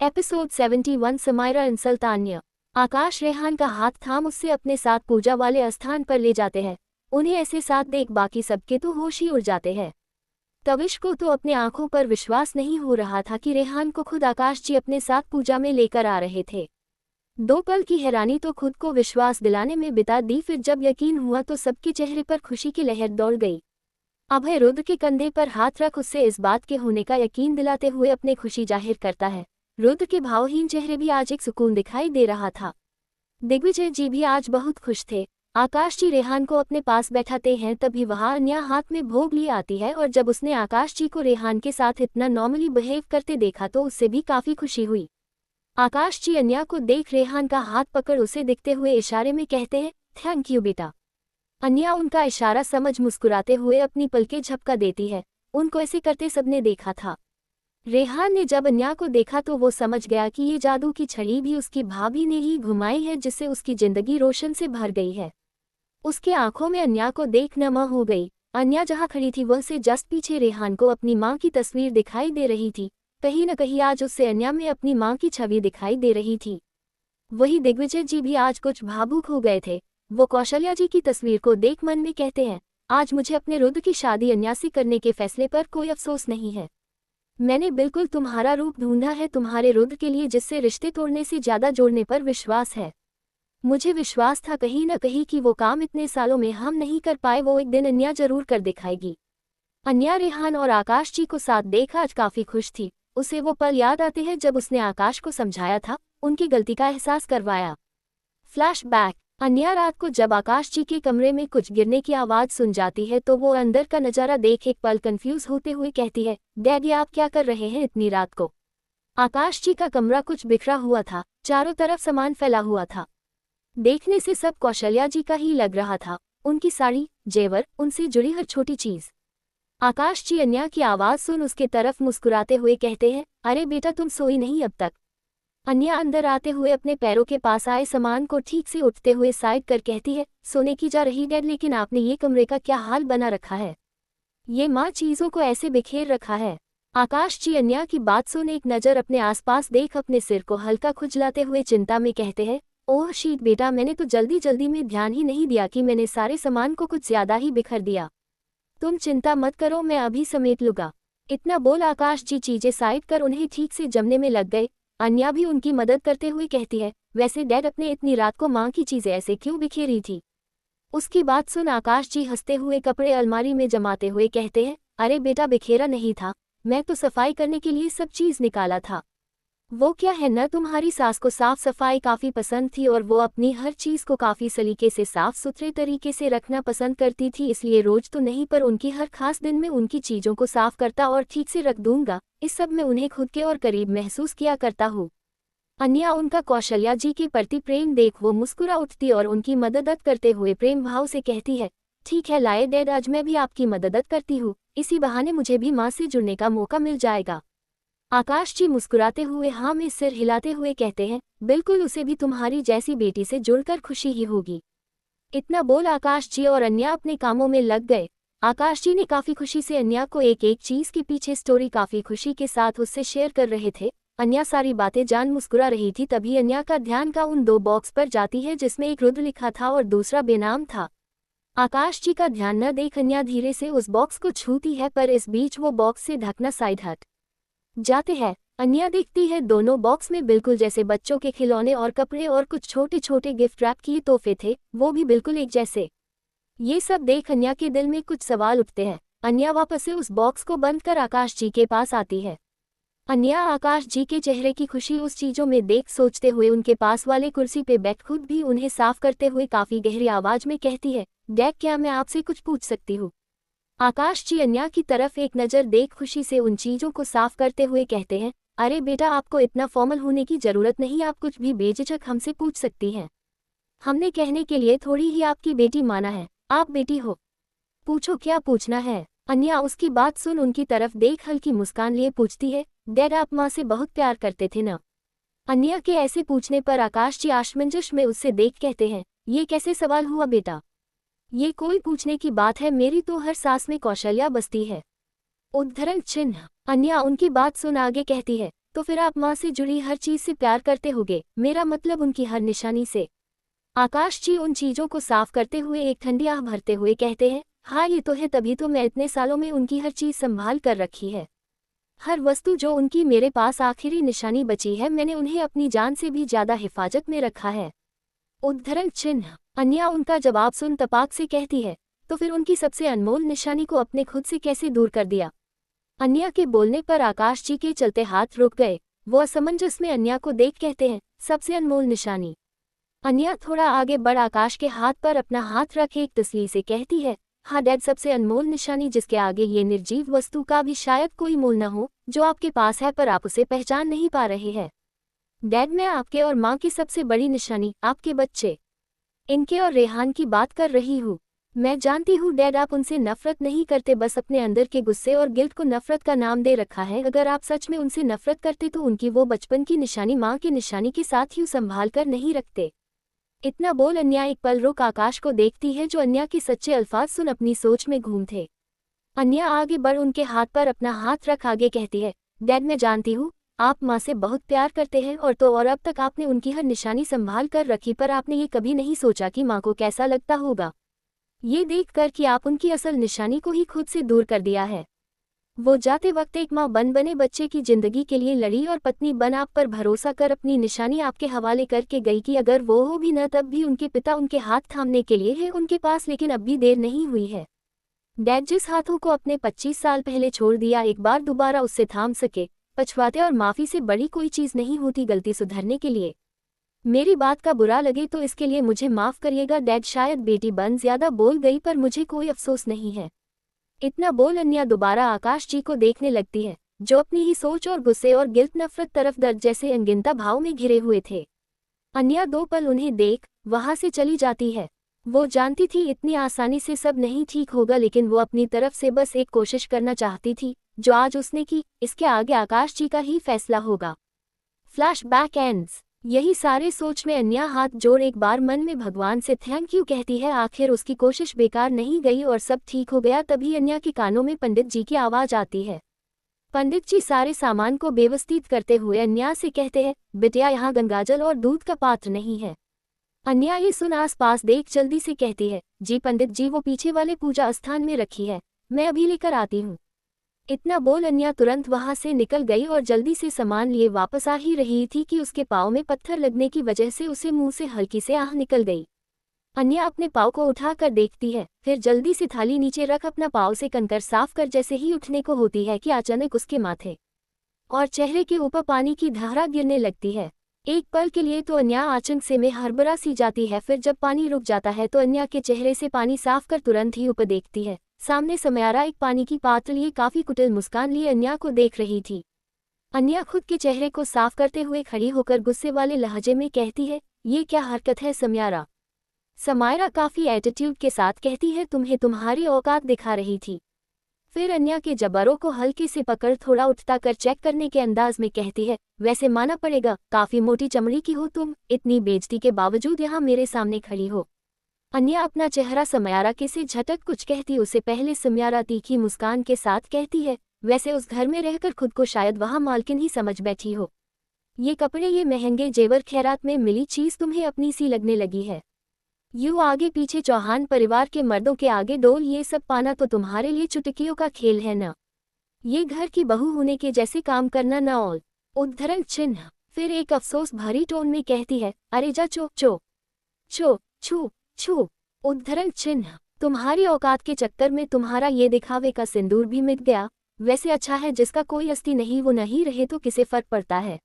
Episode 71 Samaira insult Tanya. Akash Rehan का हाथ थाम उससे अपने साथ पूजा वाले स्थान पर ले जाते हैं। उन्हें ऐसे साथ देख बाकी सबके तो होश ही उड़ जाते हैं। तविश को तो अपने आंखों पर विश्वास नहीं हो रहा था कि रेहान को खुद आकाश जी अपने साथ पूजा में लेकर आ रहे थे। 2 पल की हैरानी तो खुद को विश्वास दिलाने में बिता दी, फिर जब यकीन हुआ तो सबके चेहरे पर खुशी की लहर दौड़ गई। अभय रुद्र के कंधे पर हाथ रख उससे इस बात के होने का यकीन दिलाते हुए अपनी खुशी जाहिर करता है। रुद्र के भावहीन चेहरे भी आज एक सुकून दिखाई दे रहा था। दिग्विजय जी भी आज बहुत खुश थे। आकाश जी रेहान को अपने पास बैठाते हैं तभी वहां अन्या हाथ में भोग लिए आती है, और जब उसने आकाश जी को रेहान के साथ इतना नॉर्मली बिहेव करते देखा तो उससे भी काफी खुशी हुई। आकाश जी अन्या को देख रेहान का हाथ पकड़ उसे दिखते हुए इशारे में कहते हैं, थैंक यू बेटा। अन्या उनका इशारा समझ मुस्कुराते हुए अपनी पलकें झपका देती है। उनको ऐसे करते सबने देखा था। रेहान ने जब अन्या को देखा तो वो समझ गया कि ये जादू की छड़ी भी उसकी भाभी ने ही घुमाई है, जिससे उसकी जिंदगी रोशन से भर गई है। उसके आंखों में अन्या को देख नमा हो गई। अन्या जहां खड़ी थी वह से जस्ट पीछे रेहान को अपनी मां की तस्वीर दिखाई दे रही थी। कहीं न कहीं आज उससे अन्या में अपनी मां की छवि दिखाई दे रही थी। वही दिग्विजय जी भी आज कुछ भावुक हो गए थे। वो कौशल्या जी की तस्वीर को देख मन में कहते हैं, आज मुझे अपने रुद्र की शादी अन्या से करने के फैसले पर कोई अफसोस नहीं है। मैंने बिल्कुल तुम्हारा रूप ढूंढा है तुम्हारे रुद्र के लिए, जिससे रिश्ते तोड़ने से ज्यादा जोड़ने पर विश्वास है। मुझे विश्वास था कहीं न कहीं कि वो काम इतने सालों में हम नहीं कर पाए, वो एक दिन अन्या जरूर कर दिखाएगी। अन्या रेहान और आकाश जी को साथ देख आज काफी खुश थी। उसे वो पल याद आते हैं जब उसने आकाश को समझाया था, उनकी गलती का एहसास करवाया। फ्लैशबैक। अन्या रात को जब आकाश जी के कमरे में कुछ गिरने की आवाज सुन जाती है तो वो अंदर का नजारा देख एक पल कंफ्यूज होते हुए कहती है, डैडी आप क्या कर रहे हैं इतनी रात को। आकाश जी का कमरा कुछ बिखरा हुआ था, चारों तरफ सामान फैला हुआ था। देखने से सब कौशल्या जी का ही लग रहा था, उनकी साड़ी, जेवर, उनसे जुड़ी हर छोटी चीज। आकाश जी अन्या की आवाज सुन उसके तरफ मुस्कुराते हुए कहते हैं, अरे बेटा तुम सोई नहीं अब तक। अन्या अंदर आते हुए अपने पैरों के पास आए सामान को ठीक से उठते हुए साइड कर कहती है, सोने की जा रही डैड, लेकिन आपने ये कमरे का क्या हाल बना रखा है। ये माँ चीजों को ऐसे बिखेर रखा है। आकाश जी अन्या की बात सुन एक नजर अपने आसपास देख अपने सिर को हल्का खुजलाते हुए चिंता में कहते हैं, ओह शीट बेटा, मैंने तो जल्दी जल्दी में ध्यान ही नहीं दिया कि मैंने सारे सामान को कुछ ज्यादा ही बिखर दिया। तुम चिंता मत करो, मैं अभी समेट लूंगा। इतना बोल आकाश जी चीजें साइड कर उन्हें ठीक से जमने में लग गए। अन्या भी उनकी मदद करते हुए कहती है, वैसे डैड अपने इतनी रात को माँ की चीजें ऐसे क्यों बिखेरी थी। उसकी बात सुन आकाश जी हंसते हुए कपड़े अलमारी में जमाते हुए कहते हैं, अरे बेटा बिखेरा नहीं था, मैं तो सफाई करने के लिए सब चीज निकाला था। वो क्या है ना, तुम्हारी सास को साफ सफाई काफी पसंद थी और वो अपनी हर चीज को काफी सलीके से साफ सुथरे तरीके से रखना पसंद करती थी, इसलिए रोज तो नहीं पर उनकी हर खास दिन में उनकी चीजों को साफ करता और ठीक से रख दूंगा। इस सब में उन्हें खुद के और करीब महसूस किया करता हूँ। अन्या उनका कौशल्या जी के प्रति प्रेम देख वो मुस्कुरा उठती और उनकी मदद करते हुए प्रेम भाव से कहती है, ठीक है लाए डैड, आज मैं भी आपकी मदद करती हूँ, इसी बहाने मुझे भी माँ से जुड़ने का मौका मिल जाएगा। आकाश जी मुस्कुराते हुए हाँ में सिर हिलाते हुए कहते हैं, बिल्कुल, उसे भी तुम्हारी जैसी बेटी से जुड़कर खुशी ही होगी। इतना बोल आकाश जी और अन्या अपने कामों में लग गए। आकाश जी ने काफी खुशी से अन्या को एक एक चीज के पीछे स्टोरी काफी खुशी के साथ उससे शेयर कर रहे थे। अन्या सारी बातें जान मुस्कुरा रही थी, तभी अन्या का ध्यान का उन 2 बॉक्स पर जाती है जिसमें एक रुद्र लिखा था और दूसरा बेनाम था। आकाश जी का ध्यान न देख अन्या धीरे से उस बॉक्स को छूती है, पर इस बीच वो बॉक्स से ढकना साइड हट जाते हैं। अन्या देखती है दोनों बॉक्स में बिल्कुल जैसे बच्चों के खिलौने और कपड़े और कुछ छोटे छोटे गिफ्ट रैप किए तोहफे थे, वो भी बिल्कुल एक जैसे। ये सब देख अन्या के दिल में कुछ सवाल उठते हैं। अन्या वापस से उस बॉक्स को बंद कर आकाश जी के पास आती है। अन्या आकाश जी के चेहरे की खुशी उस चीजों में देख सोचते हुए उनके पास वाले कुर्सी पे बैठ खुद भी उन्हें साफ करते हुए काफी गहरी आवाज में कहती है, डैड क्या मैं आपसे कुछ पूछ सकती हूँ। आकाश जी अन्या की तरफ एक नज़र देख खुशी से उन चीजों को साफ करते हुए कहते हैं, अरे बेटा आपको इतना फॉर्मल होने की जरूरत नहीं, आप कुछ भी बेझिझक हमसे पूछ सकती हैं। हमने कहने के लिए थोड़ी ही आपकी बेटी माना है, आप बेटी हो, पूछो क्या पूछना है। अन्या उसकी बात सुन उनकी तरफ देख हल्की मुस्कान लिए पूछती है, डैड आप माँ से बहुत प्यार करते थे ना। अन्या के ऐसे पूछने पर आकाश जी आश्चर्य में उससे देख कहते हैं, ये कैसे सवाल हुआ बेटा, ये कोई पूछने की बात है, मेरी तो हर सांस में कौशल्या बसती है। उद्धरण चिन्ह। अन्या उनकी बात सुन आगे कहती है, तो फिर आप माँ से जुड़ी हर चीज से प्यार करते होगे, मेरा मतलब उनकी हर निशानी से। आकाश जी उन चीजों को साफ करते हुए एक ठंडी आह भरते हुए कहते हैं, हाँ ये तो है, तभी तो मैं इतने सालों में उनकी हर चीज संभाल कर रखी है। हर वस्तु जो उनकी मेरे पास आखिरी निशानी बची है, मैंने उन्हें अपनी जान से भी ज्यादा हिफाजत में रखा है। उद्धरण चिन्ह। अन्या उनका जवाब सुन तपाक से कहती है, तो फिर उनकी सबसे अनमोल निशानी को अपने खुद से कैसे दूर कर दिया? अन्या के बोलने पर आकाश जी के चलते हाथ रुक गए। वो असमंजस में अन्या को देख कहते हैं, सबसे अनमोल निशानी? अन्या थोड़ा आगे बढ़ आकाश के हाथ पर अपना हाथ रख एक तसल्ली से कहती है, हाँ डैड, सबसे अनमोल निशानी जिसके आगे ये निर्जीव वस्तु का भी शायद कोई मोल न हो, जो आपके पास है पर आप उसे पहचान नहीं पा रहे हैं। डैड, मैं आपके और माँ की सबसे बड़ी निशानी, आपके बच्चे, इनके और रेहान की बात कर रही हूँ। मैं जानती हूँ डैड, आप उनसे नफरत नहीं करते, बस अपने अंदर के गुस्से और गिल्ट को नफरत का नाम दे रखा है। अगर आप सच में उनसे नफरत करते तो उनकी वो बचपन की निशानी माँ की निशानी के साथ यूँ संभाल कर नहीं रखते। इतना बोल अन्या एक पल रुक आकाश को देखती है, जो अन्या के सच्चे अल्फाज सुन अपनी सोच में घूम थे। अन्या आगे बढ़ उनके हाथ पर अपना हाथ रख आगे कहती है, डैड मैं जानती हूँ आप माँ से बहुत प्यार करते हैं, और अब तक आपने उनकी हर निशानी संभाल कर रखी, पर आपने ये कभी नहीं सोचा कि माँ को कैसा लगता होगा ये देखकर कि आप उनकी असल निशानी को ही खुद से दूर कर दिया है। वो जाते वक्त एक माँ बने बच्चे की जिंदगी के लिए लड़ी और पत्नी बन आप पर भरोसा कर अपनी निशानी आपके हवाले करके गई कि अगर वो हो भी न तब भी उनके पिता उनके हाथ थामने के लिए है उनके पास, लेकिन अब भी देर नहीं हुई है। डैड, जिस हाथों को अपने 25 साल पहले छोड़ दिया, एक बार दोबारा उससे थाम सके। पछताते और माफ़ी से बड़ी कोई चीज़ नहीं होती गलती सुधरने के लिए। मेरी बात का बुरा लगे तो इसके लिए मुझे माफ़ करिएगा डैड, शायद बेटी बन ज्यादा बोल गई, पर मुझे कोई अफसोस नहीं है। इतना बोल अन्या दोबारा आकाश जी को देखने लगती है, जो अपनी ही सोच और गुस्से और गिल्ट, नफरत, तरफ दर्द जैसे अनगिनता भाव में घिरे हुए थे। अन्या 2 पल उन्हें देख वहां से चली जाती है। वो जानती थी इतनी आसानी से सब नहीं ठीक होगा, लेकिन वो अपनी तरफ से बस एक कोशिश करना चाहती थी, जो आज उसने की। इसके आगे आकाश जी का ही फैसला होगा। Flashback ends. यही सारे सोच में अन्या हाथ जोड़ एक बार मन में भगवान से थैंक यू कहती है। आखिर उसकी कोशिश बेकार नहीं गई और सब ठीक हो गया। तभी अन्या के कानों में पंडित जी की आवाज आती है। पंडित जी सारे सामान को व्यवस्थित करते हुए अन्या से कहते हैं, बिटिया यहाँ गंगाजल और दूध का पात्र नहीं है। अन्या ये सुन आसपास देख जल्दी से कहती है, जी पंडित जी, वो पीछे वाले पूजा स्थान में रखी है, मैं अभी लेकर आती हूँ। इतना बोल अन्या तुरंत वहां से निकल गई और जल्दी से सामान लिए वापस आ ही रही थी कि उसके पाँव में पत्थर लगने की वजह से उसे मुंह से हल्की से आह निकल गई। अन्या अपने पाँव को उठाकर देखती है, फिर जल्दी से थाली नीचे रख अपना पाँव से कंकर साफ कर जैसे ही उठने को होती है कि अचानक उसके माथे और चेहरे के ऊपर पानी की धारा गिरने लगती है। एक पल के लिए तो अन्या आचंक से में हड़बड़ा सी जाती है, फिर जब पानी रुक जाता है तो अन्या के चेहरे से पानी साफ कर तुरंत ही ऊपर देखती है। सामने समयारा एक पानी की पात्र लिए काफी कुटिल मुस्कान लिए अन्या को देख रही थी। अन्या खुद के चेहरे को साफ करते हुए खड़ी होकर गुस्से वाले लहजे में कहती है, ये क्या हरकत है समयारा? समायरा काफी एटीट्यूड के साथ कहती है, तुम्हें तुम्हारी औकात दिखा रही थी। फिर अन्या के जबरों को हल्के से पकड़ थोड़ा उठता कर चेक करने के अंदाज में कहती है, वैसे माना पड़ेगा काफी मोटी चमड़ी की हो तुम, इतनी बेइज्जती के बावजूद यहाँ मेरे सामने खड़ी हो। अन्या अपना चेहरा समयारा के से झटक कुछ कहती उससे पहले समयारा तीखी मुस्कान के साथ कहती है, वैसे उस घर में रहकर खुद को शायद वहाँ मालकिन ही समझ बैठी हो। ये कपड़े, ये महंगे जेवर खैरात में मिली चीज तुम्हें अपनी सी लगने लगी है। यूँ आगे पीछे चौहान परिवार के मर्दों के आगे डोल ये सब पाना तो तुम्हारे लिए चुटकियों का खेल है ना। ये घर की बहू होने के जैसे काम करना न। और उद्धरण चिन्ह। फिर एक अफसोस भरी टोन में कहती है, अरे जा चो चो चो छू छू। उद्धरण चिन्ह। तुम्हारी औकात के चक्कर में तुम्हारा ये दिखावे का सिंदूर भी मिट गया। वैसे अच्छा है जिसका कोई अस्ती नहीं वो नहीं रहे तो किसे फर्क पड़ता है।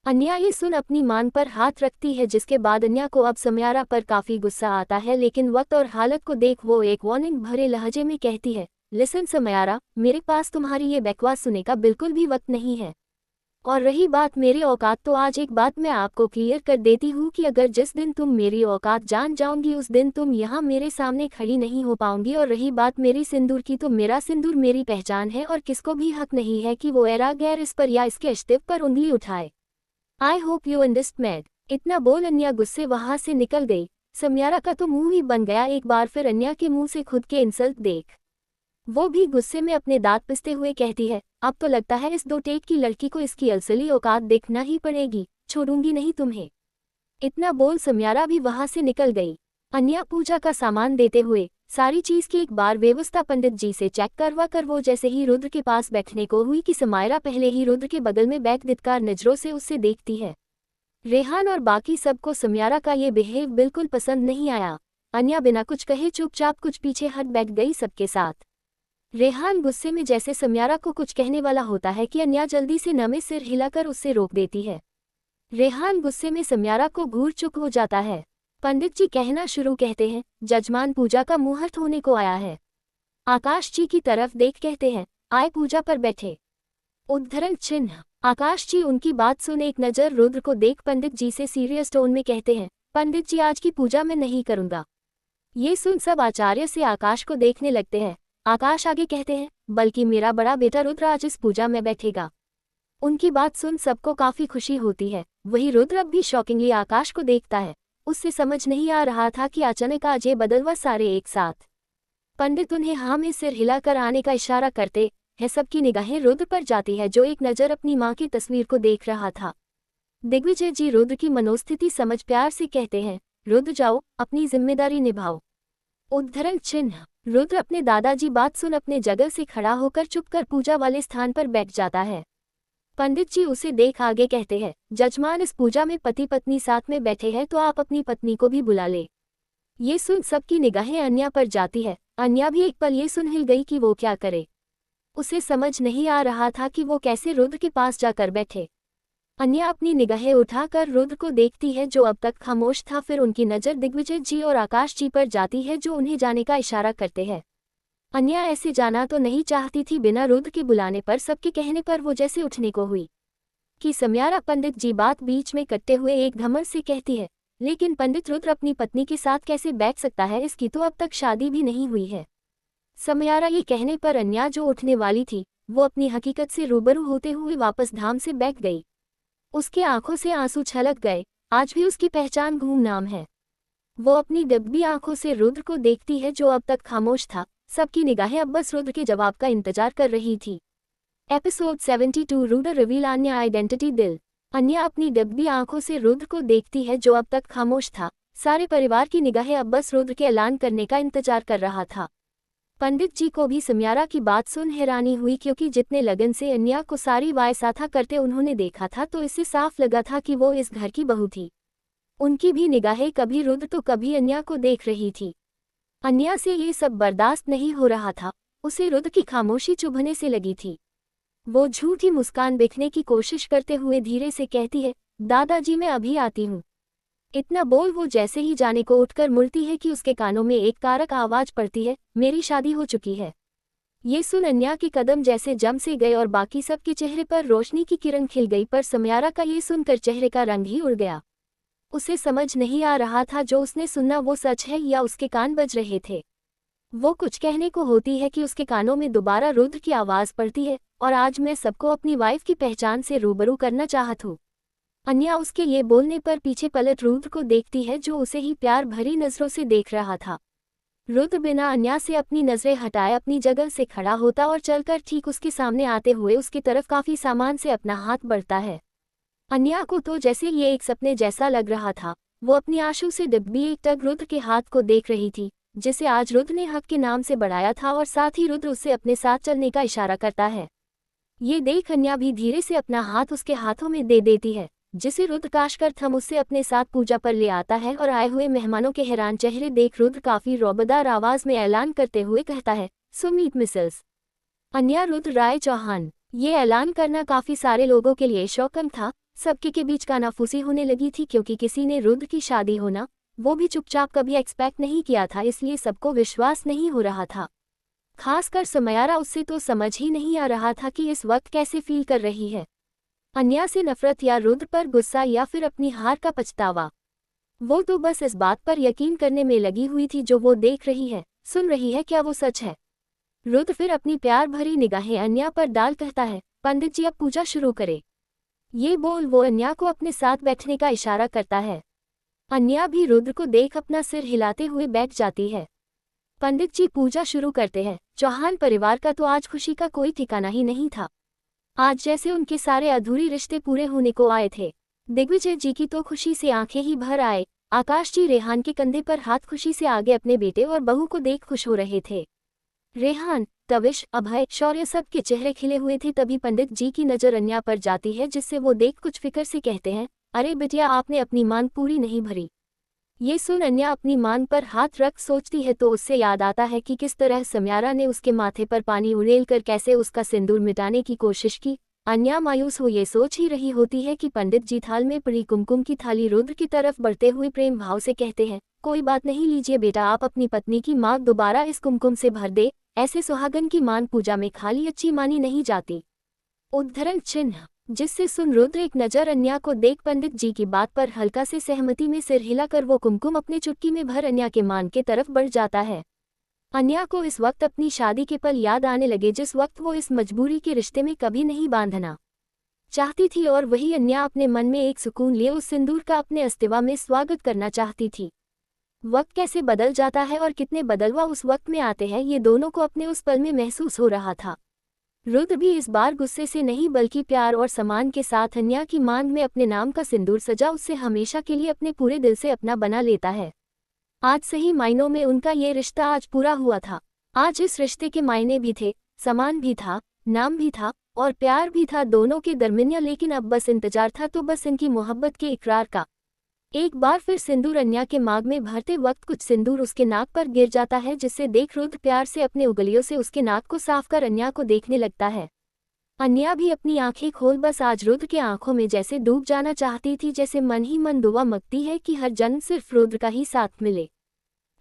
अन्या ये सुन अपनी मान पर हाथ रखती है, जिसके बाद अन्या को अब समयारा पर काफी गुस्सा आता है, लेकिन वक्त और हालत को देख वो एक वार्निंग भरे लहजे में कहती है, लिसन समयारा, मेरे पास तुम्हारी ये बकवास सुनने का बिल्कुल भी वक्त नहीं है। और रही बात मेरी औकात, तो आज एक बात मैं आपको क्लियर कर देती हूँ कि अगर जिस दिन तुम मेरी औकात जान जाओगी उस दिन तुम यहाँ मेरे सामने खड़ी नहीं हो पाओगी। और रही बात मेरी सिंदूर की, तो मेरा सिंदूर मेरी पहचान है और किसको भी हक नहीं है कि वो एरा गैर इस पर या इसके अस्तित्व पर उंगली उठाए। I hope you understand. इतना बोल अन्या गुस्से वहां से निकल गई। समयारा का तो मुंह ही बन गया एक बार फिर अन्या के मुंह से खुद के इंसल्ट देख। वो भी गुस्से में अपने दांत पिसते हुए कहती है, अब तो लगता है इस 2 टेक की लड़की को इसकी असली औकात देखना ही पड़ेगी, छोड़ूंगी नहीं तुम्हें। इतना बोल सम्यारा भी वहां से निकल गई। अन्या पूजा का सामान देते हुए सारी चीज की एक बार व्यवस्था पंडित जी से चेक करवा कर वो जैसे ही रुद्र के पास बैठने को हुई कि सम्यारा पहले ही रुद्र के बगल में बैठ धिक्कार नजरों से उससे देखती है। रेहान और बाकी सबको सम्यारा का ये बिहेव बिल्कुल पसंद नहीं आया। अन्या बिना कुछ कहे चुपचाप कुछ पीछे हट बैठ गई सबके साथ। रेहान गुस्से में जैसे सम्यारा को कुछ कहने वाला होता है कि अन्या जल्दी से नमे सिर हिलाकर उससे रोक देती है। रेहान गुस्से में सम्यारा को घूर चुप हो जाता है। पंडित जी कहना शुरू कहते हैं, जजमान पूजा का मुहूर्त होने को आया है। आकाश जी की तरफ देख कहते हैं, आए पूजा पर बैठे। उद्धरण चिन्ह। आकाश जी उनकी बात सुन एक नज़र रुद्र को देख पंडित जी से सीरियस टोन में कहते हैं, पंडित जी आज की पूजा मैं नहीं करूंगा। ये सुन सब आचार्य से आकाश को देखने लगते हैं। आकाश आगे कहते हैं, बल्कि मेरा बड़ा बेटा रुद्र आज इस पूजा में बैठेगा। उनकी बात सुन सबको काफी खुशी होती है। वही रुद्र अब भी शॉकिंगली आकाश को देखता है। उससे समझ नहीं आ रहा था कि अचानक आज ये बदलवा सारे एक साथ। पंडित उन्हें हाँ में सिर हिलाकर आने का इशारा करते हैं। सबकी निगाहें रुद्र पर जाती है जो एक नज़र अपनी माँ की तस्वीर को देख रहा था। दिग्विजय जी रुद्र की मनोस्थिति समझ प्यार से कहते हैं, रुद्र जाओ अपनी जिम्मेदारी निभाओ। उद्धरण चिन्ह। रुद्र अपने दादाजी बात सुन अपने जगह से खड़ा होकर चुपकर पूजा वाले स्थान पर बैठ जाता है। पंडित जी उसे देख आगे कहते हैं, जजमान इस पूजा में पति पत्नी साथ में बैठे हैं तो आप अपनी पत्नी को भी बुला ले। ये सुन सबकी निगाहें अन्या पर जाती है। अन्या भी एक पल ये सुन हिल गई कि वो क्या करे। उसे समझ नहीं आ रहा था कि वो कैसे रुद्र के पास जाकर बैठे। अन्या अपनी निगाहें उठाकर रुद्र को देखती है जो अब तक खामोश था। फिर उनकी नज़र दिग्विजय जी और आकाश जी पर जाती है जो उन्हें जाने का इशारा करते हैं। अन्या ऐसे जाना तो नहीं चाहती थी। बिना रुद्र के बुलाने पर सबके कहने पर वो जैसे उठने को हुई कि सम्यारा। पंडित जी बात बीच में कटते हुए एक धमक से कहती है, लेकिन पंडित रुद्र अपनी पत्नी के साथ कैसे बैठ सकता है, इसकी तो अब तक शादी भी नहीं हुई है। सम्यारा ये कहने पर अन्या जो उठने वाली थी वो अपनी हकीकत से रूबरू होते हुए वापस धाम से बैठ गई। उसके आंखों से आंसू छलक गए। आज भी उसकी पहचान गुमनाम है। वो अपनी डब्बी आंखों से रुद्र को देखती है जो अब तक खामोश था। सबकी निगाहें अब बस रुद्र के जवाब का इंतजार कर रही थी। एपिसोड 72 रुद्र रिवील अन्या आइडेंटिटी दिल। अन्या अपनी डब्बी आंखों से रुद्र को देखती है जो अब तक खामोश था। सारे परिवार की निगाहें अब बस रुद्र के ऐलान करने का इंतजार कर रहा था। पंडित जी को भी सम्यारा की बात सुन हैरानी हुई क्योंकि जितने लगन से अन्या को सारी वायसाथा करते उन्होंने देखा था तो इससे साफ लगा था कि वो इस घर की बहू थी। उनकी भी निगाहें कभी रुद्र तो कभी अन्या को देख रही थी। अन्या से ये सब बर्दाश्त नहीं हो रहा था। उसे रुद्र की खामोशी चुभने से लगी थी। वो झूठी मुस्कान बिखने की कोशिश करते हुए धीरे से कहती है, दादाजी मैं अभी आती हूँ। इतना बोल वो जैसे ही जाने को उठकर मुड़ती है कि उसके कानों में एक कारक आवाज पड़ती है, मेरी शादी हो चुकी है। ये सुन अन्या के कदम जैसे जम से गए और बाकी सबके चेहरे पर रोशनी की किरण खिल गई। पर सम्यारा का ये सुनकर चेहरे का रंग ही उड़ गया। उसे समझ नहीं आ रहा था जो उसने सुना वो सच है या उसके कान बज रहे थे। वो कुछ कहने को होती है कि उसके कानों में दोबारा रुद्र की आवाज पड़ती है, और आज मैं सबको अपनी वाइफ की पहचान से रूबरू करना चाहत हूँ। अन्या उसके ये बोलने पर पीछे पलट रुद्र को देखती है जो उसे ही प्यार भरी नजरों से देख रहा था। रुद्र बिना अन्या से अपनी नजरें हटाए अपनी जगह से खड़ा होता और चलकर ठीक उसके सामने आते हुए उसकी तरफ काफी सामान से अपना हाथ बढ़ता है। अन्या को तो जैसे ये एक सपने जैसा लग रहा था। वो अपनी आंसू से डब्बी एक टक रुद्र के हाथ को देख रही थी जिसे आज रुद्र ने हक के नाम से बढ़ाया था, और साथ ही रुद्र उससे अपने साथ चलने का इशारा करता है। ये देख अन्या भी धीरे से अपना हाथ उसके हाथों में दे देती है जिसे रुद्र काश कर थम उससे अपने साथ पूजा पर ले आता है। और आए हुए मेहमानों के हैरान चेहरे देख रुद्र काफी रौबदार आवाज में ऐलान करते हुए कहता है, सुमीत मिसेस अन्या रुद्र राय चौहान। ये ऐलान करना काफी सारे लोगों के लिए शौकन था। सबके के बीच कानाफूसी होने लगी थी क्योंकि किसी ने रुद्र की शादी होना वो भी चुपचाप कभी एक्सपेक्ट नहीं किया था, इसलिए सबको विश्वास नहीं हो रहा था। खासकर सम्यारा, उससे तो समझ ही नहीं आ रहा था कि इस वक्त कैसे फील कर रही है। अन्या से नफरत या रुद्र पर गुस्सा या फिर अपनी हार का पछतावा। वो तो बस इस बात पर यकीन करने में लगी हुई थी जो वो देख रही है सुन रही है क्या वो सच है। रुद्र फिर अपनी प्यार भरी निगाहें अन्या पर डाल कहता है, पंडित जी अब पूजा शुरू करे। ये बोल वो अन्या को अपने साथ बैठने का इशारा करता है। अन्या भी रुद्र को देख अपना सिर हिलाते हुए बैठ जाती है। पंडित जी पूजा शुरू करते हैं। चौहान परिवार का तो आज खुशी का कोई ठिकाना ही नहीं था। आज जैसे उनके सारे अधूरे रिश्ते पूरे होने को आए थे। दिग्विजय जी की तो खुशी से आंखें ही भर आए। आकाश जी रेहान के कंधे पर हाथ खुशी से आगे अपने बेटे और बहू को देख खुश हो रहे थे। रेहान, तविश, अभय, शौर्य सब के चेहरे खिले हुए थे। तभी पंडित जी की नज़र अन्या पर जाती है, जिससे वो देख कुछ फिक्र से कहते हैं, अरे बिटिया, आपने अपनी मांग पूरी नहीं भरी। ये सुन अन्या अपनी मांग पर हाथ रख सोचती है तो उससे याद आता है कि किस तरह सम्यारा ने उसके माथे पर पानी उड़ेल कर कैसे उसका सिंदूर मिटाने की कोशिश की। अन्या मायूस हो ये सोच ही रही होती है कि पंडित जी थाल में पड़ी कुमकुम की थाली रुद्र की तरफ बढ़ते हुए प्रेम भाव से कहते हैं, कोई बात नहीं, लीजिए बेटा, आप अपनी पत्नी की मांग दोबारा इस कुमकुम से भर दे। ऐसे सुहागन की मांग पूजा में खाली अच्छी मानी नहीं जाती। उद्धरण चिन्ह। जिससे सुन रुद्र एक नज़र अन्या को देख पंडित जी की बात पर हल्का से सहमति में सिर हिलाकर वो कुमकुम अपने चुटकी में भर अन्या के मान के तरफ बढ़ जाता है। अन्या को इस वक्त अपनी शादी के पल याद आने लगे, जिस वक्त वो इस मजबूरी के रिश्ते में कभी नहीं बांधना चाहती थी, और वही अन्या अपने मन में एक सुकून लिए उस सिंदूर का अपने अस्तित्व में स्वागत करना चाहती थी। वक्त कैसे बदल जाता है और कितने बदलवा उस वक्त में आते हैं, ये दोनों को अपने उस पल में महसूस हो रहा था। रुद्र भी इस बार गुस्से से नहीं बल्कि प्यार और सम्मान के साथ अन्या की मांग में अपने नाम का सिंदूर सजा उससे हमेशा के लिए अपने पूरे दिल से अपना बना लेता है। आज सही मायनों में उनका ये रिश्ता आज पूरा हुआ था। आज इस रिश्ते के मायने भी थे, सम्मान भी था, नाम भी था और प्यार भी था दोनों के दरमियान। लेकिन अब बस इंतजार था, तो बस इनकी मोहब्बत के इकरार का। एक बार फिर सिंदूर अन्या के मांग में भरते वक्त कुछ सिंदूर उसके नाक पर गिर जाता है, जिससे देख रुद्र प्यार से अपने उंगलियों से उसके नाक को साफ कर अन्या को देखने लगता है। अन्या भी अपनी आंखें खोल बस आज रुद्र के आंखों में जैसे डूब जाना चाहती थी, जैसे मन ही मन दुआ मांगती है कि हर जन्म सिर्फ रुद्र का ही साथ मिले।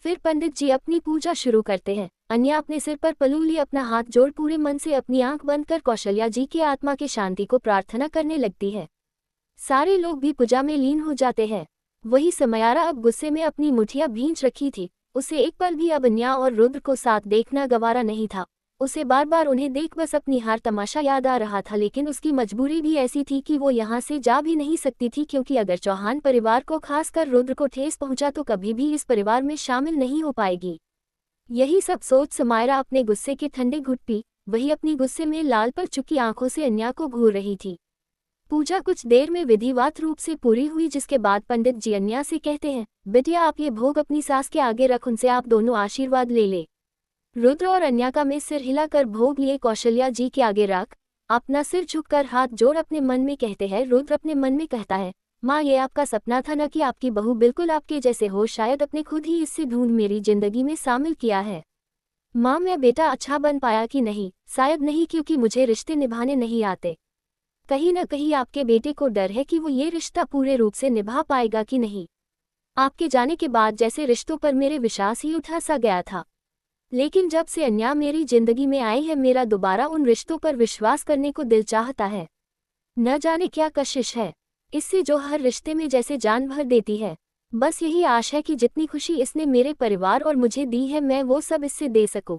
फिर पंडित जी अपनी पूजा शुरू करते हैं। अन्या अपने सिर पर पल्लू लिए अपना हाथ जोड़ पूरे मन से अपनी आंख बंद कर कौशल्या जी की आत्मा की शांति को प्रार्थना करने लगती है। सारे लोग भी पूजा में लीन हो जाते हैं। वही सम्यारा अब गुस्से में अपनी मुठियां भींच रखी थी। उसे एक पल भी अब अन्या और रुद्र को साथ देखना गवारा नहीं था। उसे बार बार उन्हें देख बस अपनी हार तमाशा याद आ रहा था, लेकिन उसकी मजबूरी भी ऐसी थी कि वो यहाँ से जा भी नहीं सकती थी, क्योंकि अगर चौहान परिवार को खासकर रुद्र को ठेस पहुंचा तो कभी भी इस परिवार में शामिल नहीं हो पाएगी। यही सब सोच सम्यारा अपने गुस्से के ठंडे घुट पी वही अपनी गुस्से में लाल पर चुकी आंखों से अन्या को घूर रही थी। पूजा कुछ देर में विधिवत रूप से पूरी हुई, जिसके बाद पंडित जी अन्या से कहते हैं, बिटिया, आप ये भोग अपनी सास के आगे रख, उनसे आप दोनों आशीर्वाद ले ले। रुद्र और अन्या का में सिर हिलाकर भोग लिए कौशल्या जी के आगे रख अपना सिर झुककर हाथ जोड़ अपने मन में कहते हैं। रुद्र अपने मन में कहता है, माँ, ये आपका सपना था न कि आपकी बहू बिल्कुल आपके जैसे हो, शायद अपने खुद ही इससे ढूंढ मेरी जिंदगी में शामिल किया है। माँ, मैं बेटा अच्छा बन पाया कि नहीं? शायद नहीं, क्योंकि मुझे रिश्ते निभाने नहीं आते। कहीं न कहीं आपके बेटे को डर है कि वो ये रिश्ता पूरे रूप से निभा पाएगा कि नहीं। आपके जाने के बाद जैसे रिश्तों पर मेरे विश्वास ही उठा सा गया था, लेकिन जब से अन्या मेरी जिंदगी में आई है, मेरा दोबारा उन रिश्तों पर विश्वास करने को दिल चाहता है। न जाने क्या कशिश है इससे जो हर रिश्ते में जैसे जान भर देती है। बस यही आश है कि जितनी खुशी इसने मेरे परिवार और मुझे दी है, मैं वो सब इससे दे सकूं,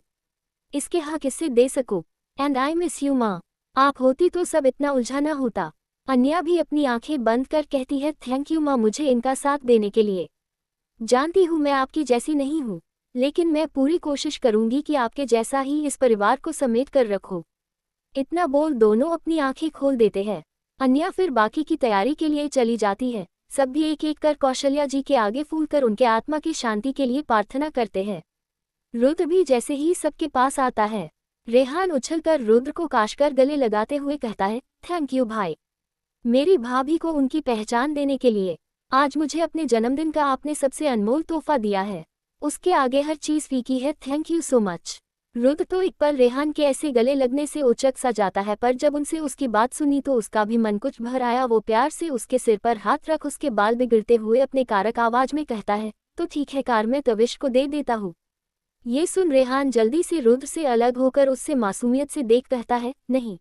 इसके हक इससे दे सकूं। एंड आई मिस यू माँ, आप होती तो सब इतना उलझा न होता। अन्या भी अपनी आंखें बंद कर कहती है, थैंक यू माँ, मुझे इनका साथ देने के लिए। जानती हूँ मैं आपकी जैसी नहीं हूँ, लेकिन मैं पूरी कोशिश करूंगी कि आपके जैसा ही इस परिवार को समेट कर रखूं। इतना बोल दोनों अपनी आंखें खोल देते हैं। अन्या फिर बाकी की तैयारी के लिए चली जाती है। सब भी एक एक कर कौशल्या जी के आगे फूल कर उनके आत्मा की शांति के लिए प्रार्थना करते हैं। रुद्र भी जैसे ही सबके पास आता है, रेहान उछलकर रुद्र को काशकर गले लगाते हुए कहता है, थैंक यू भाई, मेरी भाभी को उनकी पहचान देने के लिए। आज मुझे अपने जन्मदिन का आपने सबसे अनमोल तोहफा दिया है, उसके आगे हर चीज़ फीकी है। Thank you so much. Rudra तो एक पल रेहान के ऐसे गले लगने से उचक सा जाता है, पर जब उनसे उसकी बात सुनी तो उसका भी मन कुछ भर आया। वो प्यार से उसके सिर पर हाथ रख उसके बाल बिगड़ते हुए अपने कारक आवाज में कहता है, तो ठीक है कार, मैं तविश को दे देता हूँ। ये सुन रेहान जल्दी से रुद्र से अलग होकर उससे मासूमियत से देख कहता है, नहीं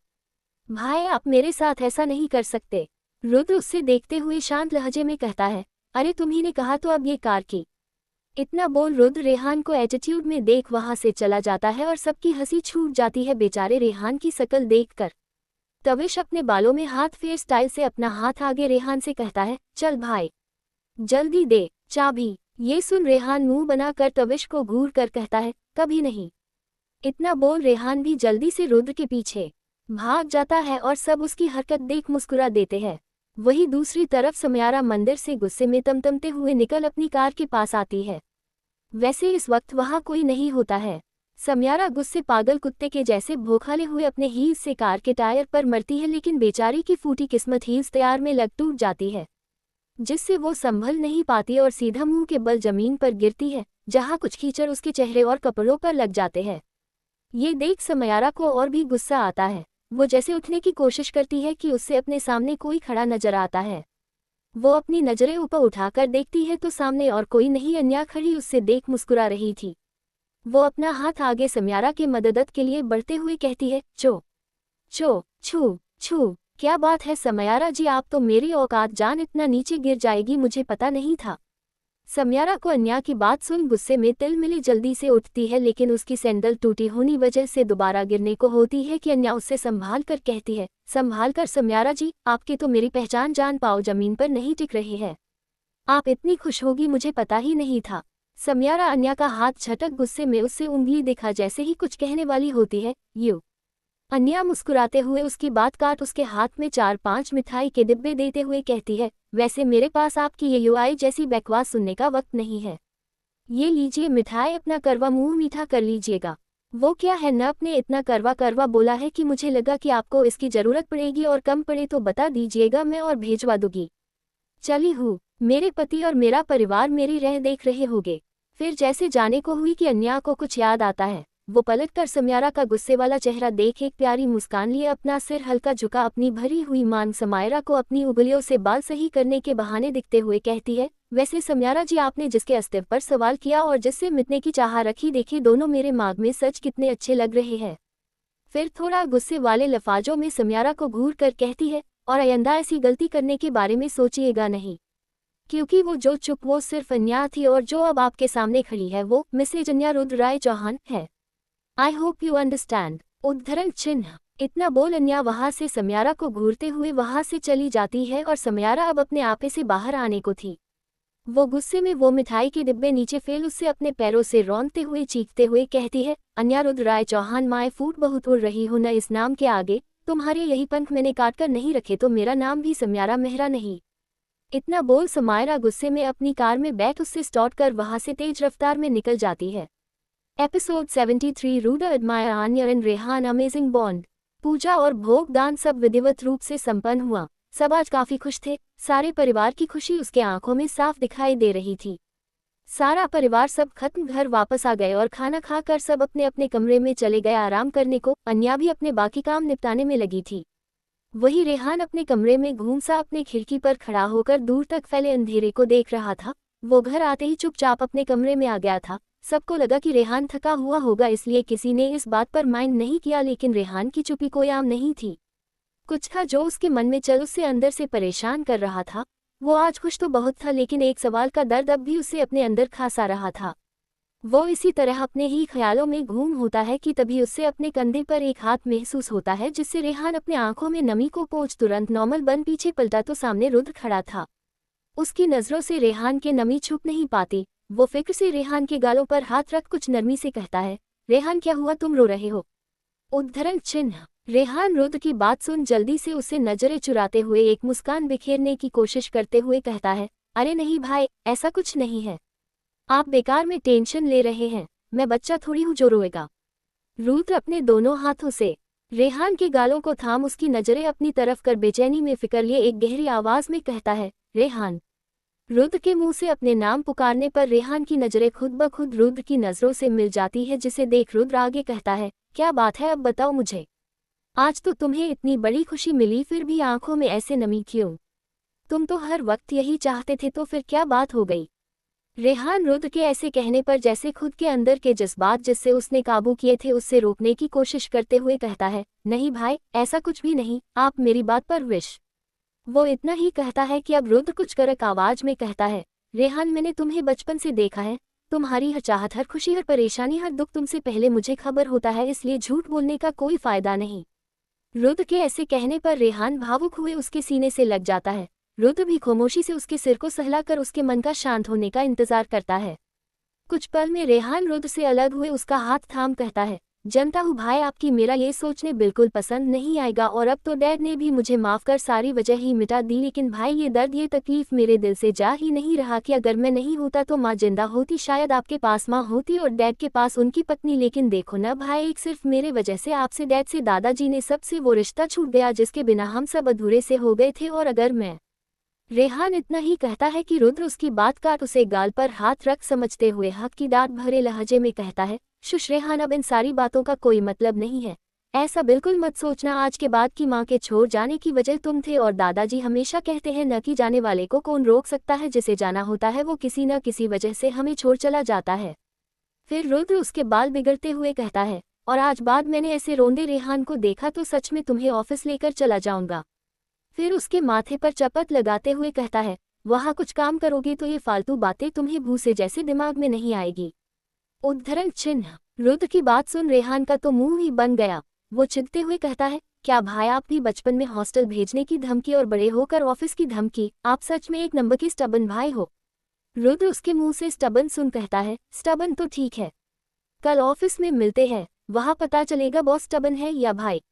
भाई, आप मेरे साथ ऐसा नहीं कर सकते। रुद्र उससे देखते हुए शांत लहजे में कहता है, अरे तुम्ही ने कहा तो अब ये कार की। इतना बोल रुद्र रेहान को एटीट्यूड में देख वहां से चला जाता है और सबकी हंसी छूट जाती है बेचारे रेहान की शकल देखकर। तविश अपने बालों में हाथ फेर स्टाइल से अपना हाथ आगे रेहान से कहता है, चल भाई जल्दी दे चाबी। ये सुन रेहान मुंह बनाकर तविश को घूर कर कहता है, कभी नहीं। इतना बोल रेहान भी जल्दी से रुद्र के पीछे भाग जाता है और सब उसकी हरकत देख मुस्कुरा देते हैं। वहीं दूसरी तरफ समयारा मंदिर से गुस्से में तमतमते हुए निकल अपनी कार के पास आती है। वैसे इस वक्त वहां कोई नहीं होता है। समयारा गुस्से पागल कुत्ते के जैसे भौंकाले हुए अपने हील्स से कार के टायर पर मरती है, लेकिन बेचारी की फूटी किस्मत हील्स तैयार में लग टूट जाती है, जिससे वो संभल नहीं पाती और सीधा मुंह के बल जमीन पर गिरती है, जहां कुछ कीचड़ उसके चेहरे और कपड़ों पर लग जाते हैं। ये देख समयारा को और भी गुस्सा आता है। वो जैसे उठने की कोशिश करती है कि उससे अपने सामने कोई खड़ा नजर आता है। वो अपनी नजरें ऊपर उठाकर देखती है तो सामने और कोई नहीं, अन्या खड़ी उससे देख मुस्कुरा रही थी। वो अपना हाथ आगे समयारा के मदद के लिए बढ़ते हुए कहती है, चो चो छू छू। क्या बात है समयारा जी, आप तो मेरी औकात जान इतना नीचे गिर जाएगी मुझे पता नहीं था। समयारा को अन्या की बात सुन गुस्से में तिलमिली जल्दी से उठती है, लेकिन उसकी सैंडल टूटी होनी वजह से दोबारा गिरने को होती है कि अन्या उससे संभाल कर कहती है, संभाल कर समयारा जी, आपके तो मेरी पहचान जान पाओ जमीन पर नहीं टिक रही है। आप इतनी खुश होगी मुझे पता ही नहीं था। समयारा अन्या का हाथ झटक गुस्से में उससे उंगली दिखा जैसे ही कुछ कहने वाली होती है। यू अन्या मुस्कुराते हुए उसकी बात काट उसके हाथ में 4-5 मिठाई के डिब्बे देते हुए कहती है, वैसे मेरे पास आपकी ये यूआई जैसी बकवास सुनने का वक्त नहीं है। ये लीजिए मिठाई, अपना करवा मुंह मीठा कर लीजिएगा। वो क्या है, न अपने इतना करवा करवा बोला है कि मुझे लगा कि आपको इसकी जरूरत पड़ेगी और कम पड़े तो बता दीजिएगा, मैं और भेजवा दूंगी। चली हूँ, मेरे पति और मेरा परिवार मेरी रह देख रहे होंगे। फिर जैसे जाने को हुई कि अन्या को कुछ याद आता है, वो पलटकर समयारा का गुस्से वाला चेहरा देख एक प्यारी मुस्कान लिए अपना सिर हल्का झुका अपनी भरी हुई मांग समयारा को अपनी उंगलियों से बाल सही करने के बहाने दिखते हुए कहती है, वैसे समयारा जी, आपने जिसके अस्तित्व पर सवाल किया और जिससे मिटने की चाह रखी, देखिए दोनों मेरे मांग में सच कितने अच्छे लग रहे हैं। फिर थोड़ा गुस्से वाले लफाजों में समयारा को घूर कर कहती है, और आइंदा ऐसी गलती करने के बारे में सोचिएगा नहीं, क्योंकि वो जो चुप वो सिर्फ अन्या थी और जो अब आपके सामने खड़ी है वो मिसेज अन्या रुद्र राय चौहान है। I hope you understand. उद्धरण चिन्ह। इतना बोल अन्या वहां से समयारा को घूरते हुए वहां से चली जाती है और समयारा अब अपने आपे से बाहर आने को थी। वो गुस्से में वो मिठाई के डिब्बे नीचे फेल उससे अपने पैरों से रौंदते हुए चीखते हुए कहती है, अन्या रुद्र राय चौहान, माय फूट बहुत उड़ रही हूं न इस नाम के आगे, तुम्हारे यही पंख मैंने काट कर नहीं रखे तो मेरा नाम भी समयारा मेहरा नहीं। इतना बोल समयारा गुस्से में अपनी कार में बैठ उससे स्टॉर्ट कर वहां से तेज रफ्तार में निकल जाती है। एपिसोड 73 रूडा admire Anya and Rehan amazing bond. पूजा और भोग दान सब विधिवत रूप से संपन्न हुआ। सब आज काफी खुश थे। सारे परिवार की खुशी उसके आंखों में साफ दिखाई दे रही थी। सारा परिवार सब खत्म घर वापस आ गए और खाना खाकर सब अपने अपने कमरे में चले गए आराम करने को। अन्या भी अपने बाकी काम निपटाने में लगी थी। वही रेहान अपने कमरे में घूमसा अपने खिड़की पर खड़ा होकर दूर तक फैले अंधेरे को देख रहा था। वो घर आते ही चुपचाप अपने कमरे में आ गया था। सबको लगा कि रेहान थका हुआ होगा, इसलिए किसी ने इस बात पर माइंड नहीं किया, लेकिन रेहान की चुप्पी कोई आम नहीं थी। कुछ था जो उसके मन में चल उससे अंदर से परेशान कर रहा था। वो आज खुश तो बहुत था, लेकिन एक सवाल का दर्द अब भी उसे अपने अंदर खासा रहा था। वो इसी तरह अपने ही ख्यालों में घूम होता है कि तभी उससे अपने कंधे पर एक हाथ महसूस होता है, जिससे रेहान अपने आंखों में नमी को पोंछ तुरंत नॉर्मल बन पीछे पलटा तो सामने रुद्र खड़ा था। उसकी नजरों से रेहान के नमी छुप नहीं पाती। वो फिक्र से रेहान के गालों पर हाथ रख कुछ नरमी से कहता है, रेहान क्या हुआ, तुम रो रहे हो? उद्धरण चिन्ह। रेहान रुद्र की बात सुन जल्दी से उसे नजरें चुराते हुए एक मुस्कान बिखेरने की कोशिश करते हुए कहता है, अरे नहीं भाई, ऐसा कुछ नहीं है। आप बेकार में टेंशन ले रहे हैं, मैं बच्चा थोड़ी हूँ जो रोएगा। रुद्र अपने दोनों हाथों से रेहान के गालों को थाम उसकी नजरें अपनी तरफ कर बेचैनी में फिक्र लिए एक गहरी आवाज में कहता है, रेहान। रुद्र के मुंह से अपने नाम पुकारने पर रेहान की नजरें खुद ब खुद रुद्र की नजरों से मिल जाती है, जिसे देख रुद्र आगे कहता है, क्या बात है, अब बताओ मुझे। आज तो तुम्हें इतनी बड़ी खुशी मिली, फिर भी आंखों में ऐसे नमी क्यों? तुम तो हर वक्त यही चाहते थे, तो फिर क्या बात हो गई? रेहान रुद्र के ऐसे कहने पर जैसे खुद के अंदर के जज्बात जिससे उसने काबू किए थे उससे रोकने की कोशिश करते हुए कहता है, नहीं भाई, ऐसा कुछ भी नहीं, आप मेरी बात पर विश। वो इतना ही कहता है कि अब रुद्र कुछ करक आवाज में कहता है, रेहान, मैंने तुम्हें बचपन से देखा है। तुम्हारी हर चाहत, हर खुशी, हर परेशानी, हर दुख तुमसे पहले मुझे खबर होता है, इसलिए झूठ बोलने का कोई फायदा नहीं। रुद्र के ऐसे कहने पर रेहान भावुक हुए उसके सीने से लग जाता है। रुद्र भी खामोशी से उसके सिर को सहलाकर उसके मन का शांत होने का इंतजार करता है। कुछ पल में रेहान रुद्र से अलग हुए उसका हाथ थाम कहता है, जानता हूँ भाई आपकी मेरा ये सोचने बिल्कुल पसंद नहीं आएगा और अब तो डैड ने भी मुझे माफ़ कर सारी वजह ही मिटा दी, लेकिन भाई ये दर्द ये तकलीफ मेरे दिल से जा ही नहीं रहा कि अगर मैं नहीं होता तो माँ जिंदा होती, शायद आपके पास माँ होती और डैड के पास उनकी पत्नी, लेकिन देखो ना भाई, एक सिर्फ मेरे वजह से आपसे डैड से दादाजी ने सबसे वो रिश्ता छूट गया जिसके बिना हम सब अधूरे से हो गए थे। और अगर मैं रेहान इतना ही कहता है कि रुद्र उसकी बात काट उसे गाल पर हाथ रख समझते हुए हक की दाद भरे लहजे में कहता है, शुश रेहान अब इन सारी बातों का कोई मतलब नहीं है, ऐसा बिल्कुल मत सोचना। आज के बाद की माँ के छोड़ जाने की वजह तुम थे और दादाजी हमेशा कहते हैं न कि जाने वाले को कौन रोक सकता है, जिसे जाना होता है वो किसी न किसी वजह से हमें छोड़ चला जाता है। फिर रुद्र उसके बाल बिगड़ते हुए कहता है, और आज बाद मैंने ऐसे रोंदे रेहान को देखा तो सच में तुम्हें ऑफिस लेकर चला जाऊंगा। फिर उसके माथे पर चपत लगाते हुए कहता है, वहाँ कुछ काम करोगे तो ये फालतू बातें तुम्हें भूसे जैसे दिमाग में नहीं आएगी। उद्धरण चिन्ह। रुद्र की बात सुन रेहान का तो मुंह ही बन गया। वो चिढ़ते हुए कहता है, क्या भाई आप भी बचपन में हॉस्टल भेजने की धमकी और बड़े होकर ऑफिस की धमकी, आप सच में एक नंबर की स्टबन भाई हो। रुद्र उसके मुंह से स्टबन सुन कहता है, स्टबन तो ठीक है, कल ऑफिस में मिलते हैं, वहां पता चलेगा बॉस स्टबन है या भाई।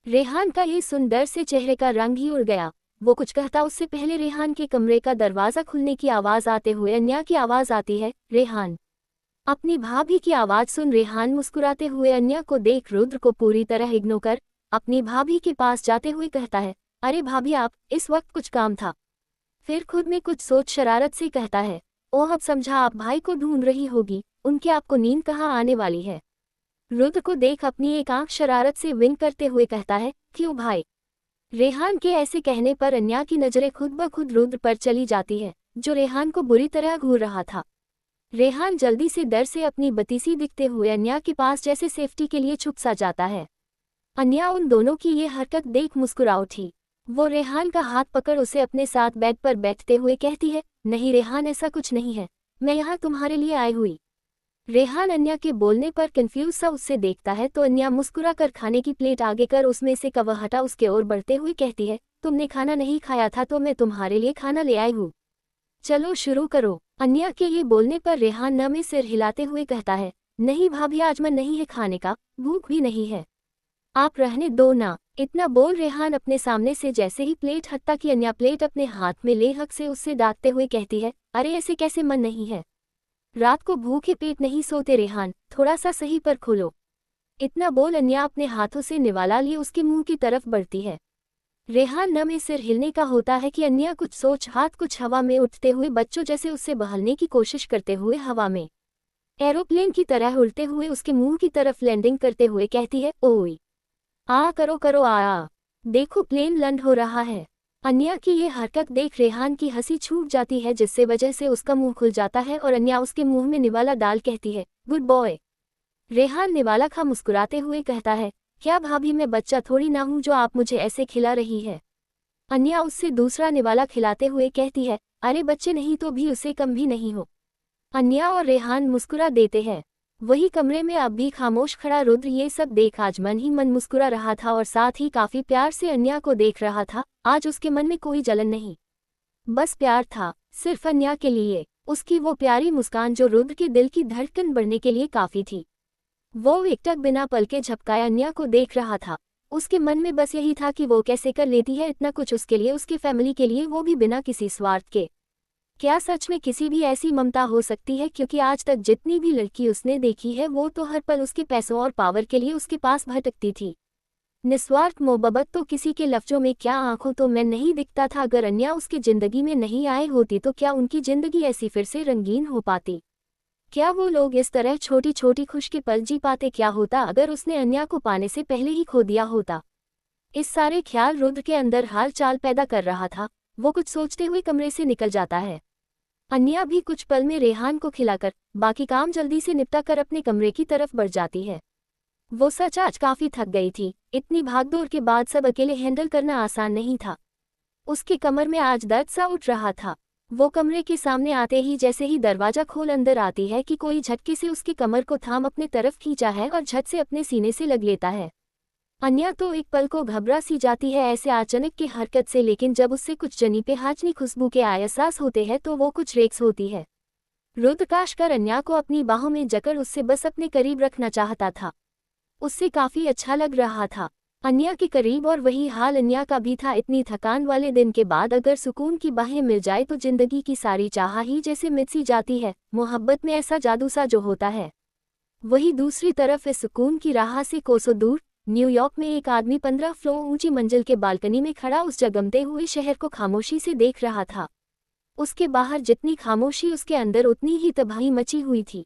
रेहान का ये सुन डर से चेहरे का रंग ही उड़ गया। वो कुछ कहता उससे पहले रेहान के कमरे का दरवाजा खुलने की आवाज आते हुए अन्या की आवाज आती है, रेहान। अपनी भाभी की आवाज सुन रेहान मुस्कुराते हुए अन्या को देख रुद्र को पूरी तरह इग्नोर कर अपनी भाभी के पास जाते हुए कहता है, अरे भाभी आप, इस वक्त कुछ काम था। फिर खुद में कुछ सोच शरारत से कहता है, ओह अब समझा आप भाई को ढूंढ रही होगी, उनके आपको नींद कहाँ आने वाली है। रुद्र को देख अपनी एक आंख शरारत से विंक करते हुए कहता है, क्यों भाई। रेहान के ऐसे कहने पर अन्या की नजरें खुद ब खुद रुद्र पर चली जाती है, जो रेहान को बुरी तरह घूर रहा था। रेहान जल्दी से डर से अपनी बतीसी दिखते हुए अन्या के पास जैसे सेफ्टी के लिए छुप सा जाता है। अन्या उन दोनों की ये हरकत देख मुस्कुरा उठी। वो रेहान का हाथ पकड़ उसे अपने साथ बेड पर बैठते हुए कहती है, नहीं रेहान ऐसा कुछ नहीं है, मैं यहाँ तुम्हारे लिए आई हुई। रेहान अन्या के बोलने पर कंफ्यूज सा उससे देखता है तो अन्या मुस्कुरा कर खाने की प्लेट आगे कर उसमें से कवर हटा उसके ओर बढ़ते हुए कहती है, तुमने खाना नहीं खाया था तो मैं तुम्हारे लिए खाना ले आई हूँ, चलो शुरू करो। अन्या के ये बोलने पर रेहान न में सिर हिलाते हुए कहता है, नहीं भाभी आज मन नहीं है खाने का, भूख भी नहीं है, आप रहने दो ना। इतना बोल रेहान अपने सामने से जैसे ही प्लेट हटता कि अन्या प्लेट अपने हाथ में ले हक से उससे डांटते हुए कहती है, अरे ऐसे कैसे मन नहीं है, रात को भूखे पेट नहीं सोते रेहान, थोड़ा सा सही पर खोलो। इतना बोल अन्या अपने हाथों से निवाला लिए उसके मुंह की तरफ बढ़ती है। रेहान न में सिर हिलने का होता है कि अन्या कुछ सोच हाथ कुछ हवा में उठते हुए बच्चों जैसे उससे बहलने की कोशिश करते हुए हवा में एरोप्लेन की तरह उड़ते हुए उसके मुंह की तरफ लैंडिंग करते हुए कहती है, ओए आ करो करो आ, देखो प्लेन लैंड हो रहा है। अन्या की ये हरकत देख रेहान की हंसी छूट जाती है जिससे वजह से उसका मुंह खुल जाता है और अन्या उसके मुंह में निवाला डाल कहती है, गुड बॉय। रेहान निवाला खा मुस्कुराते हुए कहता है, क्या भाभी मैं बच्चा थोड़ी ना हूँ जो आप मुझे ऐसे खिला रही है। अन्या उससे दूसरा निवाला खिलाते हुए कहती है, अरे बच्चे नहीं तो भी उससे कम भी नहीं हो। अन्या और रेहान मुस्कुरा देते हैं। वही कमरे में अब भी खामोश खड़ा रुद्र ये सब देख आज मन ही मन मुस्कुरा रहा था और साथ ही काफी प्यार से अन्या को देख रहा था। आज उसके मन में कोई जलन नहीं, बस प्यार था, सिर्फ अन्या के लिए। उसकी वो प्यारी मुस्कान जो रुद्र के दिल की धड़कन बढ़ने के लिए काफी थी। वो एकटक बिना पलके झपकाए अन्या को देख रहा था। उसके मन में बस यही था कि वो कैसे कर लेती है इतना कुछ उसके लिए, उसके फैमिली के लिए, वो भी बिना किसी स्वार्थ के। क्या सच में किसी भी ऐसी ममता हो सकती है, क्योंकि आज तक जितनी भी लड़की उसने देखी है वो तो हर पल उसके पैसों और पावर के लिए उसके पास भटकती थी। निस्वार्थ मोहब्बत तो किसी के लफ्जों में क्या आंखों तो मैं नहीं दिखता था। अगर अन्या उसकी जिंदगी में नहीं आए होती तो क्या उनकी जिंदगी ऐसी फिर से रंगीन हो पाती, क्या वो लोग इस तरह छोटी छोटी खुश के पल जी पाते। क्या होता अगर उसने अन्या को पाने से पहले ही खो दिया होता। इस सारे ख्याल रुद्र के अंदर हाल चाल पैदा कर रहा था। वो कुछ सोचते हुए कमरे से निकल जाता है। अन्या भी कुछ पल में रेहान को खिलाकर बाकी काम जल्दी से निपटा कर अपने कमरे की तरफ बढ़ जाती है। वो सच आज काफी थक गई थी। इतनी भागदौड़ के बाद सब अकेले हैंडल करना आसान नहीं था। उसके कमर में आज दर्द सा उठ रहा था। वो कमरे के सामने आते ही जैसे ही दरवाजा खोल अंदर आती है कि कोई झटके से उसकी कमर को थाम अपने तरफ खींचा है और झट से अपने सीने से लग लेता है। अन्या तो एक पल को घबरा सी जाती है ऐसे अचानक की हरकत से, लेकिन जब उससे कुछ जनी पे हाजनी खुशबू के एहसास होते हैं तो वो कुछ रेक्स होती है। रुद्र काशकर अन्या को अपनी बाहों में जकड़ उससे बस अपने करीब रखना चाहता था। उससे काफी अच्छा लग रहा था अन्या के करीब, और वही हाल अन्या का भी था। इतनी थकान वाले दिन के बाद अगर सुकून की बाहें मिल जाए तो जिंदगी की सारी चाह ही जैसे मिट सी जाती है। मोहब्बत में ऐसा जादू सा जो होता है। वही दूसरी तरफ इस सुकून की राह से कोसों दूर न्यूयॉर्क में एक आदमी 15 फ्लोर ऊंची मंजिल के बालकनी में खड़ा उस जगमते हुए शहर को खामोशी से देख रहा था। उसके बाहर जितनी खामोशी, उसके अंदर उतनी ही तबाही मची हुई थी।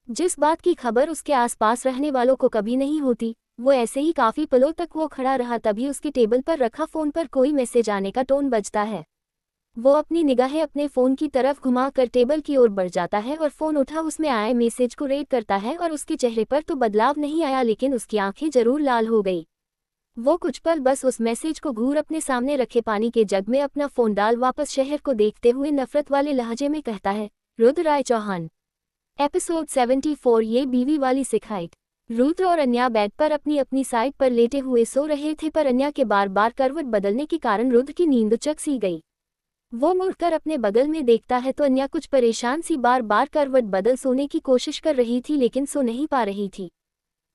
जिस बात की खबर उसके आसपास रहने वालों को कभी नहीं होती, वो ऐसे ही काफी पलों तक वो खड़ा रहा। तभी उसके टेबल पर रखा फोन पर कोई मैसेज आने का टोन बजता है। वो अपनी निगाहें अपने फोन की तरफ घुमा कर टेबल की ओर बढ़ जाता है और फोन उठा उसमें आए मैसेज को रीड करता है। और उसके चेहरे पर तो बदलाव नहीं आया, लेकिन उसकी आंखें जरूर लाल हो गई। वो कुछ पल बस उस मैसेज को घूर अपने सामने रखे पानी के जग में अपना फोन डाल वापस शहर को देखते हुए नफरत वाले लहजे में कहता है, रुद्र राय चौहान। एपिसोड 74। ये बीवी वाली सिखाइट। रुद्र और अन्या बेड पर अपनी अपनी साइड पर लेटे हुए सो रहे थे, पर अन्या के बार बार करवट बदलने के कारण रुद्र की नींद चक सी गई। वो मुड़कर अपने बगल में देखता है तो अन्या कुछ परेशान सी बार बार करवट बदल सोने की कोशिश कर रही थी, लेकिन सो नहीं पा रही थी।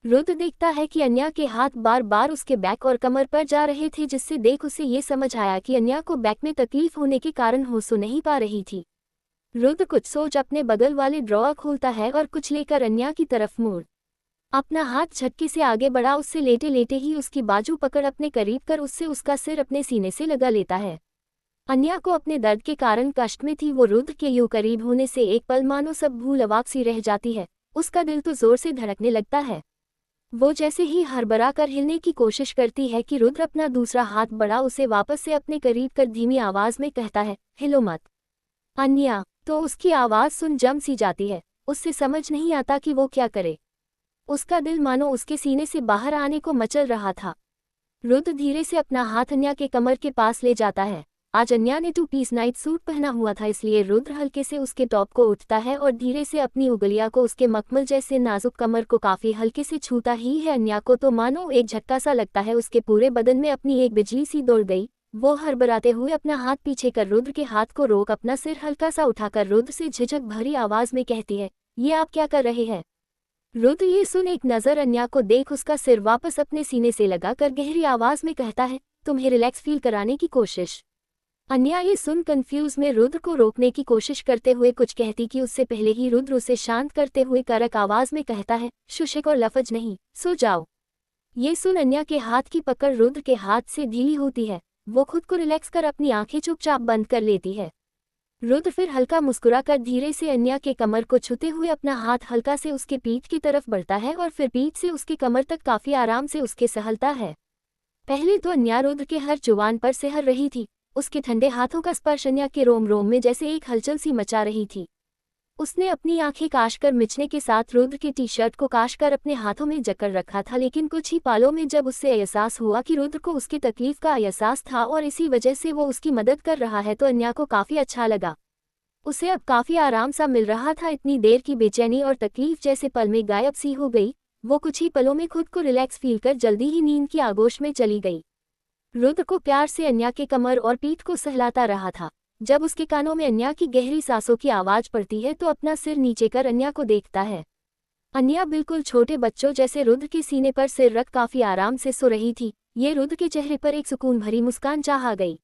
रुद्र देखता है कि अन्या के हाथ बार बार उसके बैक और कमर पर जा रहे थे, जिससे देख उसे ये समझ आया कि अन्या को बैक में तकलीफ होने के कारण वो सो नहीं पा रही थी। रुद्र कुछ सोच अपने बगल वाले ड्रॉअर खोलता है और कुछ लेकर अन्या की तरफ मुड़ अपना हाथ झटके से आगे बढ़ा। उससे लेटे लेटे ही उसकी बाजू पकड़ अपने करीब कर उससे उसका सिर अपने सीने से लगा लेता है। अन्या को अपने दर्द के कारण कष्ट में थी। वो रुद्र के यूं करीब होने से एक पल मानो सब भूल अवाक सी रह जाती है। उसका दिल तो जोर से धड़कने लगता है। वो जैसे ही हड़बड़ा कर हिलने की कोशिश करती है कि रुद्र अपना दूसरा हाथ बढ़ा उसे वापस से अपने करीब कर धीमी आवाज में कहता है, हिलो मत। अन्या तो उसकी आवाज सुन जम सी जाती है। उससे समझ नहीं आता कि वो क्या करे। उसका दिल मानो उसके सीने से बाहर आने को मचल रहा था। रुद्र धीरे से अपना हाथ अन्या के कमर के पास ले जाता है। आज अन्या ने 2 पीस नाइट सूट पहना हुआ था, इसलिए रुद्र हल्के से उसके टॉप को उठता है और धीरे से अपनी उंगलियां को उसके मखमल जैसे नाजुक कमर को काफी हल्के से छूता ही है। अन्या को तो मानो एक झटका सा लगता है। उसके पूरे बदन में अपनी एक बिजली सी दौड़ गई। वो हड़बड़ाते हुए अपना हाथ पीछे कर रुद्र के हाथ को रोक अपना सिर हल्का सा उठाकर रुद्र से झिझक भरी आवाज में कहती है, ये आप क्या कर रहे हैं। रुद्र ये सुन एक नजर अन्या को देख उसका सिर वापस अपने सीने से लगाकर गहरी आवाज में कहता है, तुम्हें रिलैक्स फील कराने की कोशिश। अन्या ये सुन कंफ्यूज में रुद्र को रोकने की कोशिश करते हुए कुछ कहती कि उससे पहले ही रुद्र उसे शांत करते हुए करक आवाज में कहता है, शुशिक और लफज नहीं, सो जाओ। ये सुन अन्या के हाथ की पकड़ रुद्र के हाथ से ढीली होती है। वो खुद को रिलैक्स कर अपनी आंखें चुपचाप बंद कर लेती है। रुद्र फिर हल्का मुस्कुरा कर धीरे से अन्या के कमर को छूते हुए अपना हाथ हल्का से उसके पीठ की तरफ बढ़ता है और फिर पीठ से उसकी कमर तक काफी आराम से उसके सहलता है। पहले तो अन्या रुद्र के हर जुबान पर सिहर रही थी। उसके ठंडे हाथों का स्पर्श अन्या के रोम रोम में जैसे एक हलचल सी मचा रही थी। उसने अपनी आंखें काशकर मिचने के साथ रुद्र की टी शर्ट को काशकर अपने हाथों में जकड़ रखा था, लेकिन कुछ ही पालों में जब उससे एहसास हुआ कि रुद्र को उसकी तकलीफ का एहसास था और इसी वजह से वो उसकी मदद कर रहा है, तो अन्या को काफी अच्छा लगा। उसे अब काफी आराम सा मिल रहा था। इतनी देर की बेचैनी और तकलीफ जैसे पल में गायब सी हो गई। वो कुछ ही पलों में खुद को रिलैक्स फील कर जल्दी ही नींद की आगोश में चली गई। रुद्र को प्यार से अन्या के कमर और पीठ को सहलाता रहा था। जब उसके कानों में अन्या की गहरी सांसों की आवाज पड़ती है तो अपना सिर नीचे कर अन्या को देखता है। अन्या बिल्कुल छोटे बच्चों जैसे रुद्र के सीने पर सिर रख काफी आराम से सो रही थी। ये रुद्र के चेहरे पर एक सुकून भरी मुस्कान चाह गई।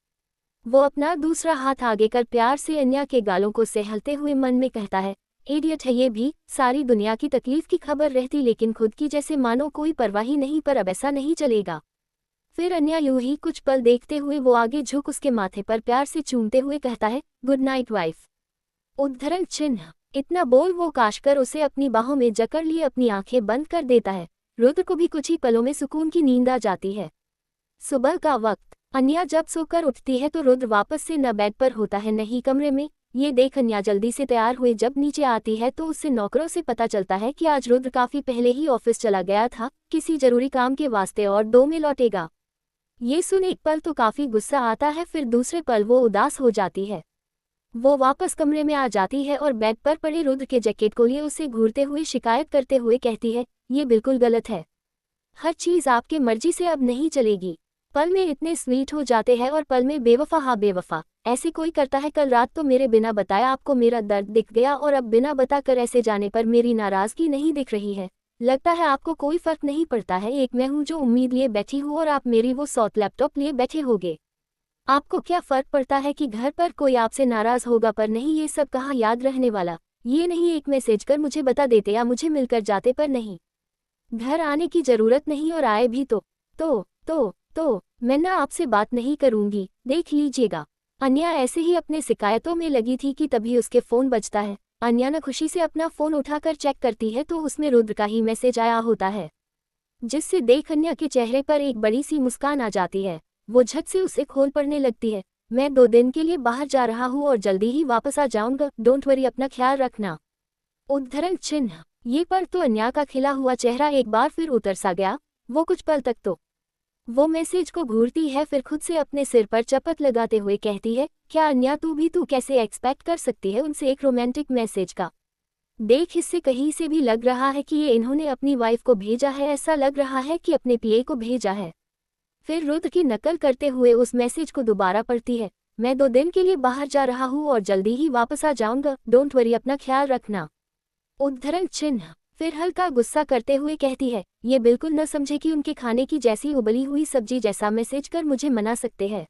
वो अपना दूसरा हाथ आगे कर प्यार से अन्या के गालों को सहलते हुए मन में कहता है, इडियट है ये भी, सारी दुनिया की तकलीफ की खबर रहती लेकिन खुद की जैसे मानो कोई परवाह ही नहीं, पर अब ऐसा नहीं चलेगा। फिर अन्या यूं ही कुछ पल देखते हुए वो आगे झुक उसके माथे पर प्यार से चूमते हुए कहता है, गुड नाइट वाइफ। उद्धरण चिन्ह। इतना बोल वो काशकर उसे अपनी बाहों में जकड़ लिए अपनी आंखें बंद कर देता है। रुद्र को भी कुछ ही पलों में सुकून की नींद आ जाती है। सुबह का वक्त। अन्या जब सोकर उठती है तो रुद्र वापस से न बेड पर होता है न ही कमरे में। ये देख अन्या जल्दी से तैयार हुए जब नीचे आती है तो उससे नौकरों से पता चलता है कि आज रुद्र काफी पहले ही ऑफिस चला गया था, किसी जरूरी काम के वास्ते, और 2 में लौटेगा। ये सुन एक पल तो काफी गुस्सा आता है, फिर दूसरे पल वो उदास हो जाती है। वो वापस कमरे में आ जाती है और बेड पर पड़े रुद्र के जैकेट को लिए उसे घूरते हुए शिकायत करते हुए कहती है, ये बिल्कुल गलत है। हर चीज आपके मर्जी से अब नहीं चलेगी। पल में इतने स्वीट हो जाते हैं और पल में बेवफा। हाँ बेवफा ऐसे कोई करता है? कल रात तो मेरे बिना बताया आपको मेरा दर्द दिख गया और अब बिना बताकर ऐसे जाने पर मेरी नाराज़गी नहीं दिख रही है। लगता है आपको कोई फर्क नहीं पड़ता है। एक मैं हूँ जो उम्मीद लिए बैठी हूँ और आप मेरी वो सौत लैपटॉप लिए बैठे होगे। आपको क्या फ़र्क पड़ता है कि घर पर कोई आपसे नाराज़ होगा पर नहीं ये सब कहाँ याद रहने वाला। ये नहीं एक मैसेज कर मुझे बता देते या मुझे मिलकर जाते पर नहीं। घर आने की ज़रूरत नहीं और आए भी तो मैं ना आपसे बात नहीं करूँगी, देख लीजिएगा। अन्या ऐसे ही अपने शिकायतों में लगी थी कि तभी उसके फ़ोन बजता है। अन्या न खुशी से अपना फ़ोन उठाकर चेक करती है तो उसमें रुद्र का ही मैसेज आया होता है, जिससे देख अन्या के चेहरे पर एक बड़ी सी मुस्कान आ जाती है। वो झट से उसे खोल पड़ने लगती है। मैं 2 दिन के लिए बाहर जा रहा हूँ और जल्दी ही वापस आ जाऊँगा, डोंट वरी, अपना ख्याल रखना। उद्धरण चिन्ह। ये पर तो अन्या का खिला हुआ चेहरा एक बार फिर उतर सा गया। वो कुछ पल तक तो वो मैसेज को घूरती है, फिर खुद से अपने सिर पर चपत लगाते हुए कहती है, क्या अन्या तू कैसे एक्सपेक्ट कर सकती है उनसे एक रोमांटिक मैसेज का। देख इससे कहीं से भी लग रहा है कि ये इन्होंने अपनी वाइफ को भेजा है, ऐसा लग रहा है कि अपने पीए को भेजा है। फिर रुद्र की नकल करते हुए उस मैसेज को दोबारा पढ़ती है। मैं 2 दिन के लिए बाहर जा रहा हूँ और जल्दी ही वापस आ जाऊंगा, डोंट वरी, अपना ख्याल रखना। उद्धरण चिन्ह। फिर हल्का गुस्सा करते हुए कहती है, ये बिल्कुल न समझे कि उनके खाने की जैसी उबली हुई सब्जी जैसा मैसेज कर मुझे मना सकते हैं।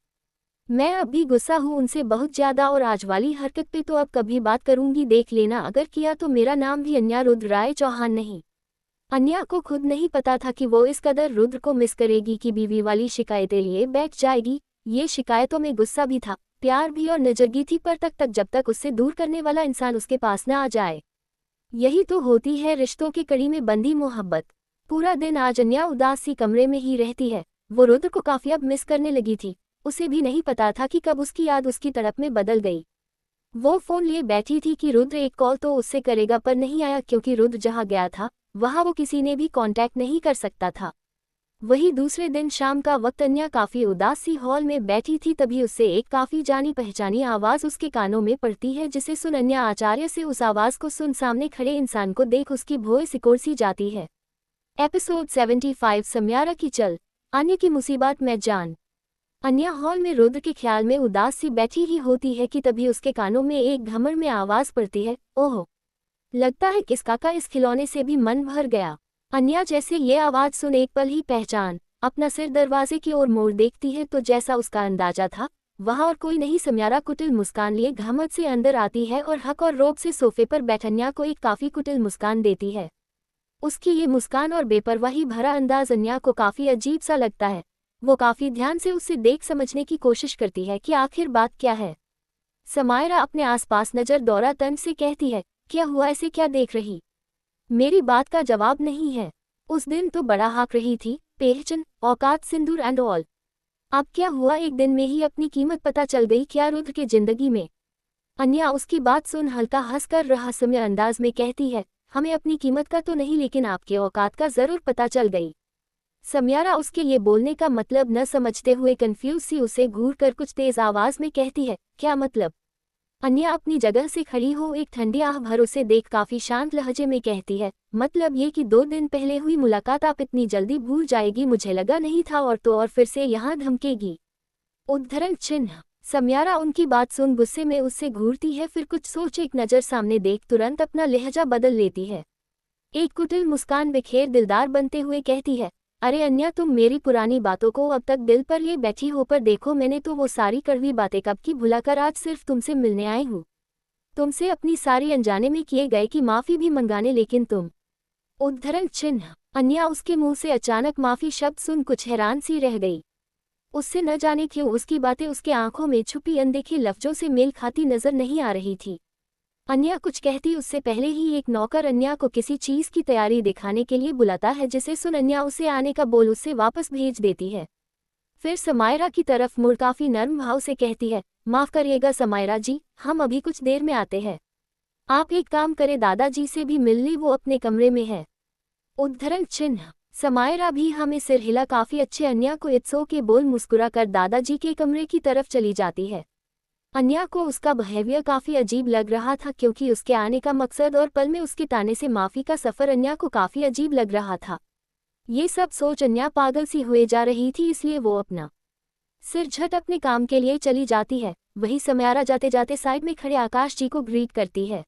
मैं अब भी गुस्सा हूँ उनसे बहुत ज़्यादा और आज वाली हरकत पे तो अब कभी बात करूँगी, देख लेना अगर किया तो मेरा नाम भी अन्या रुद्र राय चौहान नहीं। अन्या को खुद नहीं पता था कि वो इस कदर रुद्र को मिस करेगी कि बीवी वाली शिकायतें लिए बैठ जाएगी। ये शिकायतों में गुस्सा भी था, प्यार भी और नजरगी थी, पर तक जब तक उससे दूर करने वाला इंसान उसके पास न आ जाए। यही तो होती है रिश्तों की कड़ी में बंधी मोहब्बत। पूरा दिन आज अन्या उदास सी कमरे में ही रहती है। वो रुद्र को काफी अब मिस करने लगी थी। उसे भी नहीं पता था कि कब उसकी याद उसकी तड़प में बदल गई। वो फोन लिए बैठी थी कि रुद्र एक कॉल तो उससे करेगा, पर नहीं आया क्योंकि रुद्र जहाँ गया था वहाँ वो किसी ने भी कांटेक्ट नहीं कर सकता था। वही दूसरे दिन शाम का वक्त अन्या काफी उदास सी हॉल में बैठी थी, तभी उससे एक काफी जानी पहचानी आवाज उसके कानों में पड़ती है, जिसे सुन अन्या आचार्य से उस आवाज को सुन सामने खड़े इंसान को देख उसकी भौं सिकोड़ सी जाती है। एपिसोड 75 सम्यारा की चल अन्य की मुसीबत में जान। अन्या हॉल में रुद्र के ख्याल में उदास सी बैठी ही होती है कि तभी उसके कानों में एक घमर में आवाज पड़ती है, ओह, लगता है किसका का इस खिलौने से भी मन भर गया। अन्या जैसे ये आवाज सुन एक पल ही पहचान अपना सिर दरवाजे की ओर मोड़ देखती है तो जैसा उसका अंदाजा था वहाँ और कोई नहीं, सम्यारा कुटिल मुस्कान लिए घमत से अंदर आती है और हक और रोब से सोफे पर बैठ अन्या को एक काफी कुटिल मुस्कान देती है। उसकी ये मुस्कान और बेपरवाही भरा अंदाज अन्या को काफी अजीब सा लगता है। वो काफी ध्यान से उसे देख समझने की कोशिश करती है कि आखिर बात क्या है। समायरा अपने आसपास नजर दौड़ा तन से कहती है, क्या हुआ, ऐसे क्या देख रही? मेरी बात का जवाब नहीं है। उस दिन तो बड़ा हाक रही थी, पहचान, औकात, सिंदूर एंड ऑल। अब क्या हुआ, एक दिन में ही अपनी कीमत पता चल गई क्या रुद्र के जिंदगी में? अन्या उसकी बात सुन हल्का हंसकर रहस्यमय अंदाज में कहती है, हमें अपनी कीमत का तो नहीं लेकिन आपके औकात का जरूर पता चल गई। सम्यारा उसके ये बोलने का मतलब न समझते हुए कंफ्यूज सी उसे घूर कर कुछ तेज आवाज में कहती है, क्या मतलब? अन्या अपनी जगह से खड़ी हो एक ठंडी आह भर उसे देख काफी शांत लहजे में कहती है, मतलब ये कि 2 दिन पहले हुई मुलाकात आप इतनी जल्दी भूल जाएगी, मुझे लगा नहीं था, और तो और फिर से यहाँ धमकेगी। उद्धरण चिन्ह। सम्यारा उनकी बात सुन गुस्से में उससे घूरती है, फिर कुछ सोच एक नज़र सामने देख तुरंत अपना लहजा बदल लेती है। एक कुटिल मुस्कान बिखेर दिलदार बनते हुए कहती है, अरे अन्या, तुम मेरी पुरानी बातों को अब तक दिल पर लिए बैठी हो, पर देखो मैंने तो वो सारी कड़वी बातें कब की भुलाकर आज सिर्फ तुमसे मिलने आई हूँ। तुमसे अपनी सारी अनजाने में किए गए की माफ़ी भी मंगाने, लेकिन तुम। उद्धरण चिन्ह। अन्या उसके मुंह से अचानक माफ़ी शब्द सुन कुछ हैरान सी रह गई। उससे न जाने क्यों उसकी बातें उसके आंखों में छुपी अनदेखी लफ्जों से मेल खाती नजर नहीं आ रही थी। अन्या कुछ कहती उससे पहले ही एक नौकर अन्या को किसी चीज की तैयारी दिखाने के लिए बुलाता है, जिसे सुन अन्या उसे आने का बोल उससे वापस भेज देती है। फिर समायरा की तरफ मुड़ काफी नर्म भाव से कहती है, माफ करिएगा समायरा जी, हम अभी कुछ देर में आते हैं। आप एक काम करें, दादाजी से भी मिल ली, वो अपने कमरे में है। उद्धरण चिन्ह। समायरा भी हमें सिर हिला काफी अच्छे अन्या को इत्सो के बोल मुस्कुरा कर दादाजी के कमरे की तरफ चली जाती है। अन्या को उसका बिहेवियर काफी अजीब लग रहा था, क्योंकि उसके आने का मकसद और पल में उसके ताने से माफी का सफर अन्या को काफी अजीब लग रहा था। ये सब सोच अन्या पागल सी हुए जा रही थी, इसलिए वो अपना सिर झट अपने काम के लिए चली जाती है। वही समयारा जाते जाते साइड में खड़े आकाश जी को ग्रीट करती है।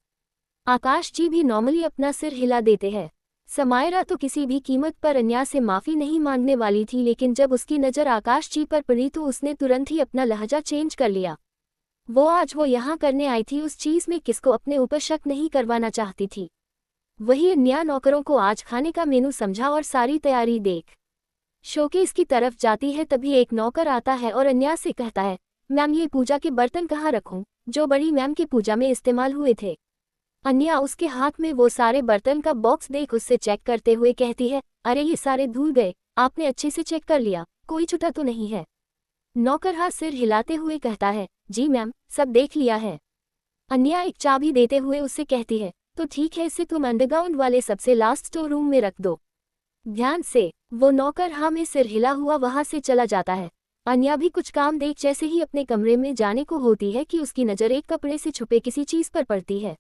आकाश जी भी नॉर्मली अपना सिर हिला देते हैं। समायरा तो किसी भी कीमत पर अन्या से माफ़ी नहीं मांगने वाली थी, लेकिन जब उसकी नज़र आकाश जी पर पड़ी तो उसने तुरंत ही अपना लहजा चेंज कर लिया। वो यहाँ करने आई थी, उस चीज़ में किसको अपने ऊपर शक नहीं करवाना चाहती थी। वही अन्या नौकरों को आज खाने का मेनू समझा और सारी तैयारी देख शोकेस की तरफ जाती है। तभी एक नौकर आता है और अन्या से कहता है, मैम ये पूजा के बर्तन कहाँ रखूं, जो बड़ी मैम की पूजा में इस्तेमाल हुए थे। अन्या उसके हाथ में वो सारे बर्तन का बॉक्स देख उससे चेक करते हुए कहती है, अरे ये सारे धुल गए, आपने अच्छे से चेक कर लिया, कोई छूटा तो नहीं है। नौकर हाथ सिर हिलाते हुए कहता है, जी मैम, सब देख लिया है। अन्या एक चाबी देते हुए उससे कहती है, तो ठीक है, इसे तुम अंडरग्राउंड वाले सबसे लास्ट स्टोर रूम में रख दो ध्यान से। वो नौकर हाँ में सिर हिला हुआ वहां से चला जाता है। अन्या भी कुछ काम देख जैसे ही अपने कमरे में जाने को होती है कि उसकी नज़र एक कपड़े से छुपे किसी चीज़ पर पड़ती है।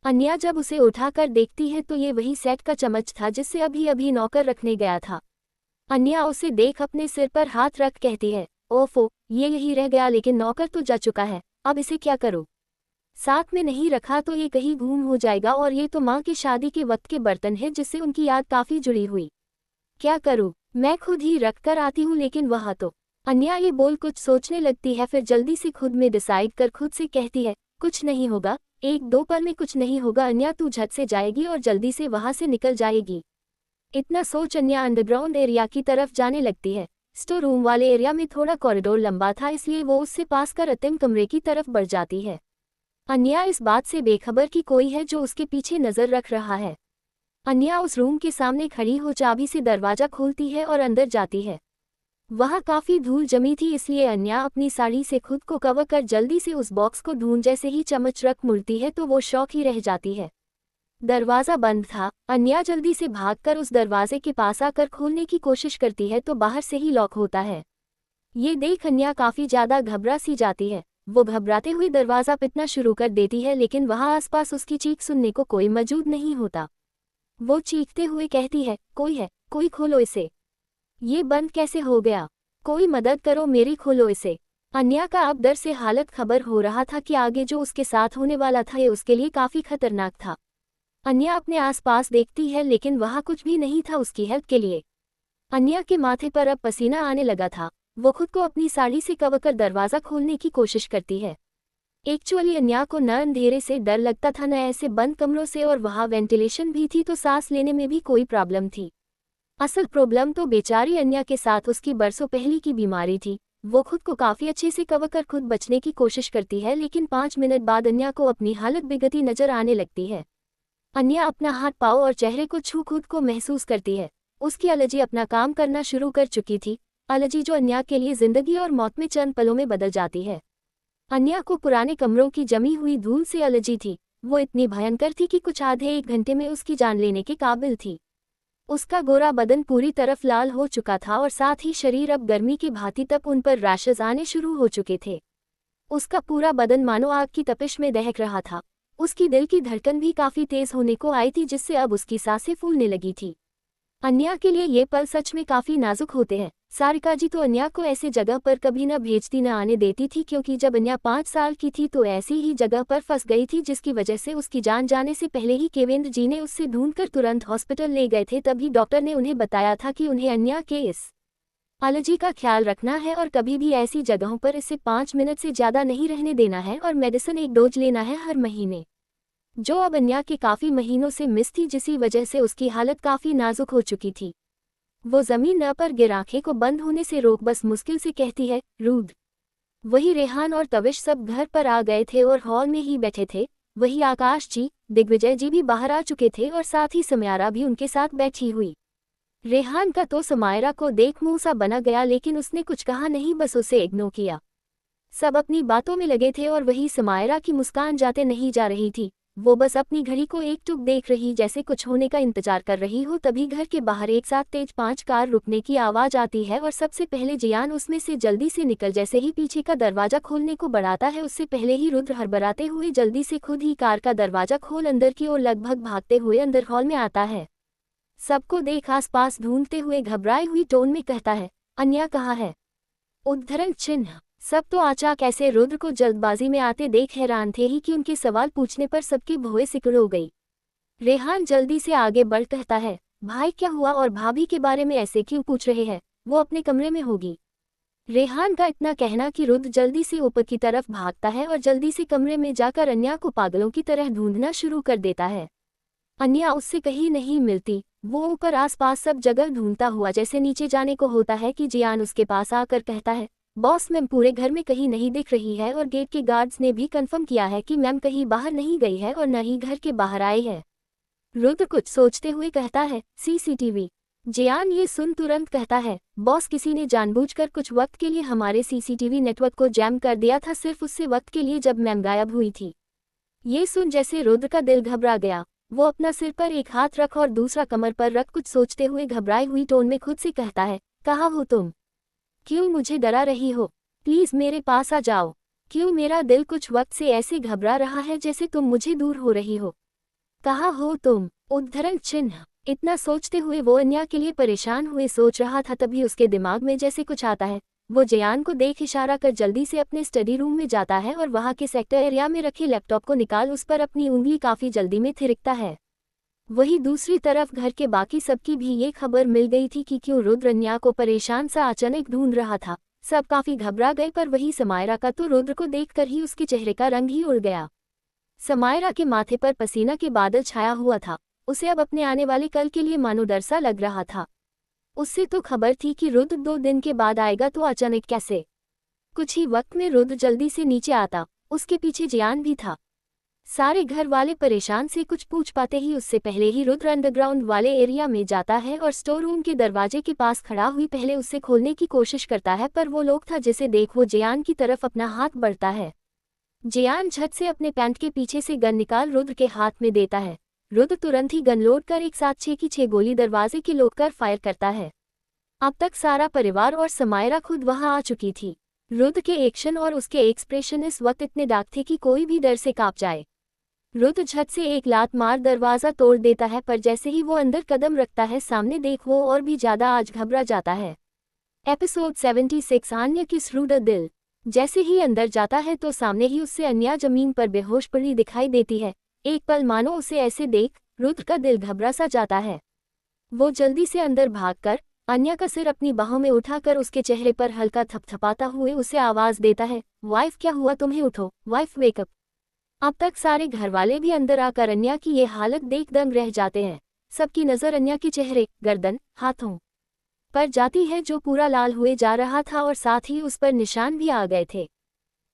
अन्या जब उसे उठाकर देखती है तो ये वही सेट का चम्मच था जिससे अभी अभी नौकर रखने गया था। अन्या उसे देख अपने सिर पर हाथ रख कहती है, ओफो, ये यही रह गया, लेकिन नौकर तो जा चुका है, अब इसे क्या करूं? साथ में नहीं रखा तो ये कहीं गुम हो जाएगा, और ये तो माँ की शादी के वक्त के बर्तन है जिससे उनकी याद काफ़ी जुड़ी हुई। क्या करूं? मैं खुद ही रख कर आती हूँ, लेकिन वह तो। अन्या ये बोल कुछ सोचने लगती है, फिर जल्दी से खुद में डिसाइड कर खुद से कहती है, कुछ नहीं होगा, एक दो पल में कुछ नहीं होगा अन्या, तू झट से जाएगी और जल्दी से वहां से निकल जाएगी। इतना सोच अन्या अंडरग्राउंड एरिया की तरफ जाने लगती है। स्टोर रूम वाले एरिया में थोड़ा कॉरिडोर लंबा था, इसलिए वो उससे पास कर अंतिम कमरे की तरफ बढ़ जाती है। अन्या इस बात से बेखबर कि कोई है जो उसके पीछे नजर रख रहा है। अन्या उस रूम के सामने खड़ी हो चाबी से दरवाजा खोलती है और अंदर जाती है। वहाँ काफ़ी धूल जमी थी, इसलिए अन्या अपनी साड़ी से खुद को कवर कर जल्दी से उस बॉक्स को ढूंढ जैसे ही चम्मच रख मुड़ती है तो वो शौक ही रह जाती है। दरवाज़ा बंद था। अन्या जल्दी से भागकर उस दरवाजे के पास आकर खोलने की कोशिश करती है तो बाहर से ही लॉक होता है। ये देख अन्या काफ़ी ज़्यादा घबरा सी जाती है। वो घबराते हुए दरवाज़ा पीटना शुरू कर देती है, लेकिन वहाँ आसपास उसकी चीख सुनने को कोई मौजूद नहीं होता। वो चीखते हुए कहती है, कोई है, कोई खोलो इसे, ये बंद कैसे हो गया, कोई मदद करो मेरी, खोलो इसे। अन्या का अब डर से हालत खबर हो रहा था कि आगे जो उसके साथ होने वाला था ये उसके लिए काफ़ी खतरनाक था। अन्या अपने आसपास देखती है, लेकिन वहाँ कुछ भी नहीं था उसकी हेल्प के लिए। अन्या के माथे पर अब पसीना आने लगा था। वो खुद को अपनी साड़ी से कवर कर दरवाज़ा खोलने की कोशिश करती है। एक्चुअली अन्या को न अंधेरे से डर लगता था न ऐसे बंद कमरों से, और वहाँ वेंटिलेशन भी थी तो सांस लेने में भी कोई प्रॉब्लम थी। असल प्रॉब्लम तो बेचारी अन्या के साथ उसकी बरसों पहले की बीमारी थी। वो खुद को काफ़ी अच्छे से कवर कर खुद बचने की कोशिश करती है, लेकिन 5 मिनट बाद अन्या को अपनी हालत बिगड़ती नजर आने लगती है। अन्या अपना हाथ पाँव और चेहरे को छू खुद को महसूस करती है। उसकी एलर्जी अपना काम करना शुरू कर चुकी थी, एलर्जी जो अन्या के लिए जिंदगी और मौत में चंद पलों में बदल जाती है। अन्या को पुराने कमरों की जमी हुई धूल से एलर्जी थी। वो इतनी भयंकर थी कि कुछ आधे एक घंटे में उसकी जान लेने के काबिल थी। उसका गोरा बदन पूरी तरफ लाल हो चुका था और साथ ही शरीर अब गर्मी की भांति तक उन पर रैशेज आने शुरू हो चुके थे। उसका पूरा बदन मानो आग की तपिश में दहक रहा था। उसकी दिल की धड़कन भी काफ़ी तेज होने को आई थी, जिससे अब उसकी सांसें फूलने लगी थी। अन्या के लिए ये पल सच में काफ़ी नाजुक होते हैं। सारिका जी तो अन्या को ऐसे जगह पर कभी न भेजती न आने देती थी, क्योंकि जब अन्या 5 साल की थी तो ऐसी ही जगह पर फंस गई थी, जिसकी वजह से उसकी जान जाने से पहले ही केवेंद्र जी ने उससे ढूंढकर तुरंत हॉस्पिटल ले गए थे। तभी डॉक्टर ने उन्हें बताया था कि उन्हें अन्या के इस एलर्जी का ख्याल रखना है और कभी भी ऐसी जगहों पर इसे 5 मिनट से ज़्यादा नहीं रहने देना है, और मेडिसिन 1 डोज लेना है हर महीने, जो अब अन्या के काफ़ी महीनों से मिस थी, जिसी वजह से उसकी हालत काफ़ी नाजुक हो चुकी थी। वो ज़मीन पर गिर आंखें को बंद होने से रोक बस मुश्किल से कहती है, रूद। वही रेहान और तविश सब घर पर आ गए थे और हॉल में ही बैठे थे। वही आकाश जी, दिग्विजय जी भी बाहर आ चुके थे और साथ ही समायरा भी उनके साथ बैठी हुई। रेहान का तो समायरा को देख मुंह सा बना गया, लेकिन उसने कुछ कहा नहीं, बस उसे इग्नोर किया। सब अपनी बातों में लगे थे और वही समायरा की मुस्कान जाते नहीं जा रही थी। वो बस अपनी घड़ी को एकटुक देख रही, जैसे कुछ होने का इंतजार कर रही हो। तभी घर के बाहर एक साथ तेज 5 कार रुकने की आवाज़ आती है और सबसे पहले जियान उसमें से जल्दी से निकल जैसे ही पीछे का दरवाज़ा खोलने को बढ़ाता है, उससे पहले ही रुद्र हड़बड़ाते हुए जल्दी से खुद ही कार का दरवाज़ा खोल अंदर की ओर लगभग भागते हुए अंदर हॉल में आता है। सबको देख आसपास ढूंढते हुए घबराई हुई टोन में कहता है, अन्या कहाँ है? उद्धरण चिन्ह। सब तो अचानक ऐसे रुद्र को जल्दबाजी में आते देख हैरान थे ही कि उनके सवाल पूछने पर सबकी भौहें सिकुड़ हो गई। रेहान जल्दी से आगे बढ़ कहता है, भाई क्या हुआ और भाभी के बारे में ऐसे क्यों पूछ रहे हैं? वो अपने कमरे में होगी। रेहान का इतना कहना कि रुद्र जल्दी से ऊपर की तरफ भागता है और जल्दी से कमरे में जाकर अन्या को पागलों की तरह ढूंढना शुरू कर देता है। अन्या उससे कहीं नहीं मिलती। वो ऊपर आसपास सब जगह ढूंढता हुआ जैसे नीचे जाने को होता है कि जियान उसके पास आकर कहता है, बॉस मैम पूरे घर में कहीं नहीं दिख रही है और गेट के गार्ड्स ने भी कंफर्म किया है कि मैम कहीं बाहर नहीं गई है और न ही घर के बाहर आई है। रुद्र कुछ सोचते हुए कहता है, सीसीटीवी। जियान ये सुन तुरंत कहता है, बॉस किसी ने जानबूझकर कुछ वक्त के लिए हमारे सीसीटीवी नेटवर्क को जैम कर दिया था, सिर्फ उससे वक्त के लिए जब मैम गायब हुई थी। ये सुन जैसे रुद्र का दिल घबरा गया। वो अपना सिर पर एक हाथ रख और दूसरा कमर पर रख कुछ सोचते हुए घबराई हुई टोन में खुद से कहता है, कहाँ हो तुम? क्यों मुझे डरा रही हो? प्लीज मेरे पास आ जाओ। क्यों मेरा दिल कुछ वक्त से ऐसे घबरा रहा है जैसे तुम मुझे दूर हो रही हो? कहाँ हो तुम? उद्धरण चिन्ह। इतना सोचते हुए वो अन्या के लिए परेशान हुए सोच रहा था, तभी उसके दिमाग में जैसे कुछ आता है। वो जियान को देख इशारा कर जल्दी से अपने स्टडी रूम में जाता है और वहाँ के सेक्टर एरिया में रखे लैपटॉप को निकाल उस पर अपनी उंगली काफी जल्दी में थिरकता है। वहीं दूसरी तरफ घर के बाकी सबकी भी ये खबर मिल गई थी कि क्यों रुद्र अन्या को परेशान सा अचानक ढूंढ रहा था। सब काफी घबरा गए, पर वही समायरा का तो रुद्र को देखकर ही उसके चेहरे का रंग ही उड़ गया। समायरा के माथे पर पसीना के बादल छाया हुआ था। उसे अब अपने आने वाले कल के लिए मानो डर सा लग रहा था। उससे तो खबर थी कि रुद्र 2 दिन के बाद आएगा, तो अचानक कैसे? कुछ ही वक्त में रुद्र जल्दी से नीचे आता। उसके पीछे जियान भी था। सारे घर वाले परेशान से कुछ पूछ पाते ही उससे पहले ही रुद्र अंडरग्राउंड वाले एरिया में जाता है और स्टोर रूम के दरवाजे के पास खड़ा हुई पहले उससे खोलने की कोशिश करता है, पर वो लोग था जिसे देख वो जियान की तरफ अपना हाथ बढ़ता है। जियान झट से अपने पैंट के पीछे से गन निकाल रुद्र के हाथ में देता है। रुद्र तुरंत ही गन लोड कर एक साथ 6 की 6 गोली दरवाजे की लोड कर फायर करता है। अब तक सारा परिवार और समायरा खुद वहां आ चुकी थी। रुद्र के एक्शन और उसके एक्सप्रेशन इस वक्त इतने डार्क थे कि कोई भी डर से कांप जाए। रुद्र झट से एक लात मार दरवाजा तोड़ देता है, पर जैसे ही वो अंदर कदम रखता है सामने देख वो और भी ज्यादा आज घबरा जाता है। एपिसोड 76 अन्य की श्रूड दिल। जैसे ही अंदर जाता है तो सामने ही उससे अन्या जमीन पर बेहोश पड़ी दिखाई देती है। एक पल मानो उसे ऐसे देख रुद्र का दिल घबरा सा जाता है। वो जल्दी से अंदर भागकर अन्या का सिर अपनी बाहों में उठाकर उसके चेहरे पर हल्का थपथपाता हुए उसे आवाज देता है, वाइफ क्या हुआ तुम्हें? उठो वाइफ, वेकअप। अब तक सारे घरवाले भी अंदर आकर अन्या की ये हालत देख दंग रह जाते हैं। सबकी नजर अन्या के चेहरे, गर्दन, हाथों पर जाती है जो पूरा लाल हुए जा रहा था और साथ ही उस पर निशान भी आ गए थे।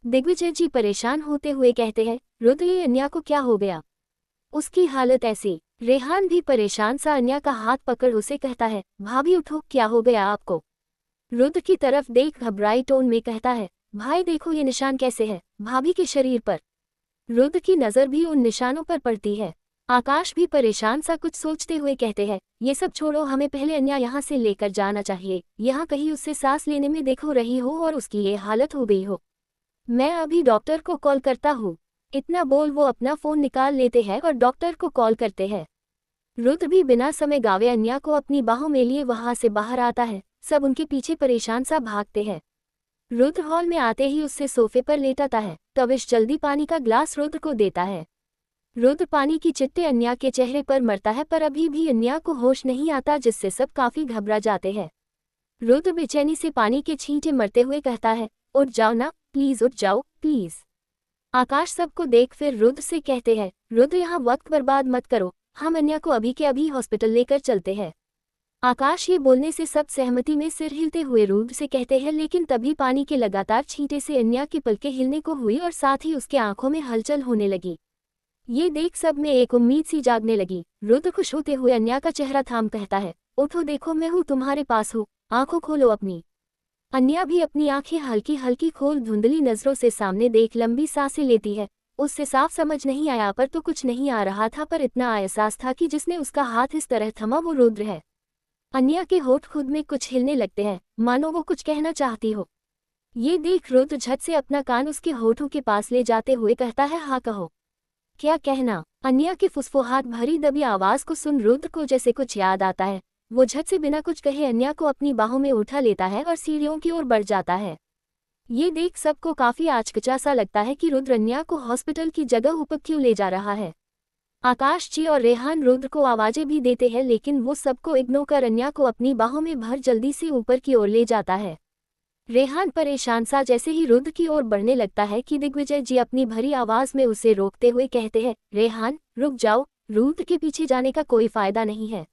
दिग्विजय जी परेशान होते हुए कहते हैं, रुद्र ये अन्या को क्या हो गया? उसकी हालत ऐसी। रेहान भी परेशान सा अन्या का हाथ पकड़ उसे कहता है, भाभी उठो, क्या हो गया आपको? रुद्र की तरफ देख घबराई टोन में कहता है, भाई देखो ये निशान कैसे है भाभी के शरीर पर। रुद्र की नजर भी उन निशानों पर पड़ती है। आकाश भी परेशान सा कुछ सोचते हुए कहते हैं, ये सब छोड़ो, हमें पहले अन्या यहाँ से लेकर जाना चाहिए। यहाँ कहीं उससे सांस लेने में देखो रही हो और उसकी ये हालत हो गई हो। मैं अभी डॉक्टर को कॉल करता हूँ। इतना बोल वो अपना फोन निकाल लेते हैं और डॉक्टर को कॉल करते हैं। रुद्र भी बिना समय गावे अन्या को अपनी बाहों में लिए वहां से बाहर आता है। सब उनके पीछे परेशान सा भागते हैं। रुद्र हॉल में आते ही उससे सोफे पर लेटाता है। तविश जल्दी पानी का ग्लास रुद्र को देता है। रुद्र पानी की चिट्टे अन्या के चेहरे पर मरता है, पर अभी भी अन्या को होश नहीं आता, जिससे सब काफी घबरा जाते हैं। रुद्र बेचैनी से पानी के छींटे मरते हुए कहता है, उठ जाओ ना प्लीज, उठ जाओ प्लीज। आकाश सबको देख फिर रुद्र से कहते हैं, रुद्र यहाँ वक्त बर्बाद मत करो, हम अन्या को अभी के अभी हॉस्पिटल लेकर चलते हैं। आकाश ये बोलने से सब सहमति में सिर हिलते हुए रुद्र से कहते हैं, लेकिन तभी पानी के लगातार छींटे से अन्या की पलकें हिलने को हुई और साथ ही उसके आंखों में हलचल होने लगी। ये देख सब में एक उम्मीद सी जागने लगी। रुद्र खुश होते हुए अन्या का चेहरा थाम कहता है, उठो देखो मैं हूँ तुम्हारे पास हूँ, आंखों खोलो अपनी। अन्या भी अपनी आंखें हल्की हल्की खोल धुंधली नजरों से सामने देख लंबी सांसें लेती है। उससे साफ समझ नहीं आया पर तो कुछ नहीं आ रहा था, पर इतना एहसास था कि जिसने उसका हाथ इस तरह थमा वो रुद्र है। अन्या के होठ खुद में कुछ हिलने लगते हैं, मानो वो कुछ कहना चाहती हो। ये देख रुद्र झट से अपना कान उसके होठों के पास ले जाते हुए कहता है, हाँ कहो। क्या कहना। अन्या की फुसफुसाहट भरी दबी आवाज को सुन रुद्र को जैसे कुछ याद आता है। वो झट से बिना कुछ कहे अन्या को अपनी बाहों में उठा लेता है और सीढ़ियों की ओर बढ़ जाता है। ये देख सबको काफी आचकचा सा लगता है कि रुद्र अन्या को हॉस्पिटल की जगह ऊपर क्यों ले जा रहा है। आकाश जी और रेहान रुद्र को आवाजें भी देते हैं, लेकिन वो सबको इग्नोर कर अन्या को अपनी बाहों में भर जल्दी से ऊपर की ओर ले जाता है। रेहान परेशान सा जैसे ही रुद्र की ओर बढ़ने लगता है कि दिग्विजय जी अपनी भरी आवाज में उसे रोकते हुए कहते हैं, रेहान रुक जाओ, रुद्र के पीछे जाने का कोई फायदा नहीं है।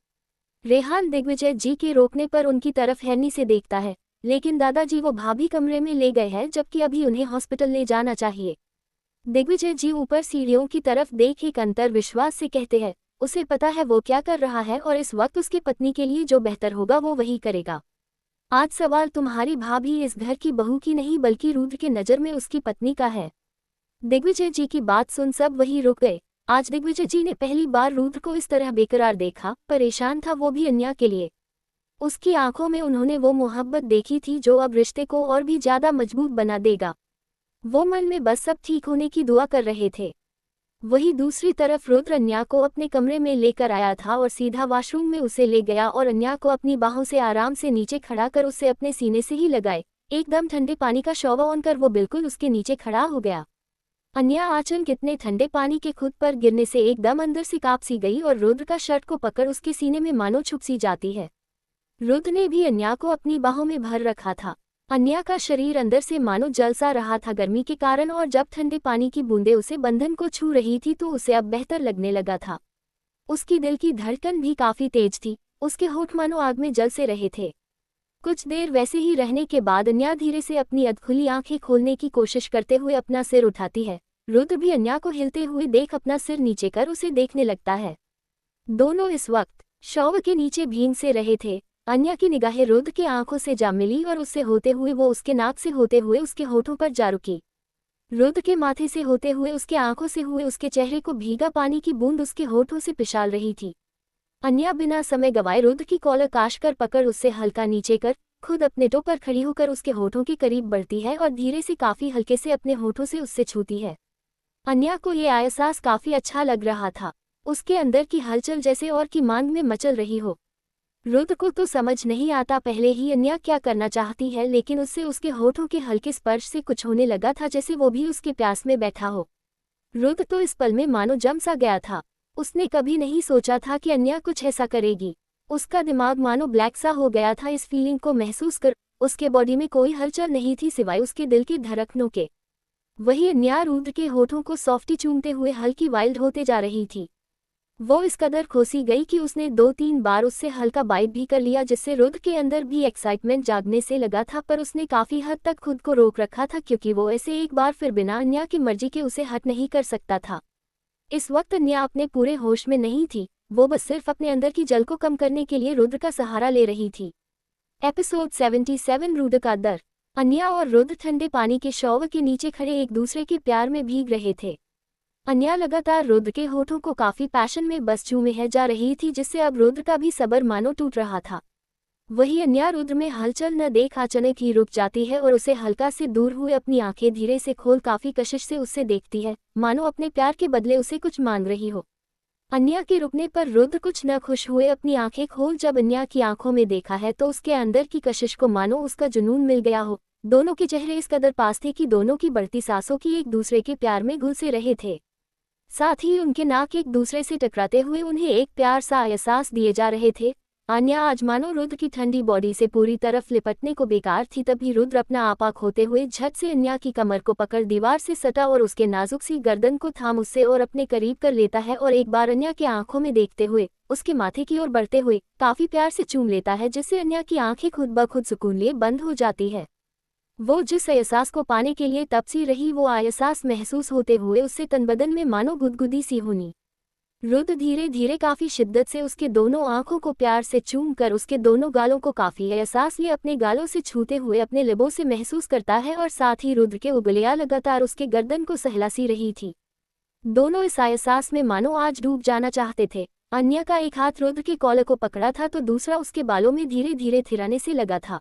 रेहान दिग्विजय जी के रोकने पर उनकी तरफ हैरानी से देखता है, लेकिन दादाजी वो भाभी कमरे में ले गए हैं, जबकि अभी उन्हें हॉस्पिटल ले जाना चाहिए। दिग्विजय जी ऊपर सीढ़ियों की तरफ देख एक अंतर विश्वास से कहते हैं, उसे पता है वो क्या कर रहा है और इस वक्त उसकी पत्नी के लिए जो बेहतर होगा वो वही करेगा। आज सवाल तुम्हारी भाभी इस घर की बहू की नहीं बल्कि रुद्र के नज़र में उसकी पत्नी का है। दिग्विजय जी की बात सुन सब वही रुक गए। आज दिग्विजय जी ने पहली बार रुद्र को इस तरह बेकरार देखा, परेशान था वो भी अन्या के लिए। उसकी आंखों में उन्होंने वो मोहब्बत देखी थी जो अब रिश्ते को और भी ज्यादा मजबूत बना देगा। वो मन में बस सब ठीक होने की दुआ कर रहे थे। वही दूसरी तरफ रुद्र अन्या को अपने कमरे में लेकर आया था और सीधा वॉशरूम में उसे ले गया और अन्या को अपनी बाहों से आराम से नीचे खड़ा कर उसे अपने सीने से ही लगाए। एकदम ठंडे पानी का शॉवर ऑन कर वो बिल्कुल उसके नीचे खड़ा हो गया। अन्या आंचल कितने ठंडे पानी के खुद पर गिरने से एकदम अंदर से कांप सी गई और रुद्र का शर्ट को पकड़ उसके सीने में मानो छुप सी जाती है। रुद्र ने भी अन्या को अपनी बाहों में भर रखा था। अन्या का शरीर अंदर से मानो जल सा रहा था गर्मी के कारण, और जब ठंडे पानी की बूंदें उसे बंधन को छू रही थी तो उसे अब बेहतर लगने लगा था। उसकी दिल की धड़कन भी काफी तेज थी, उसके होठ मानो आग में जल से रहे थे। कुछ देर वैसे ही रहने के बाद अन्या धीरे से अपनी अधखुली आंखें खोलने की कोशिश करते हुए अपना सिर उठाती है। रुद्र भी अन्या को हिलते हुए देख अपना सिर नीचे कर उसे देखने लगता है। दोनों इस वक्त शॉवर के नीचे भींग से रहे थे। अन्या की निगाहें रुद्र के आंखों से जा मिली और उससे होते हुए वो उसके नाक से होते हुए उसके होठों पर जा रुकी। रुद्र के माथे से होते हुए उसके आंखों से हुए उसके चेहरे को भीगा पानी की बूंद उसके होठों से पिशाल रही थी। अन्या बिना समय गवाए रुद्र की कॉलर काश कर पकड़ उससे हल्का नीचे कर खुद अपने टो पर खड़ी होकर उसके होठों के करीब बढ़ती है और धीरे से काफी हल्के से अपने होठों से उससे छूती है। अन्या को ये एहसास काफी अच्छा लग रहा था, उसके अंदर की हलचल जैसे और की मांग में मचल रही हो। रुद्र को तो समझ नहीं आता पहले ही अन्या क्या करना चाहती है, लेकिन उससे उसके होठों के हल्के स्पर्श से कुछ होने लगा था जैसे वो भी उसके प्यास में बैठा हो। रुद्र तो इस पल में मानो जम सा गया था। उसने कभी नहीं सोचा था कि अन्या कुछ ऐसा करेगी। उसका दिमाग मानो ब्लैक सा हो गया था इस फीलिंग को महसूस कर। उसके बॉडी में कोई हलचल नहीं थी सिवाय उसके दिल की धड़कनों के। वही अन्या रुद्र के होठों को सॉफ्टी चूमते हुए हल्की वाइल्ड होते जा रही थी। वो इस कदर खोसी गई कि उसने 2-3 बार उससे हल्का बाइट भी कर लिया, जिससे रुद्र के अंदर भी एक्साइटमेंट जागने से लगा था, पर उसने काफी हद तक खुद को रोक रखा था क्योंकि वो ऐसे एक बार फिर बिना अन्या की मर्जी के उसे हट नहीं कर सकता था। इस वक्त अन्या अपने पूरे होश में नहीं थी, वो बस सिर्फ अपने अंदर की जल को कम करने के लिए रुद्र का सहारा ले रही थी। एपिसोड 77 रुद्र का दर। अन्या और रुद्र ठंडे पानी के शॉवर के नीचे खड़े एक दूसरे के प्यार में भीग रहे थे। अन्या लगातार रुद्र के होठों को काफी पैशन में बस चूमे है जा रही थी, जिससे अब रुद्र का भी सब्र मानो टूट रहा था। वही अन्या रुद्र में हलचल न देख अचानक ही रुक जाती है और उसे हल्का से दूर हुए अपनी आंखें धीरे से खोल काफी कशिश से उससे देखती है, मानो अपने प्यार के बदले उसे कुछ मांग रही हो। अन्या के रुकने पर रुद्र कुछ न खुश हुए अपनी आंखें खोल जब अन्या की आंखों में देखा है तो उसके अंदर की कशिश को मानो उसका जुनून मिल गया हो। दोनों के चेहरे इस कदर पास थे कि दोनों की बढ़ती सांसों की एक दूसरे के प्यार में घुल से रहे थे। साथ ही उनके नाक एक दूसरे से टकराते हुए उन्हें एक प्यार सा एहसास दिए जा रहे थे। अन्या आज मानो रुद्र की ठंडी बॉडी से पूरी तरफ लिपटने को बेकार थी, तभी रुद्र अपना आपा खोते हुए झट से अन्या की कमर को पकड़ दीवार से सटा और उसके नाजुक सी गर्दन को थाम उससे और अपने करीब कर लेता है और एक बार अन्या के आंखों में देखते हुए उसके माथे की ओर बढ़ते हुए काफी प्यार से चूम लेता है, जिससे अन्या की आंखें खुद ब खुद सुकून लिए बंद हो जाती है। वो जिस एहसास को पाने के लिए तपसी रही वो एहसास महसूस होते हुए उससे तनबदन में मानो गुदगुदी सी होनी। रुद्र धीरे धीरे काफी शिद्दत से उसके दोनों आंखों को प्यार से चूम कर उसके दोनों गालों को काफी एहसास लिए अपने गालों से छूते हुए अपने लिबों से महसूस करता है और साथ ही रुद्र के उंगलियां लगातार उसके गर्दन को सहलासी रही थी। दोनों इस एहसास में मानो आज डूब जाना चाहते थे। अन्या का एक हाथ रुद्र के कॉलर को पकड़ा था तो दूसरा उसके बालों में धीरे धीरे थिराने से लगा था।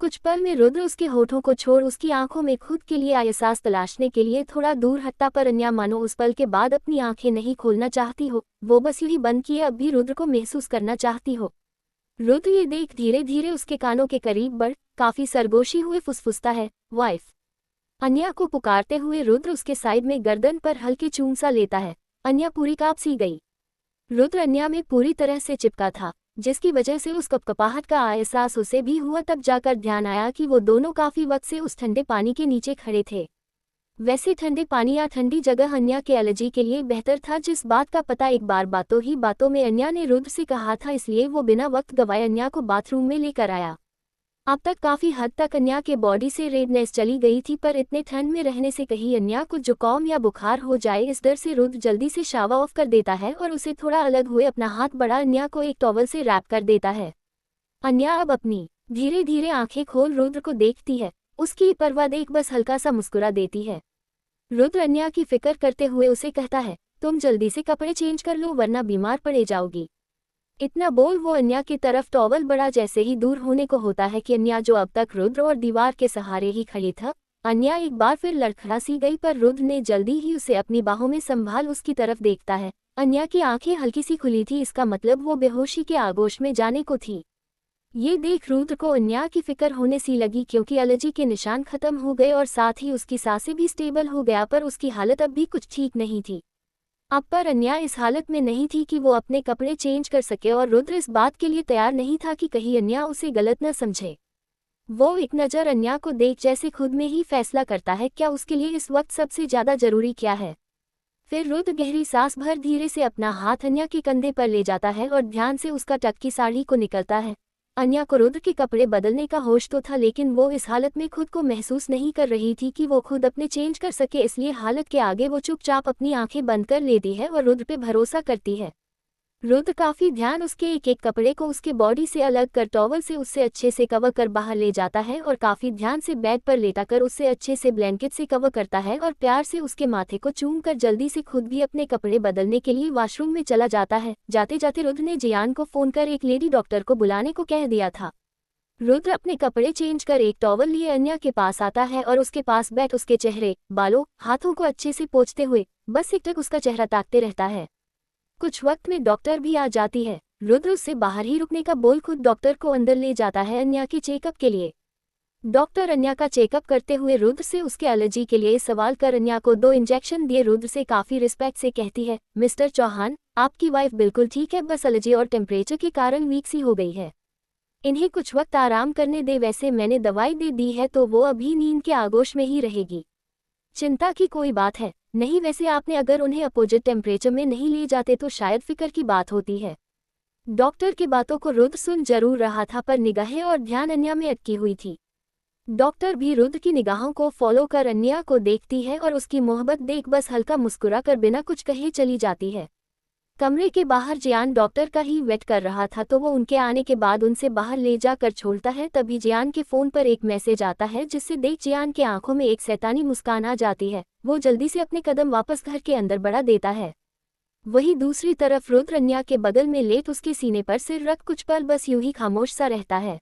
कुछ पल में रुद्र उसके होठों को छोड़ उसकी आंखों में खुद के लिए एहसास तलाशने के लिए थोड़ा दूर हटता, पर अन्या मानो उस पल के बाद अपनी आंखें नहीं खोलना चाहती हो, वो बस यूं ही बंद किए अब भी रुद्र को महसूस करना चाहती हो। रुद्र ये देख धीरे धीरे उसके कानों के करीब बढ़ काफी सरगोशी हुए फुसफुसता है, वाइफ। अन्या को पुकारते हुए रुद्र उसके साइड में गर्दन पर हल्के चूम सा लेता है। अन्या पूरी कांप सी गई। रुद्र अन्या में पूरी तरह से चिपका था, जिसकी वजह से उस कपकपाहट का एहसास उसे भी हुआ। तब जाकर ध्यान आया कि वो दोनों काफी वक्त से उस ठंडे पानी के नीचे खड़े थे। वैसे ठंडे पानी या ठंडी जगह अन्या के एलर्जी के लिए बेहतर था, जिस बात का पता एक बार बातों ही बातों में अन्या ने रुद्र से कहा था, इसलिए वो बिना वक्त गवाए अन्या को बाथरूम में लेकर आया। अब तक काफी हद तक अन्या के बॉडी से रेडनेस चली गई थी, पर इतने ठंड में रहने से कहीं अन्या को जुकाम या बुखार हो जाए, इस डर से रुद्र जल्दी से शावर ऑफ कर देता है और उसे थोड़ा अलग हुए अपना हाथ बढ़ा अन्या को एक टॉवल से रैप कर देता है। अन्या अब अपनी धीरे धीरे आंखें खोल रुद्र को देखती है। उसकी परवाह देख बस हल्का सा मुस्कुरा देती है। रुद्र अन्या की फिक्र करते हुए उसे कहता है, तुम जल्दी से कपड़े चेंज कर लो वरना बीमार पड़े जाओगी। इतना बोल वो अन्या की तरफ टॉवल बढ़ा। जैसे ही दूर होने को होता है कि अन्या जो अब तक रुद्र और दीवार के सहारे ही खड़ी था, अन्या एक बार फिर लड़खड़ा सी गई, पर रुद्र ने जल्दी ही उसे अपनी बाहों में संभाल उसकी तरफ देखता है। अन्या की आंखें हल्की सी खुली थी, इसका मतलब वो बेहोशी के आगोश में जाने को थी। ये देख रुद्र को अन्या की फिक्र होने सी लगी, क्योंकि एलर्जी के निशान खत्म हो गए और साथ ही उसकी सांसें भी स्टेबल हो गया, पर उसकी हालत अब भी कुछ ठीक नहीं थी। अब पर अन्या इस हालत में नहीं थी कि वो अपने कपड़े चेंज कर सके, और रुद्र इस बात के लिए तैयार नहीं था कि कहीं अन्या उसे गलत न समझे। वो एक नज़र अन्या को देख जैसे खुद में ही फैसला करता है क्या उसके लिए इस वक्त सबसे ज़्यादा जरूरी क्या है। फिर रुद्र गहरी सांस भर धीरे से अपना हाथ अन्या के कंधे पर ले जाता है और ध्यान से उसका टक की साड़ी को निकलता है। अन्या को रुद्र के कपड़े बदलने का होश तो था, लेकिन वो इस हालत में खुद को महसूस नहीं कर रही थी कि वो खुद अपने चेंज कर सके, इसलिए हालत के आगे वो चुपचाप अपनी आंखें बंद कर लेती है और रुद्र पे भरोसा करती है। रुद्र काफी ध्यान उसके एक एक कपड़े को उसके बॉडी से अलग कर टॉवल से उससे अच्छे से कवर कर बाहर ले जाता है और काफी ध्यान से बेड पर लेटा कर उससे अच्छे से ब्लैंकेट से कवर करता है और प्यार से उसके माथे को चूम कर जल्दी से खुद भी अपने कपड़े बदलने के लिए वॉशरूम में चला जाता है। जाते जाते रुद्र ने जियान को फोन कर एक लेडी डॉक्टर को बुलाने को कह दिया था। रुद्र अपने कपड़े चेंज कर एक टॉवल लिए अन्या के पास आता है और उसके पास बैठ उसके चेहरे, बालों, हाथों को अच्छे से पोंछते हुए बस एकटक उसका चेहरा ताकते रहता है। कुछ वक्त में डॉक्टर भी आ जाती है। रुद्र उससे बाहर ही रुकने का बोल खुद डॉक्टर को अंदर ले जाता है अन्या के चेकअप के लिए। डॉक्टर अन्या का चेकअप करते हुए रुद्र से उसके एलर्जी के लिए सवाल कर अन्या को 2 इंजेक्शन दिए रुद्र से काफी रिस्पेक्ट से कहती है, मिस्टर चौहान, आपकी वाइफ बिल्कुल ठीक है, बस एलर्जी और टेम्परेचर के कारण वीक सी हो गई है। इन्हें कुछ वक्त आराम करने दे, वैसे मैंने दवाई दे दी है तो वो अभी नींद के आगोश में ही रहेगी। चिंता की कोई बात है नहीं, वैसे आपने अगर उन्हें अपोजिट टेम्परेचर में नहीं ले जाते तो शायद फिक्र की बात होती है। डॉक्टर की बातों को रुद्र सुन जरूर रहा था, पर निगाहें और ध्यान अन्या में अटकी हुई थी। डॉक्टर भी रुद्र की निगाहों को फॉलो कर अन्या को देखती है और उसकी मोहब्बत देख बस हल्का मुस्कुरा कर बिना कुछ कहे चली जाती है। कमरे के बाहर जियान डॉक्टर का ही वेट कर रहा था, तो वो उनके आने के बाद उनसे बाहर ले जाकर छोड़ता है। तभी जियान के फोन पर एक मैसेज आता है, जिससे देख जियान के आंखों में एक शैतानी मुस्कान आ जाती है। वो जल्दी से अपने कदम वापस घर के अंदर बढ़ा देता है। वहीं दूसरी तरफ रुद्र अन्या के बगल में लेट उसके सीने पर सिर रख कुछ पल बस यूं ही खामोश सा रहता है।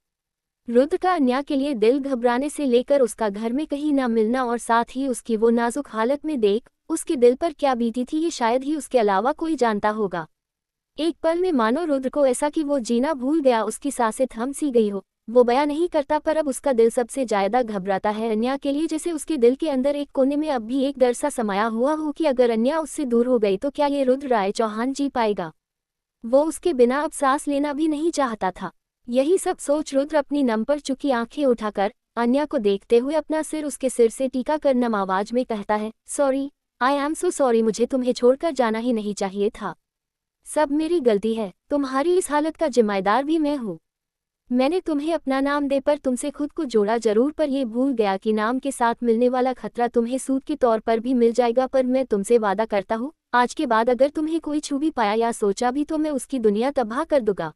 रुद्र का अन्या के लिए दिल घबराने से लेकर उसका घर में कहीं ना मिलना और साथ ही उसकी वो नाजुक हालत में देख उसके दिल पर क्या बीती थी ये शायद ही उसके अलावा कोई जानता होगा। एक पल में मानो रुद्र को ऐसा कि वो जीना भूल गया, उसकी सांसें थम सी गई हो। वो बयां नहीं करता, पर अब उसका दिल सबसे ज्यादा घबराता है अन्या के लिए, जैसे उसके दिल के अंदर एक कोने में अब भी एक डर सा समाया हुआ हो कि अगर अन्या उससे दूर हो गई तो क्या ये रुद्र राय चौहान जी पाएगा। वो उसके बिना अब सांस लेना भी नहीं चाहता था। यही सब सोच रुद्र अपनी नम पर चुकी आंखें उठाकर अन्या को देखते हुए अपना सिर उसके सिर से टीका कर नम आवाज में कहता है, sorry, I am so sorry, मुझे तुम्हें छोड़कर जाना ही नहीं चाहिए था। सब मेरी गलती है, तुम्हारी इस हालत का जिम्मेदार भी मैं हूँ। मैंने तुम्हें अपना नाम दे पर तुमसे खुद को जोड़ा जरूर, पर यह भूल गया कि नाम के साथ मिलने वाला खतरा तुम्हें सूद के तौर पर भी मिल जाएगा। पर मैं तुमसे वादा करता हूँ, आज के बाद अगर तुम्हें कोई छू भी पाया या सोचा भी तो मैं उसकी दुनिया तबाह कर दूंगा।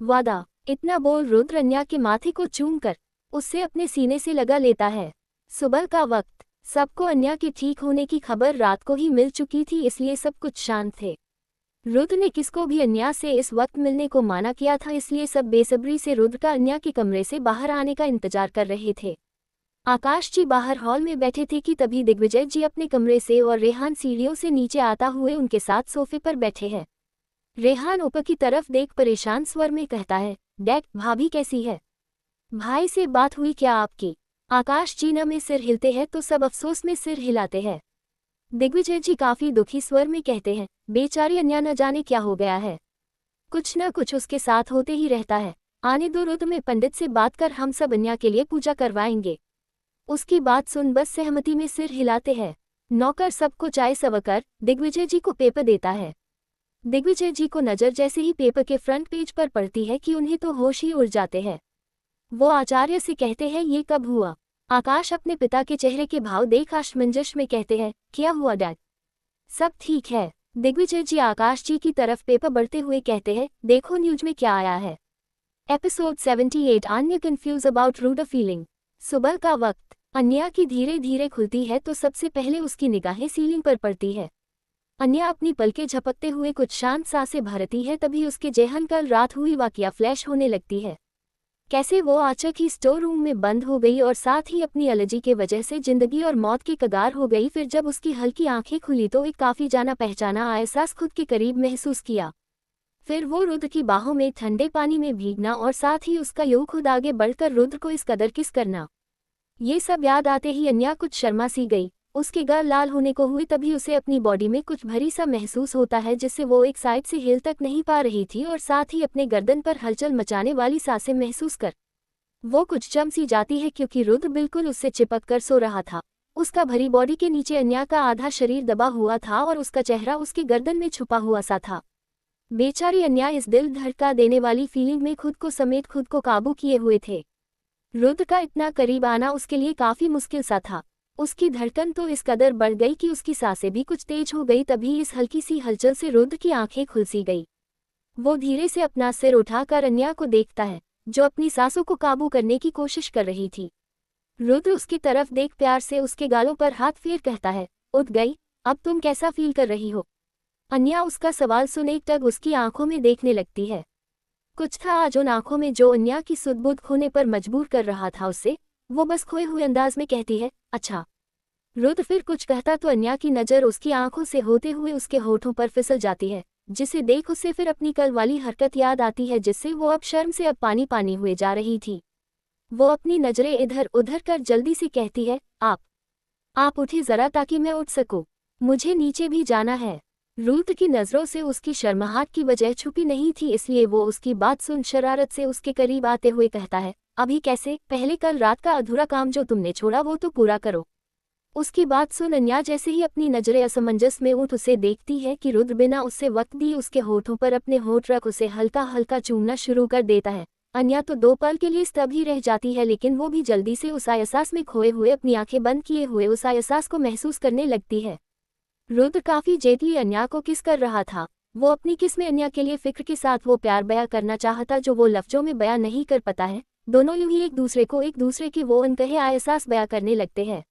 वादा। इतना बोल रुद्र अन्या के माथे को चूम कर उससे अपने सीने से लगा लेता है। सुबह का वक्त। सबको अन्या के ठीक होने की खबर रात को ही मिल चुकी थी, इसलिए सब कुछ शांत थे। रुद्र ने किसको भी अन्या से इस वक्त मिलने को माना किया था, इसलिए सब बेसब्री से रुद्र का अन्या के कमरे से बाहर आने का इंतजार कर रहे थे। आकाश जी बाहर हॉल में बैठे थे कि तभी दिग्विजय जी अपने कमरे से और रेहान सीढ़ियों से नीचे आता हुए उनके साथ सोफे पर बैठे हैं। रेहान ऊपर की तरफ देख परेशान स्वर में कहता है, डैड भाभी कैसी है? भाई से बात हुई क्या आपकी? आकाश जी न में सिर हिलते हैं तो सब अफसोस में सिर हिलाते हैं। दिग्विजय जी काफी दुखी स्वर में कहते हैं, बेचारी अन्या न जाने क्या हो गया है, कुछ न कुछ उसके साथ होते ही रहता है। आने दो रुद्र, में पंडित से बात कर हम सब अन्या के लिए पूजा करवाएंगे। उसकी बात सुन बस सहमति में सिर हिलाते हैं। नौकर सबको चाय सर्वकर दिग्विजय जी को पेपर देता है। दिग्विजय जी को नजर जैसे ही पेपर के फ्रंट पेज पर पड़ती है कि उन्हें तो होश ही उड़ जाते हैं। वो आचार्य से कहते हैं, ये कब हुआ? आकाश अपने पिता के चेहरे के भाव देख असमंजस में कहते हैं, क्या हुआ डैड? सब ठीक है। दिग्विजय जी आकाश जी की तरफ पेपर बढ़ते हुए कहते हैं, देखो न्यूज में क्या आया है। एपिसोड 78 अन्य कंफ्यूज अबाउट रूडर फीलिंग। सुबह का वक्त। अन्या की धीरे धीरे खुलती है तो सबसे पहले उसकी निगाहें सीलिंग पर पड़ती है। अन्या अपनी पलकें झपकते हुए कुछ शांत सांसें भरती है, तभी उसके जेहन कल रात हुई वाकया फ्लैश होने लगती है। कैसे वो अचानक ही स्टोर रूम में बंद हो गई और साथ ही अपनी एलर्जी के वजह से जिंदगी और मौत के कगार हो गई। फिर जब उसकी हल्की आंखें खुली तो एक काफी जाना पहचाना एहसास खुद के करीब महसूस किया। फिर वो रुद्र की बाहों में ठंडे पानी में भीगना और साथ ही उसका योग खुद आगे बढ़कर रुद्र को इस कदर किस करना, ये सब याद आते ही अन्या कुछ शर्मा सी गई। उसके गाल लाल होने को हुए तभी उसे अपनी बॉडी में कुछ भरी सा महसूस होता है, जिससे वो एक साइड से हिल तक नहीं पा रही थी और साथ ही अपने गर्दन पर हलचल मचाने वाली सांसें महसूस कर वो कुछ चम सी जाती है, क्योंकि रुद्र बिल्कुल उससे चिपक कर सो रहा था। उसका भरी बॉडी के नीचे अन्या का आधा शरीर दबा हुआ था और उसका चेहरा उसके गर्दन में छुपा हुआ सा था। बेचारी अन्या इस दिल धड़का देने वाली फीलिंग में खुद को समेत खुद को काबू किए हुए थे। रुद्र का इतना करीब आना उसके लिए काफी मुश्किल सा था। उसकी धड़कन तो इस कदर बढ़ गई कि उसकी सांसें भी कुछ तेज हो गई। तभी इस हल्की सी हलचल से रुद्र की आंखें खुल सी गई। वो धीरे से अपना सिर उठाकर अन्या को देखता है, जो अपनी सांसों को काबू करने की कोशिश कर रही थी। रुद्र उसकी तरफ देख प्यार से उसके गालों पर हाथ फेर कहता है, उठ गई, अब तुम कैसा फील कर रही हो? अन्या उसका सवाल सुन एक टक उसकी आंखों में देखने लगती है। कुछ था आज उन आंखों में जो अन्या की सुध-बुध खोने पर मजबूर कर रहा था उसे। वो बस खोए हुए अंदाज में कहती है, अच्छा। रुद्र फिर कुछ कहता तो अन्या की नज़र उसकी आंखों से होते हुए उसके होठों पर फिसल जाती है, जिसे देख उसे फिर अपनी कल वाली हरकत याद आती है, जिससे वो अब शर्म से अब पानी पानी हुए जा रही थी। वो अपनी नज़रें इधर उधर कर जल्दी से कहती है, आप उठे ज़रा ताकि मैं उठ सकूं, मुझे नीचे भी जाना है। रुद्र की नज़रों से उसकी शर्माहट की वजह छुपी नहीं थी, इसलिए वो उसकी बात सुन शरारत से उसके करीब आते हुए कहता है, अभी कैसे? पहले कल रात का अधूरा काम जो तुमने छोड़ा वो तो पूरा करो। उसकी बात सुन अन्या जैसे ही अपनी नजरें असमंजस में उठ उसे देखती है कि रुद्र बिना उससे वक्त दिए उसके होठों पर अपने होठ रख उसे हल्का हल्का चूमना शुरू कर देता है। अन्या तो 2 पल के लिए स्तब्ध ही रह जाती है, लेकिन वो भी जल्दी से उस एहसास में खोए हुए अपनी आंखें बंद किए हुए उस एहसास को महसूस करने लगती है। रुद्र काफी जेटली अन्या को किस कर रहा था। वो अपनी किस में अन्या के लिए फिक्र के साथ वो प्यार बयां करना चाहता जो वो लफ्जों में बयां नहीं कर पाता है। दोनों यूं ही एक दूसरे के वो अनकहे एहसास बयां करने लगते हैं।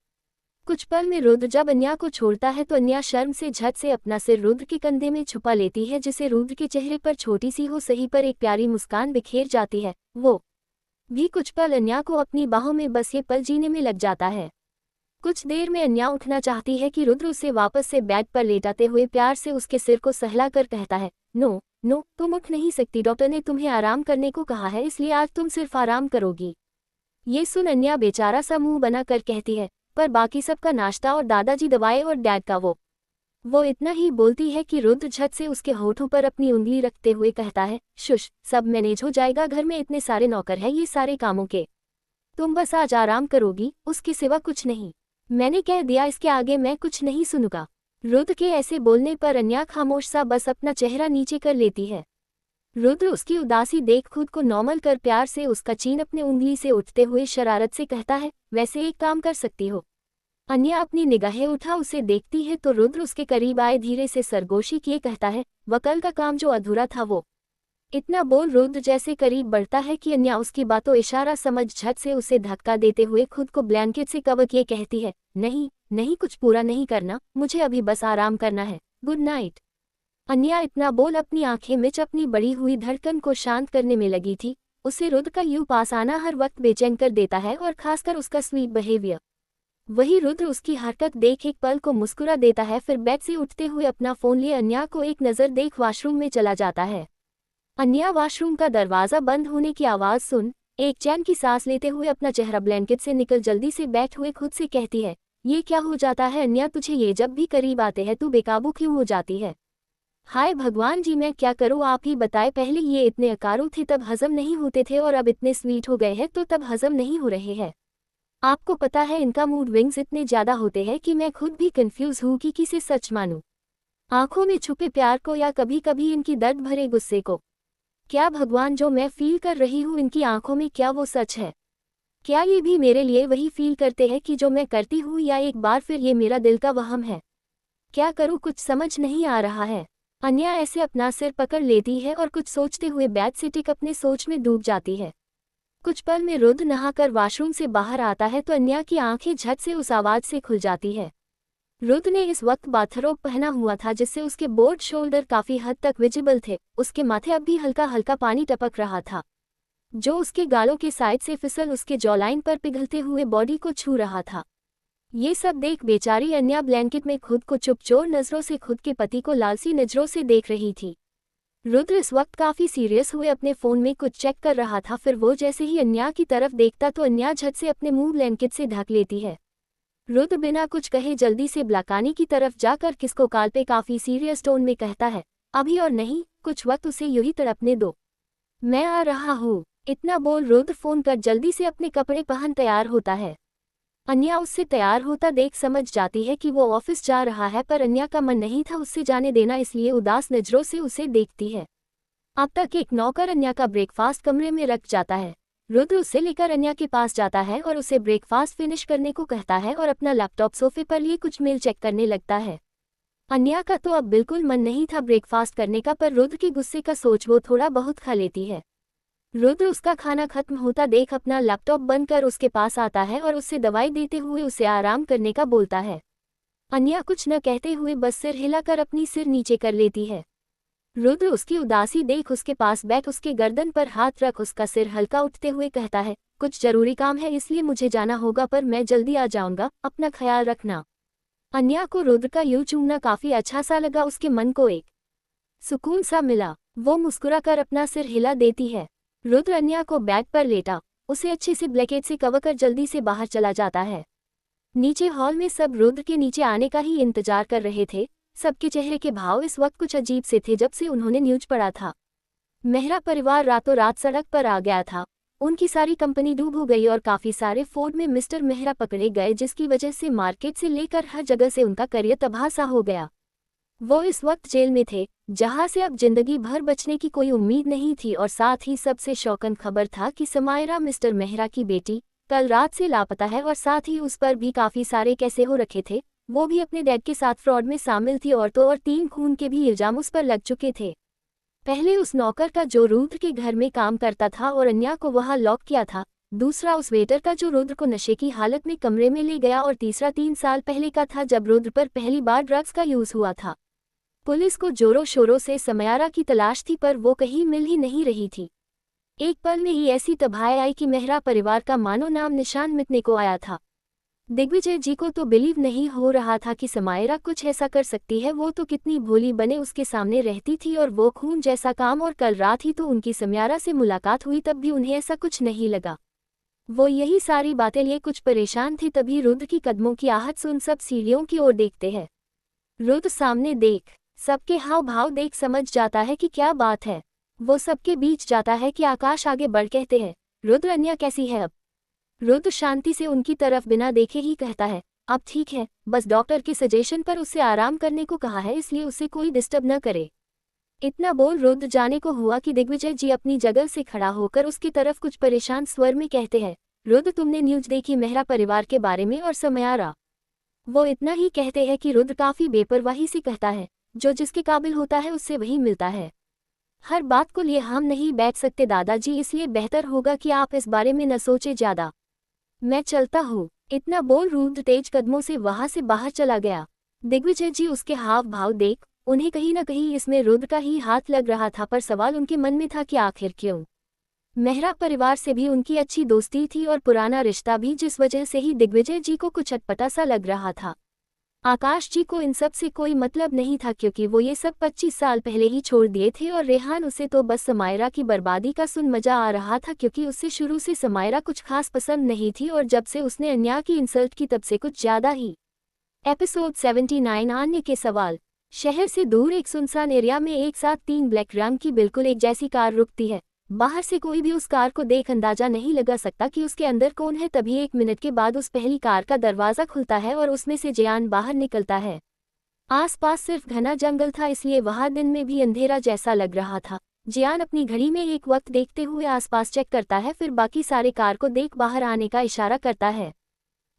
कुछ पल में रुद्र जब अन्या को छोड़ता है तो अन्या शर्म से झट से अपना सिर रुद्र के कंधे में छुपा लेती है, जिसे रुद्र के चेहरे पर छोटी सी हो सही पर एक प्यारी मुस्कान बिखेर जाती है। वो भी कुछ पल अन्या को अपनी बाहों में बस ये पल जीने में लग जाता है। कुछ देर में अन्या उठना चाहती है कि रुद्र उसे वापस से बेड पर लेटाते हुए प्यार से उसके सिर को सहलाकर कहता है, नो नो, तुम उठ नहीं सकती, डॉक्टर ने तुम्हें आराम करने को कहा है, इसलिए आज तुम सिर्फ आराम करोगी। ये सुन अन्या बेचारा सा मुंह बनाकर कहती है, पर बाकी सबका नाश्ता और दादाजी दवाएं और डैड का वो इतना ही बोलती है कि रुद्र झट से उसके होठों पर अपनी उंगली रखते हुए कहता है, शुश, सब मैनेज हो जाएगा, घर में इतने सारे नौकर हैं ये सारे कामों के, तुम बस आज आराम करोगी, उसके सिवा कुछ नहीं। मैंने कह दिया, इसके आगे मैं कुछ नहीं सुनूंगा। रुद्र के ऐसे बोलने पर अन्या खामोश सा बस अपना चेहरा नीचे कर लेती है। रुद्र उसकी उदासी देख खुद को नॉर्मल कर प्यार से उसका चीन अपने उंगली से उठते हुए शरारत से कहता है, वैसे एक काम कर सकती हो। अन्या अपनी निगाहें उठा उसे देखती है तो रुद्र उसके करीब आए धीरे से सरगोशी किए कहता है, वकल का काम जो अधूरा था वो। इतना बोल रुद्र जैसे करीब बढ़ता है कि अन्या उसकी बातों इशारा समझ झट से उसे धक्का देते हुए खुद को ब्लैंकेट से कवर किए कहती है, नहीं नहीं, कुछ पूरा नहीं करना, मुझे अभी बस आराम करना है, गुड नाइट। अन्या इतना बोल अपनी आंखें मिच अपनी बढ़ी हुई धड़कन को शांत करने में लगी थी। उसे रुद्र का यूं पास आना हर वक्त बेचैन कर देता है और खासकर उसका स्वीट बिहेवियर। वही रुद्र उसकी हरकत देख एक पल को मुस्कुरा देता है, फिर बेड से उठते हुए अपना फोन लिए अन्या को एक नज़र देख वॉशरूम में चला जाता है। अन्या वॉशरूम का दरवाज़ा बंद होने की आवाज़ सुन एक चैन की सांस लेते हुए अपना चेहरा ब्लैंकेट से निकल जल्दी से बैठ हुए खुद से कहती है, ये क्या हो जाता है अन्या तुझे, ये जब भी करीब आते हैं तू बेकाबू क्यों हो जाती है। हाय भगवान जी, मैं क्या करूँ आप ही बताए, पहले ये इतने अकारू थे तब हजम नहीं होते थे और अब इतने स्वीट हो गए हैं तो तब हजम नहीं हो रहे हैं। आपको पता है इनका मूड विंग्स इतने ज़्यादा होते हैं कि मैं खुद भी कंफ्यूज हूँ कि किसे सच मानूं, आंखों में छुपे प्यार को या कभी कभी इनकी दर्द भरे गुस्से को। क्या भगवान, जो मैं फील कर रही हूँ इनकी आंखों में, क्या वो सच है? क्या ये भी मेरे लिए वही फील करते हैं कि जो मैं करती हूँ, या एक बार फिर ये मेरा दिल का वहम है? क्या करूँ, कुछ समझ नहीं आ रहा है। अन्या ऐसे अपना सिर पकड़ लेती है और कुछ सोचते हुए बेड से टिक अपने सोच में डूब जाती है। कुछ पल में रुद्र नहाकर वॉशरूम से बाहर आता है तो अन्या की आंखें झट से उस आवाज से खुल जाती है। रुद्र ने इस वक्त बाथरोब पहना हुआ था जिससे उसके बोर्ड शोल्डर काफी हद तक विजिबल थे। उसके माथे अब भी हल्का हल्का पानी टपक रहा था जो उसके गालों के साइड से फिसल उसके जॉलाइन पर पिघलते हुए बॉडी को छू रहा था। ये सब देख बेचारी अन्या ब्लैंकेट में खुद को चुपचोर नजरों से खुद के पति को लालसी नजरों से देख रही थी। रुद्र इस वक्त काफी सीरियस हुए अपने फोन में कुछ चेक कर रहा था, फिर वो जैसे ही अन्या की तरफ देखता तो अन्या झट से अपने मुंह ब्लैंकेट से ढक लेती है। रुद्र बिना कुछ कहे जल्दी से ब्लाकानी की तरफ जाकर किसको कॉल पे काफी सीरियस टोन में कहता है, अभी और नहीं, कुछ वक्त उसे यूं तड़पने दो, मैं आ रहा हूँ। इतना बोल रुद्र फोन कर जल्दी से अपने कपड़े पहन तैयार होता है। अन्या उससे तैयार होता देख समझ जाती है कि वो ऑफिस जा रहा है, पर अन्या का मन नहीं था उससे जाने देना, इसलिए उदास नजरों से उसे देखती है। अब तक एक नौकर अन्या का ब्रेकफास्ट कमरे में रख जाता है। रुद्र उसे लेकर अन्या के पास जाता है और उसे ब्रेकफास्ट फिनिश करने को कहता है और अपना लैपटॉप सोफे पर लिए कुछ मेल चेक करने लगता है। अन्या का तो अब बिल्कुल मन नहीं था ब्रेकफास्ट करने का, पर रुद्र के गुस्से का सोच वो थोड़ा बहुत खा लेती है। रुद्र उसका खाना खत्म होता देख अपना लैपटॉप बंद कर उसके पास आता है और उससे दवाई देते हुए उसे आराम करने का बोलता है। अन्या कुछ न कहते हुए बस सिर हिलाकर अपनी सिर नीचे कर लेती है। रुद्र उसकी उदासी देख उसके पास बैठ उसके गर्दन पर हाथ रख उसका सिर हल्का उठते हुए कहता है, कुछ जरूरी काम है इसलिए मुझे जाना होगा, पर मैं जल्दी आ जाऊंगा, अपना ख्याल रखना। अन्या को रुद्र का यूं चूमना काफी अच्छा सा लगा, उसके मन को एक सुकून सा मिला। वो मुस्कुराकर अपना सिर हिला देती है। रुद्र अन्या को बेड पर लेटा उसे अच्छे से ब्लैंकेट से कवर कर जल्दी से बाहर चला जाता है। नीचे हॉल में सब रुद्र के नीचे आने का ही इंतजार कर रहे थे। सबके चेहरे के भाव इस वक्त कुछ अजीब से थे जब से उन्होंने न्यूज पढ़ा था। मेहरा परिवार रातों रात सड़क पर आ गया था। उनकी सारी कंपनी डूब हो गई और काफी सारे फोर्ड में मिस्टर मेहरा पकड़े गए, जिसकी वजह से मार्केट से लेकर हर जगह से उनका करियर तबाह सा हो गया। वो इस वक्त जेल में थे जहां से अब जिंदगी भर बचने की कोई उम्मीद नहीं थी, और साथ ही सबसे शौकन खबर था कि समायरा मिस्टर मेहरा की बेटी कल रात से लापता है, और साथ ही उस पर भी काफी सारे कैसे हो रखे थे। वो भी अपने डैड के साथ फ्रॉड में शामिल थी और 3 खून के भी इल्जाम उस पर लग चुके थे। पहले उस नौकर का जो रुद्र के घर में काम करता था और अन्या को वहां लॉक किया था, दूसरा उस वेटर का जो रुद्र को नशे की हालत में कमरे में ले गया, और तीसरा 3 साल पहले का था जब रुद्र पर पहली बार ड्रग्स का यूज हुआ था। पुलिस को जोरों शोरों से समायरा की तलाश थी, पर वो कहीं मिल ही नहीं रही थी। एक पल में ही ऐसी तबाही आई कि मेहरा परिवार का मानो नाम निशान मिटने को आया था। दिग्विजय जी को तो बिलीव नहीं हो रहा था कि समायरा कुछ ऐसा कर सकती है। वो तो कितनी भोली बने उसके सामने रहती थी, और वो खून जैसा काम, और कल रात ही तो उनकी समायरा से मुलाकात हुई, तब भी उन्हें ऐसा कुछ नहीं लगा। वो यही सारी बातें लिए कुछ परेशान थे, तभी रुद्र की कदमों की आहट सुन सब सीढ़ियों की ओर देखते हैं। रुद्र सामने देख सबके हाव भाव देख समझ जाता है कि क्या बात है। वो सबके बीच जाता है कि आकाश आगे बढ़ कहते हैं, रुद्र अन्या कैसी है अब? रुद्र शांति से उनकी तरफ बिना देखे ही कहता है, अब ठीक है, बस डॉक्टर के सजेशन पर उसे आराम करने को कहा है, इसलिए उसे कोई डिस्टर्ब न करे। इतना बोल रुद्र जाने को हुआ कि दिग्विजय जी अपनी जगह से खड़ा होकर उसकी तरफ कुछ परेशान स्वर में कहते हैं, रुद्र तुमने न्यूज देखी मेहरा परिवार के बारे में और समायरा? वो इतना ही कहते हैं कि रुद्र काफी बेपरवाही से कहता है, जो जिसके काबिल होता है उससे वही मिलता है। हर बात को लिए हम नहीं बैठ सकते दादाजी, इसलिए बेहतर होगा कि आप इस बारे में न सोचे ज्यादा। मैं चलता हूँ। इतना बोल रुद्र तेज कदमों से वहां से बाहर चला गया। दिग्विजय जी उसके हाव भाव देख उन्हें कहीं न कहीं इसमें रुद्र का ही हाथ लग रहा था, पर सवाल उनके मन में था कि आखिर क्यों। मेहरा परिवार से भी उनकी अच्छी दोस्ती थी और पुराना रिश्ता भी, जिस वजह से ही दिग्विजय जी को कुछ अटपटा सा लग रहा था। आकाश जी को इन सब से कोई मतलब नहीं था, क्योंकि वो ये सब 25 साल पहले ही छोड़ दिए थे, और रेहान उसे तो बस समायरा की बर्बादी का सुन मजा आ रहा था, क्योंकि उससे शुरू से समायरा कुछ खास पसंद नहीं थी, और जब से उसने अन्या की इंसल्ट की तब से कुछ ज्यादा ही। एपिसोड 79 आन्य के सवाल। शहर से दूर एक सुनसान एरिया में एक साथ 3 ब्लैक रंग की बिल्कुल एक जैसी कार रुकती है। बाहर से कोई भी उस कार को देख अंदाजा नहीं लगा सकता कि उसके अंदर कौन है। तभी 1 मिनट के बाद उस पहली कार का दरवाजा खुलता है और उसमें से जियान बाहर निकलता है। आसपास सिर्फ घना जंगल था, इसलिए वहां दिन में भी अंधेरा जैसा लग रहा था। जियान अपनी घड़ी में एक वक्त देखते हुए आसपास चेक करता है, फिर बाकी सारे कार को देख बाहर आने का इशारा करता है।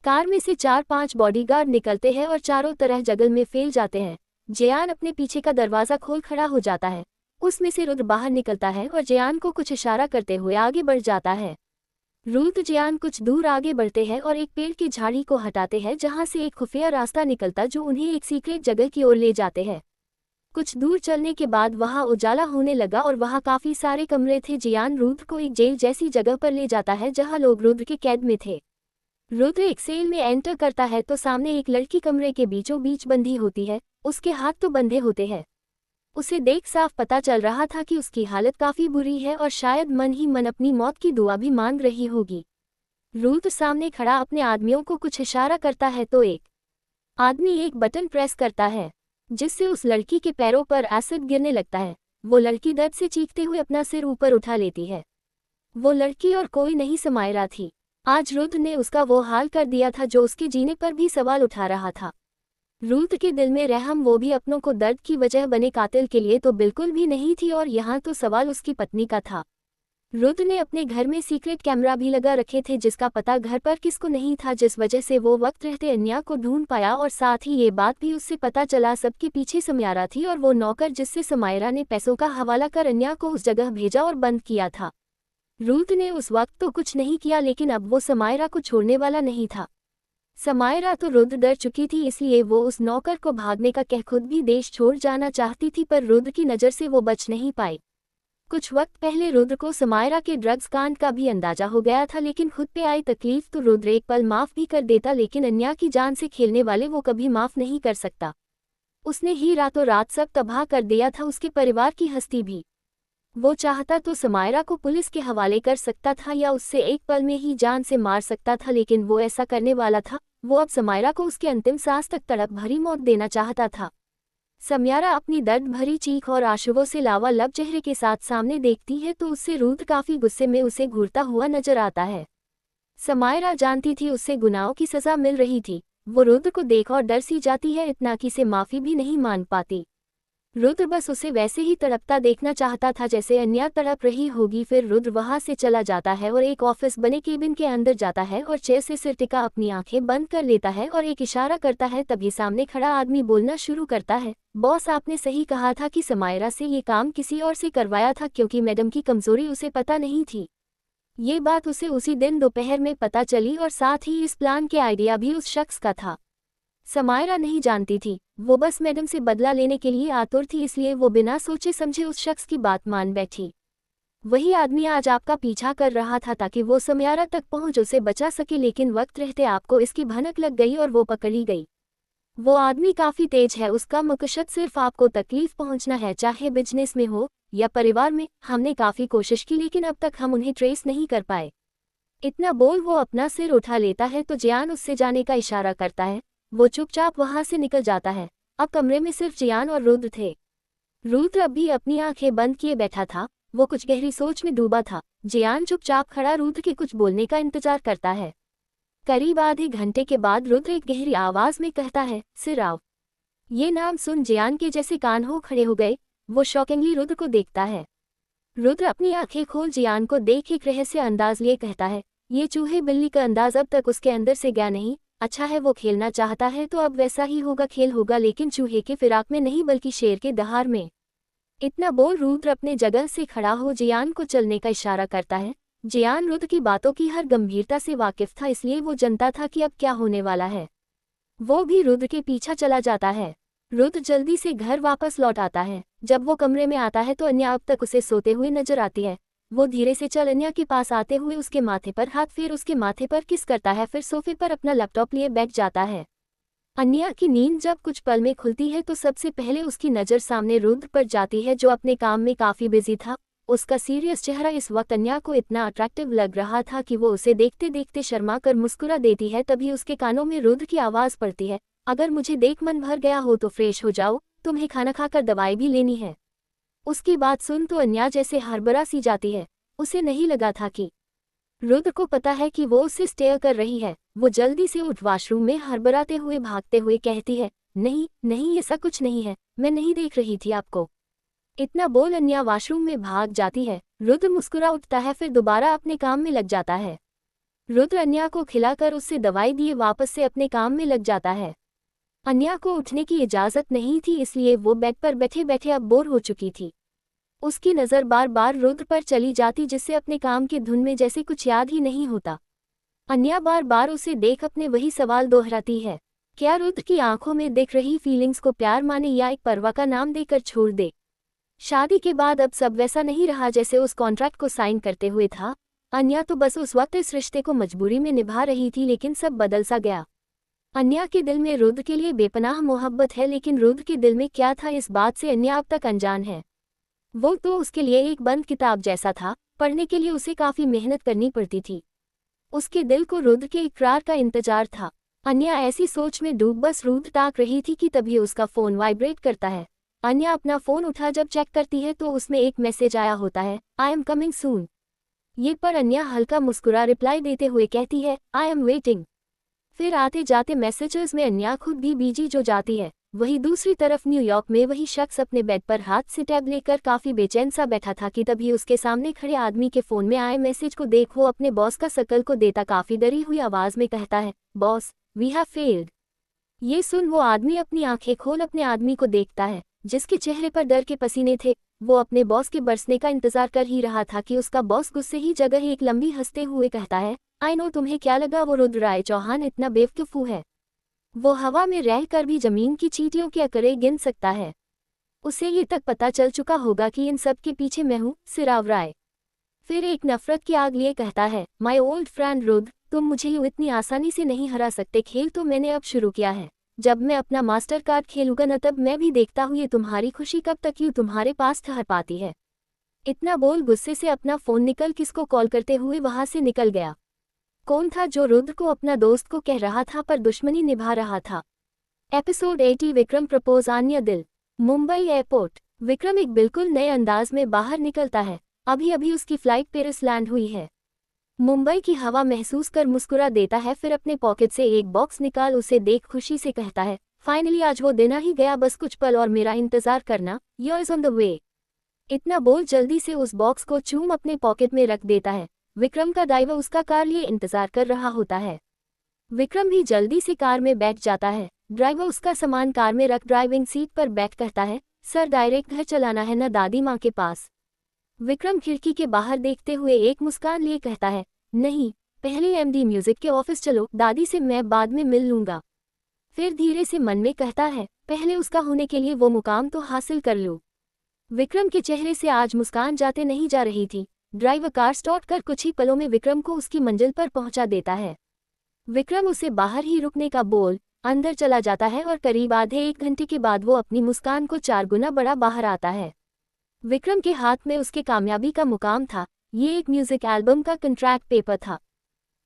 कार में से 4-5 बॉडीगार्ड निकलते हैं और चारों तरह जंगल में फैल जाते हैं। जियान अपने पीछे का दरवाजा खोल खड़ा हो जाता है। उसमें से रुद्र बाहर निकलता है और जियान को कुछ इशारा करते हुए आगे बढ़ जाता है। रुद्र जियान कुछ दूर आगे बढ़ते हैं और एक पेड़ की झाड़ी को हटाते हैं, जहां से एक खुफिया रास्ता निकलता जो उन्हें एक सीक्रेट जगह की ओर ले जाते हैं। कुछ दूर चलने के बाद वहां उजाला होने लगा और वहां काफी सारे कमरे थे। जियान रुद्र को एक जेल जैसी जगह पर ले जाता है, जहां लोग रुद्र के कैद में थे। रुद्र एक सेल में एंटर करता है तो सामने एक लड़की कमरे के बीचों बीच बंधी होती है। उसके हाथ तो बंधे होते हैं। उसे देख साफ पता चल रहा था कि उसकी हालत काफी बुरी है और शायद मन ही मन अपनी मौत की दुआ भी मांग रही होगी। रुद्र सामने खड़ा अपने आदमियों को कुछ इशारा करता है तो एक आदमी एक बटन प्रेस करता है, जिससे उस लड़की के पैरों पर एसिड गिरने लगता है। वो लड़की दर्द से चीखते हुए अपना सिर ऊपर उठा लेती है। वो लड़की और कोई नहीं समायरा थी। आज रुद्र ने उसका वो हाल कर दिया था जो उसके जीने पर भी सवाल उठा रहा था। रुद्र के दिल में रहम, वो भी अपनों को दर्द की वजह बने कातिल के लिए, तो बिल्कुल भी नहीं थी। और यहाँ तो सवाल उसकी पत्नी का था। रुद्र ने अपने घर में सीक्रेट कैमरा भी लगा रखे थे, जिसका पता घर पर किसको नहीं था, जिस वजह से वो वक्त रहते अन्या को ढूंढ पाया। और साथ ही ये बात भी उससे पता चला सबके पीछे समायरा थी और वो नौकर जिससे समायरा ने पैसों का हवाला कर अन्या को उस जगह भेजा और बंद किया था। रुद्र ने उस वक्त तो कुछ नहीं किया, लेकिन अब वो समायरा को छोड़ने वाला नहीं था। समायरा तो रुद्र डर चुकी थी, इसलिए वो उस नौकर को भागने का कह खुद भी देश छोड़ जाना चाहती थी, पर रुद्र की नज़र से वो बच नहीं पाई। कुछ वक्त पहले रुद्र को समायरा के ड्रग्स कांड का भी अंदाजा हो गया था, लेकिन खुद पे आई तकलीफ तो रुद्र एक पल माफ भी कर देता, लेकिन अन्या की जान से खेलने वाले वो कभी माफ नहीं कर सकता। उसने ही रातों रात सब तबाह कर दिया था, उसके परिवार की हस्ती भी। वो चाहता तो समायरा को पुलिस के हवाले कर सकता था या उससे एक पल में ही जान से मार सकता था, लेकिन वो ऐसा करने वाला था। वो अब समायरा को उसके अंतिम सांस तक तड़प भरी मौत देना चाहता था। समायरा अपनी दर्द भरी चीख और आंसुओं से लावा लब चेहरे के साथ सामने देखती है तो उससे रुद्र काफी गुस्से में उसे घूरता हुआ नजर आता है। समायरा जानती थी उससे गुनाहों की सजा मिल रही थी। वो रुद्र को देख और डर सी जाती है, इतना कि से माफी भी नहीं मान पाती। रुद्र बस उसे वैसे ही तड़पता देखना चाहता था जैसे अन्या तड़प रही होगी। फिर रुद्र वहां से चला जाता है और एक ऑफिस बने केबिन के अंदर जाता है और चेयर से सिर टिका अपनी आंखें बंद कर लेता है और एक इशारा करता है। तभी सामने खड़ा आदमी बोलना शुरू करता है, बॉस आपने सही कहा था कि समायरा से ये काम किसी और से करवाया था, क्योंकि मैडम की कमजोरी उसे पता नहीं थी। ये बात उसे उसी दिन दोपहर में पता चली और साथ ही इस प्लान के आइडिया भी उस शख्स का था। समायरा नहीं जानती थी, वो बस मैडम से बदला लेने के लिए आतुर थी, इसलिए वो बिना सोचे समझे उस शख्स की बात मान बैठी। वही आदमी आज आपका पीछा कर रहा था ताकि वो समायरा तक पहुंच उसे बचा सके, लेकिन वक्त रहते आपको इसकी भनक लग गई और वो पकड़ी गई। वो आदमी काफी तेज है, उसका मकसद सिर्फ आपको तकलीफ पहुंचना है, चाहे बिजनेस में हो या परिवार में। हमने काफी कोशिश की लेकिन अब तक हम उन्हें ट्रेस नहीं कर पाए। इतना बोल वो अपना सिर उठा लेता है तो जियान उससे जाने का इशारा करता है। वो चुपचाप वहां से निकल जाता है। अब कमरे में सिर्फ जियान और रुद्र थे। रुद्र अब भी अपनी आंखें बंद किए बैठा था, वो कुछ गहरी सोच में डूबा था। जियान चुपचाप खड़ा रुद्र के कुछ बोलने का इंतजार करता है। करीब आधे घंटे के बाद रुद्र एक गहरी आवाज में कहता है, सिराव। ये नाम सुन जियान के जैसे कान हो खड़े हो गए। वो शॉकिंगली रुद्र को देखता है। रुद्र अपनी आंखें खोल जियान को देख एक रहस्य अंदाज लिए कहता है, ये चूहे बिल्ली का अंदाज अब तक उसके अंदर से गया नहीं। अच्छा है, वो खेलना चाहता है तो अब वैसा ही होगा, खेल होगा, लेकिन चूहे के फिराक में नहीं बल्कि शेर के दहाड़ में। इतना बोल रुद्र अपने जगह से खड़ा हो जियान को चलने का इशारा करता है। जियान रुद्र की बातों की हर गंभीरता से वाकिफ था, इसलिए वो जानता था कि अब क्या होने वाला है। वो भी रुद्र के पीछा चला जाता है। रुद्र जल्दी से घर वापस लौट आता है। जब वो कमरे में आता है तो अन्या अब तक उसे सोते हुए नजर आती है। वो धीरे से चल अन्या के पास आते हुए उसके माथे पर हाथ फेर उसके माथे पर किस करता है, फिर सोफे पर अपना लैपटॉप लिए बैठ जाता है। अन्या की नींद जब कुछ पल में खुलती है तो सबसे पहले उसकी नज़र सामने रुद्र पर जाती है, जो अपने काम में काफ़ी बिजी था। उसका सीरियस चेहरा इस वक्त अन्या को इतना अट्रैक्टिव लग रहा था कि वो उसे देखते देखते शर्मा कर मुस्कुरा देती है। तभी उसके कानों में रुद्र की आवाज़ पड़ती है, अगर मुझे देख मन भर गया हो तो फ्रेश हो जाओ, तुम्हें खाना खाकर दवाई भी लेनी है। उसकी बात सुन तो अन्या जैसे हड़बड़ा सी जाती है। उसे नहीं लगा था कि रुद्र को पता है कि वो उससे स्टेयर कर रही है। वो जल्दी से उठ वॉशरूम में हड़बड़ाते हुए भागते हुए कहती है, नहीं नहीं ऐसा कुछ नहीं है, मैं नहीं देख रही थी आपको। इतना बोल अन्या वॉशरूम में भाग जाती है। रुद्र मुस्कुरा उठता है, फिर दोबारा अपने काम में लग जाता है। रुद्र अन्या को खिलाकर उससे दवाई दिए वापस से अपने काम में लग जाता है। अन्या को उठने की इजाज़त नहीं थी, इसलिए वो बेड पर बैठे बैठे अब बोर हो चुकी थी। उसकी नज़र बार बार रुद्र पर चली जाती, जिससे अपने काम की धुन में जैसे कुछ याद ही नहीं होता। अन्या बार बार उसे देख अपने वही सवाल दोहराती है, क्या रुद्र की आंखों में दिख रही फीलिंग्स को प्यार माने या एक परवाह का नाम देकर छोड़ दे। शादी के बाद अब सब वैसा नहीं रहा जैसे उस कॉन्ट्रैक्ट को साइन करते हुए था। अन्या तो बस उस वक्त इस रिश्ते को मजबूरी में निभा रही थी, लेकिन सब बदल सा गया। अन्या के दिल में रुद्र के लिए बेपनाह मोहब्बत है, लेकिन रुद्र के दिल में क्या था इस बात से अन्या अब तक अनजान है। वो तो उसके लिए एक बंद किताब जैसा था, पढ़ने के लिए उसे काफ़ी मेहनत करनी पड़ती थी। उसके दिल को रुद्र के इकरार का इंतजार था। अन्या ऐसी सोच में डूब बस रुद्र ताक रही थी कि तभी उसका फ़ोन वाइब्रेट करता है। अन्या अपना फ़ोन उठा जब चेक करती है तो उसमें एक मैसेज आया होता है, आई एम कमिंग सून। ये पर अन्या हल्का मुस्कुरा रिप्लाई देते हुए कहती है, आई एम वेटिंग। फिर आते जाते मैसेजेस में अन्या खुद भी बिजी जो जाती है। वही दूसरी तरफ न्यूयॉर्क में वही शख्स अपने बेड पर हाथ से टैब लेकर काफ़ी बेचैन सा बैठा था कि तभी उसके सामने खड़े आदमी के फ़ोन में आए मैसेज को देख वो अपने बॉस का शकल को देता काफ़ी डरी हुई आवाज़ में कहता है, बॉस वी हैव फेल्ड। ये सुन वो आदमी अपनी आंखें खोल अपने आदमी को देखता है, जिसके चेहरे पर डर के पसीने थे। वो अपने बॉस के बरसने का इंतजार कर ही रहा था कि उसका बॉस गुस्से ही जगह एक लंबी हंसते हुए कहता है, आई नो तुम्हें क्या लगा वो रुद्र राय चौहान इतना बेवकूफ़ है। वो हवा में रह कर भी ज़मीन की चींटियों के अकड़े गिन सकता है। उसे ये तक पता चल चुका होगा कि इन सब के पीछे मैं हूँ, सिराव राय। फिर एक नफरत की आग लिए कहता है, माय ओल्ड फ्रेंड रुद्र, तुम मुझे यूँ इतनी आसानी से नहीं हरा सकते। खेल तो मैंने अब शुरू किया है। जब मैं अपना मास्टर कार्ड खेलूंगा न तब मैं भी देखता हूँ ये तुम्हारी खुशी कब तक यूँ तुम्हारे पास ठहर पाती है। इतना बोल गुस्से से अपना फ़ोन निकल किसको कॉल करते हुए वहाँ से निकल गया। कौन था जो रुद्र को अपना दोस्त को कह रहा था पर दुश्मनी निभा रहा था। एपिसोड 80 विक्रम प्रपोज आन्या दिल। मुंबई एयरपोर्ट। विक्रम एक बिल्कुल नए अंदाज में बाहर निकलता है। अभी अभी उसकी फ्लाइट पेरिस लैंड हुई है। मुंबई की हवा महसूस कर मुस्कुरा देता है, फिर अपने पॉकेट से एक बॉक्स निकाल उसे देख खुशी से कहता है, फाइनली आज वो दिन आ ही गया, बस कुछ पल और मेरा इंतजार करना, योर्स ऑन द वे। इतना बोल जल्दी से उस बॉक्स को चूम अपने पॉकेट में रख देता है। विक्रम का ड्राइवर उसका कार लिए इंतजार कर रहा होता है। विक्रम भी जल्दी से कार में बैठ जाता है। ड्राइवर उसका सामान कार में रख ड्राइविंग सीट पर बैठ कहता है, सर डायरेक्ट घर चलाना है न दादी माँ के पास। विक्रम खिड़की के बाहर देखते हुए एक मुस्कान लिए कहता है, नहीं, पहले एमडी म्यूजिक के ऑफिस चलो, दादी से मैं बाद में मिल लूँगा। फिर धीरे से मन में कहता है, पहले उसका होने के लिए वो मुकाम तो हासिल कर लूँ। विक्रम के चेहरे से आज मुस्कान जाते नहीं जा रही थी। ड्राइवर कार स्टार्ट कर कुछ ही पलों में विक्रम को उसकी मंजिल पर पहुंचा देता है। विक्रम उसे बाहर ही रुकने का बोल अंदर चला जाता है और करीब आधे एक घंटे के बाद वो अपनी मुस्कान को 4 गुना बड़ा बाहर आता है। विक्रम के हाथ में उसके कामयाबी का मुकाम था। ये एक म्यूजिक एल्बम का कॉन्ट्रैक्ट पेपर था।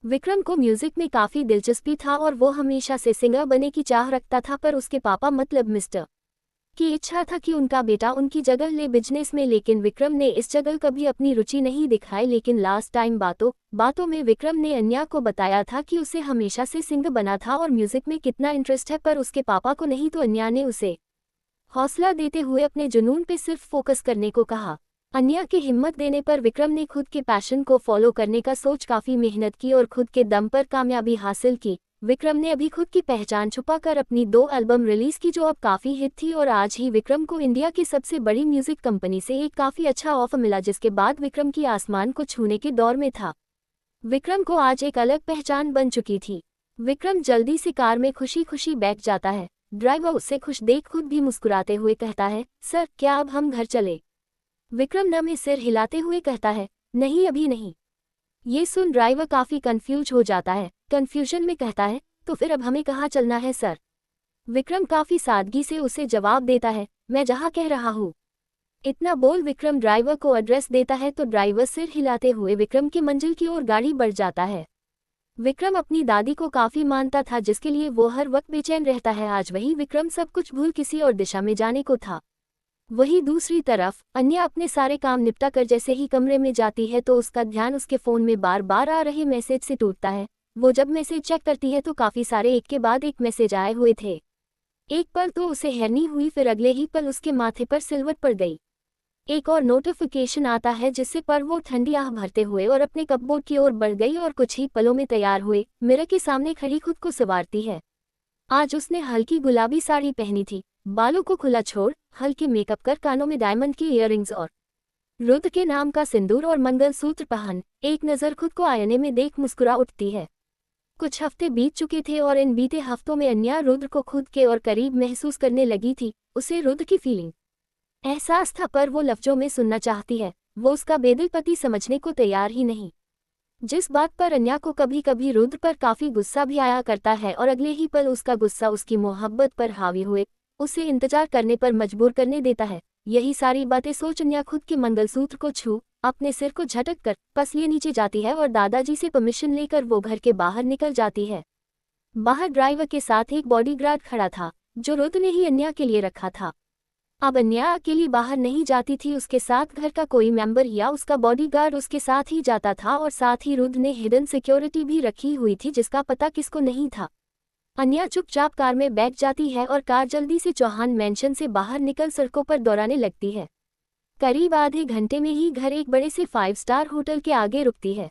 विक्रम को म्यूजिक में काफ़ी दिलचस्पी था और वो हमेशा से सिंगर बनने की चाह रखता था, पर उसके पापा मतलब मिस्टर की इच्छा था कि उनका बेटा उनकी जगह ले बिजनेस में, लेकिन विक्रम ने इस जगह कभी अपनी रुचि नहीं दिखाई। लेकिन लास्ट टाइम बातों में विक्रम ने अन्या को बताया था कि उसे हमेशा से सिंगर बना था और म्यूजिक में कितना इंटरेस्ट है, पर उसके पापा को नहीं। तो अन्या ने उसे हौसला देते हुए अपने जुनून पे सिर्फ फोकस करने को कहा। अन्या की हिम्मत देने पर विक्रम ने खुद के पैशन को फॉलो करने का सोच काफ़ी मेहनत की और खुद के दम पर कामयाबी हासिल की। विक्रम ने अभी खुद की पहचान छुपाकर अपनी 2 एल्बम रिलीज़ की जो अब काफ़ी हिट थी, और आज ही विक्रम को इंडिया की सबसे बड़ी म्यूजिक कंपनी से एक काफ़ी अच्छा ऑफर मिला, जिसके बाद विक्रम की आसमान को छूने के दौर में था। विक्रम को आज एक अलग पहचान बन चुकी थी। विक्रम जल्दी से कार में खुशी खुशी बैठ जाता है। ड्राइवर उसे खुश देख खुद भी मुस्कुराते हुए कहता है, सर क्या अब हम घर चले? विक्रम न में सिर हिलाते हुए कहता है, नहीं अभी नहीं। ये सुन ड्राइवर काफी कंफ्यूज हो जाता है, कंफ्यूजन में कहता है, तो फिर अब हमें कहाँ चलना है सर? विक्रम काफी सादगी से उसे जवाब देता है, मैं जहाँ कह रहा हूँ। इतना बोल विक्रम ड्राइवर को एड्रेस देता है तो ड्राइवर सिर हिलाते हुए विक्रम की मंजिल की ओर गाड़ी बढ़ जाता है। विक्रम अपनी दादी को काफी मानता था जिसके लिए वो हर वक्त बेचैन रहता है। आज वही विक्रम सब कुछ भूल किसी और दिशा में जाने को था। वही दूसरी तरफ अन्या अपने सारे काम निपटा कर जैसे ही कमरे में जाती है तो उसका ध्यान उसके फोन में बार बार आ रहे मैसेज से टूटता है। वो जब मैसेज चेक करती है तो काफी सारे एक के बाद एक मैसेज आए हुए थे। एक पल तो उसे हैरानी हुई, फिर अगले ही पल उसके माथे पर सिलवट पड़ गई। एक और नोटिफिकेशन आता है जिससे पर वो ठंडी आह भरते हुए और अपने कपबोर्ड की ओर बढ़ गई और कुछ ही पलों में तैयार हुए मिरर के सामने खड़ी खुद को संवारती है। आज उसने हल्की गुलाबी साड़ी पहनी थी, बालों को खुला छोड़ हल्के मेकअप कर कानों में डायमंड की इयररिंग्स और रुद्र के नाम का सिंदूर और मंगलसूत्र पहन एक नज़र खुद को आईने में देख मुस्कुरा उठती है। कुछ हफ्ते बीत चुके थे और इन बीते हफ्तों में अन्या रुद्र को खुद के और करीब महसूस करने लगी थी। उसे रुद्र की फीलिंग एहसास था पर वो लफ्जों में सुनना चाहती है। वो उसका बेदिल पति समझने को तैयार ही नहीं। जिस बात पर अन्या को कभी कभी रुद्र पर काफी गुस्सा भी आया करता है और अगले ही पल उसका गुस्सा उसकी मोहब्बत पर हावी हुए उसे इंतजार करने पर मजबूर करने देता है। यही सारी बातें सोच अन्या खुद के मंगलसूत्र को छू अपने सिर को झटक कर पसलिए नीचे जाती है और दादाजी से परमिशन लेकर वो घर के बाहर निकल जाती है। बाहर ड्राइवर के साथ एक बॉडीगार्ड खड़ा था जो रुद्र ने ही अन्या के लिए रखा था। अब अन्या अकेली बाहर नहीं जाती थी, उसके साथ घर का कोई मेंबर या उसका बॉडीगार्ड उसके साथ ही जाता था और साथ ही रुद्र ने हिडन सिक्योरिटी भी रखी हुई थी जिसका पता किसको नहीं था। अन्या चुपचाप कार में बैठ जाती है और कार जल्दी से चौहान मैंशन से बाहर निकल सड़कों पर दौड़ाने लगती है। करीब आधे घंटे में ही घर एक बड़े से 5 स्टार होटल के आगे रुकती है।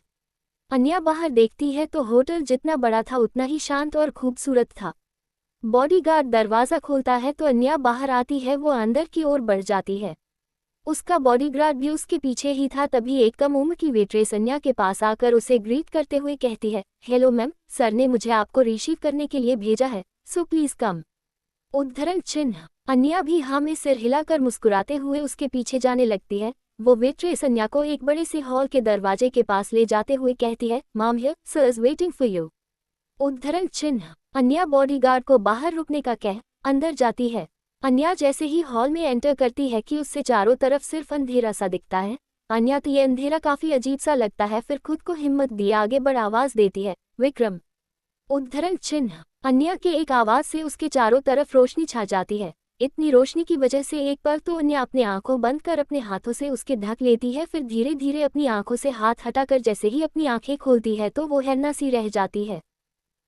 अन्या बाहर देखती है तो होटल जितना बड़ा था उतना ही शांत और खूबसूरत था। बॉडीगार्ड दरवाज़ा खोलता है तो अन्या बाहर आती है। वो अंदर की ओर बढ़ जाती है। उसका बॉडीगार्ड भी उसके पीछे ही था। तभी एक कम उम्र की वेट्रेस अन्या के पास आकर उसे ग्रीट करते हुए कहती है, हेलो मैम, सर ने मुझे आपको रिसीव करने के लिए भेजा है, सो प्लीज कम। उद्धरण चिन्ह। अन्या भी हाँ में सिर हिलाकर मुस्कुराते हुए उसके पीछे जाने लगती है। वो वेट्रेस अन्या को एक बड़े से हॉल के दरवाजे के पास ले जाते हुए कहती है, ma'am here sir is waiting for you. उद्धरण चिन्ह। अन्या बॉडीगार्ड को बाहर रुकने का कह अंदर जाती है। अन्या जैसे ही हॉल में एंटर करती है कि उससे चारों तरफ सिर्फ अंधेरा सा दिखता है। अन्या तो ये अंधेरा काफी अजीब सा लगता है, फिर खुद को हिम्मत दिए आगे बढ़ आवाज देती है, विक्रम। उद्धरण चिन्ह। अन्या के एक आवाज से उसके चारों तरफ रोशनी छा जाती है। इतनी रोशनी की वजह से एक पल तो अन्या अपनी आंखों बंद कर अपने हाथों से उसके ढक लेती है, फिर धीरे धीरे अपनी आंखों से हाथ हटाकर जैसे ही अपनी आंखें खोलती है तो वो हैरान सी रह जाती है।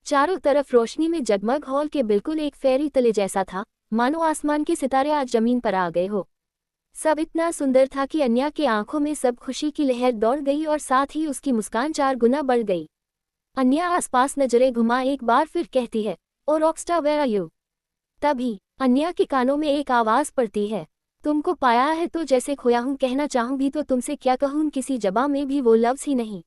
चारों तरफ रोशनी में जगमग हॉल के बिल्कुल एक फेरी तले जैसा था, मानो आसमान के सितारे आज जमीन पर आ गए हो। सब इतना सुंदर था कि अन्या के आंखों में सब खुशी की लहर दौड़ गई और साथ ही उसकी मुस्कान 4 गुना बढ़ गई। अन्या आसपास नजरें घुमा एक बार फिर कहती है, ओ रॉकस्टार वेयर आर यू। तभी अन्या के कानों में एक आवाज पड़ती है, तुमको पाया है तो जैसे खोया हूं, कहना चाहूं भी तो तुमसे क्या कहूं, किसी जबां में भी वो लफ्ज ही नहीं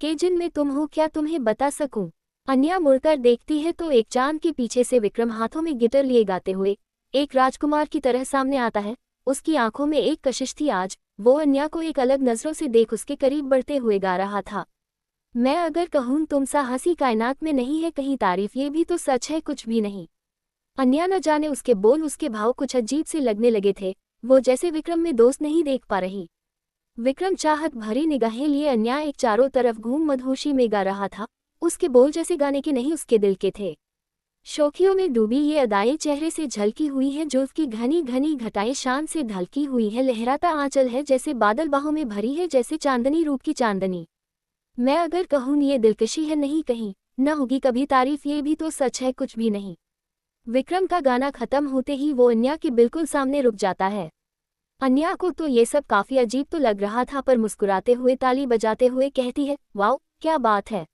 कि जिनमें तुम हो क्या तुम्हें बता सकूं। अन्या मुड़कर देखती है तो एक चांद के पीछे से विक्रम हाथों में गिटार लिए गाते हुए एक राजकुमार की तरह सामने आता है। उसकी आंखों में एक कशिश थी। आज वो अन्या को एक अलग नजरों से देख उसके करीब बढ़ते हुए गा रहा था, मैं अगर कहूं तुम सा हंसी कायनात में नहीं है कहीं तारीफ, ये भी तो सच है कुछ भी नहीं। अन्या न जाने उसके बोल उसके भाव कुछ अजीब से लगने लगे थे। वो जैसे विक्रम में दोस्त नहीं देख पा रही। विक्रम चाहत भरी निगाहें लिए अन्या एक चारों तरफ घूम मदहोशी में गा रहा था। उसके बोल जैसे गाने के नहीं उसके दिल के थे। शोखियों में डूबी ये अदाएं चेहरे से झलकी हुई है, जुल्फ की घनी घनी घटाएं शान से ढलकी हुई है, लहराता आंचल है जैसे बादल बाहों में भरी है जैसे चांदनी रूप की चांदनी। मैं अगर कहूँ ये दिलकशी है नहीं कहीं न होगी कभी तारीफ, ये भी तो सच है कुछ भी नहीं। विक्रम का गाना खत्म होते ही वो अन्या के बिल्कुल सामने रुक जाता है। अन्या को तो ये सब काफी अजीब तो लग रहा था, पर मुस्कुराते हुए ताली बजाते हुए कहती है, वाओ क्या बात है,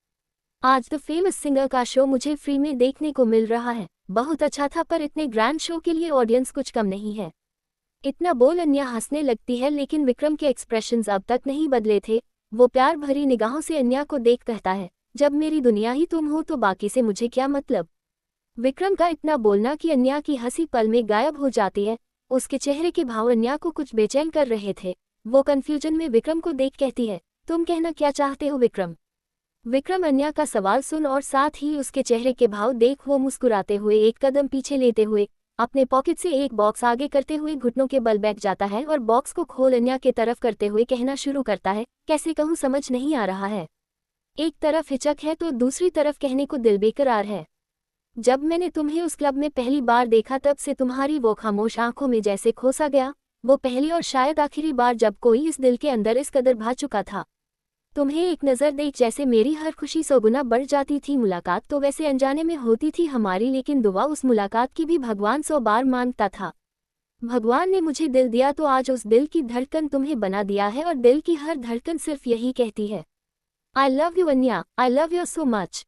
आज द फेमस सिंगर का शो मुझे फ्री में देखने को मिल रहा है, बहुत अच्छा था, पर इतने ग्रैंड शो के लिए ऑडियंस कुछ कम नहीं है। इतना बोल अन्या हंसने लगती है, लेकिन विक्रम के एक्सप्रेशंस अब तक नहीं बदले थे। वो प्यार भरी निगाहों से अन्या को देख कहता है, जब मेरी दुनिया ही तुम हो तो बाकी से मुझे क्या मतलब। विक्रम का इतना बोलना कि अन्या की हंसी पल में गायब हो जाती है। उसके चेहरे के भाव अन्या को कुछ बेचैन कर रहे थे। वो कंफ्यूजन में विक्रम को देख कहती है, तुम कहना क्या चाहते हो विक्रम? विक्रम अन्या का सवाल सुन और साथ ही उसके चेहरे के भाव देख वो मुस्कुराते हुए एक कदम पीछे लेते हुए अपने पॉकेट से एक बॉक्स आगे करते हुए घुटनों के बल बैठ जाता है और बॉक्स को खोल अन्या के तरफ करते हुए कहना शुरू करता है, कैसे कहूँ समझ नहीं आ रहा है। एक तरफ हिचक है तो दूसरी तरफ कहने को दिल बेकरार है। जब मैंने तुम्हें उस क्लब में पहली बार देखा तब से तुम्हारी वो खामोश आंखों में जैसे खोसा गया। वो पहली और शायद आखिरी बार जब कोई इस दिल के अंदर इस कदर भा चुका था। तुम्हें एक नज़र देख जैसे मेरी हर खुशी 100 गुना बढ़ जाती थी। मुलाकात तो वैसे अनजाने में होती थी हमारी, लेकिन दुआ उस मुलाकात की भी भगवान 100 बार मांगता था। भगवान ने मुझे दिल दिया तो आज उस दिल की धड़कन तुम्हें बना दिया है और दिल की हर धड़कन सिर्फ यही कहती है, I love you Anya, I love you so much.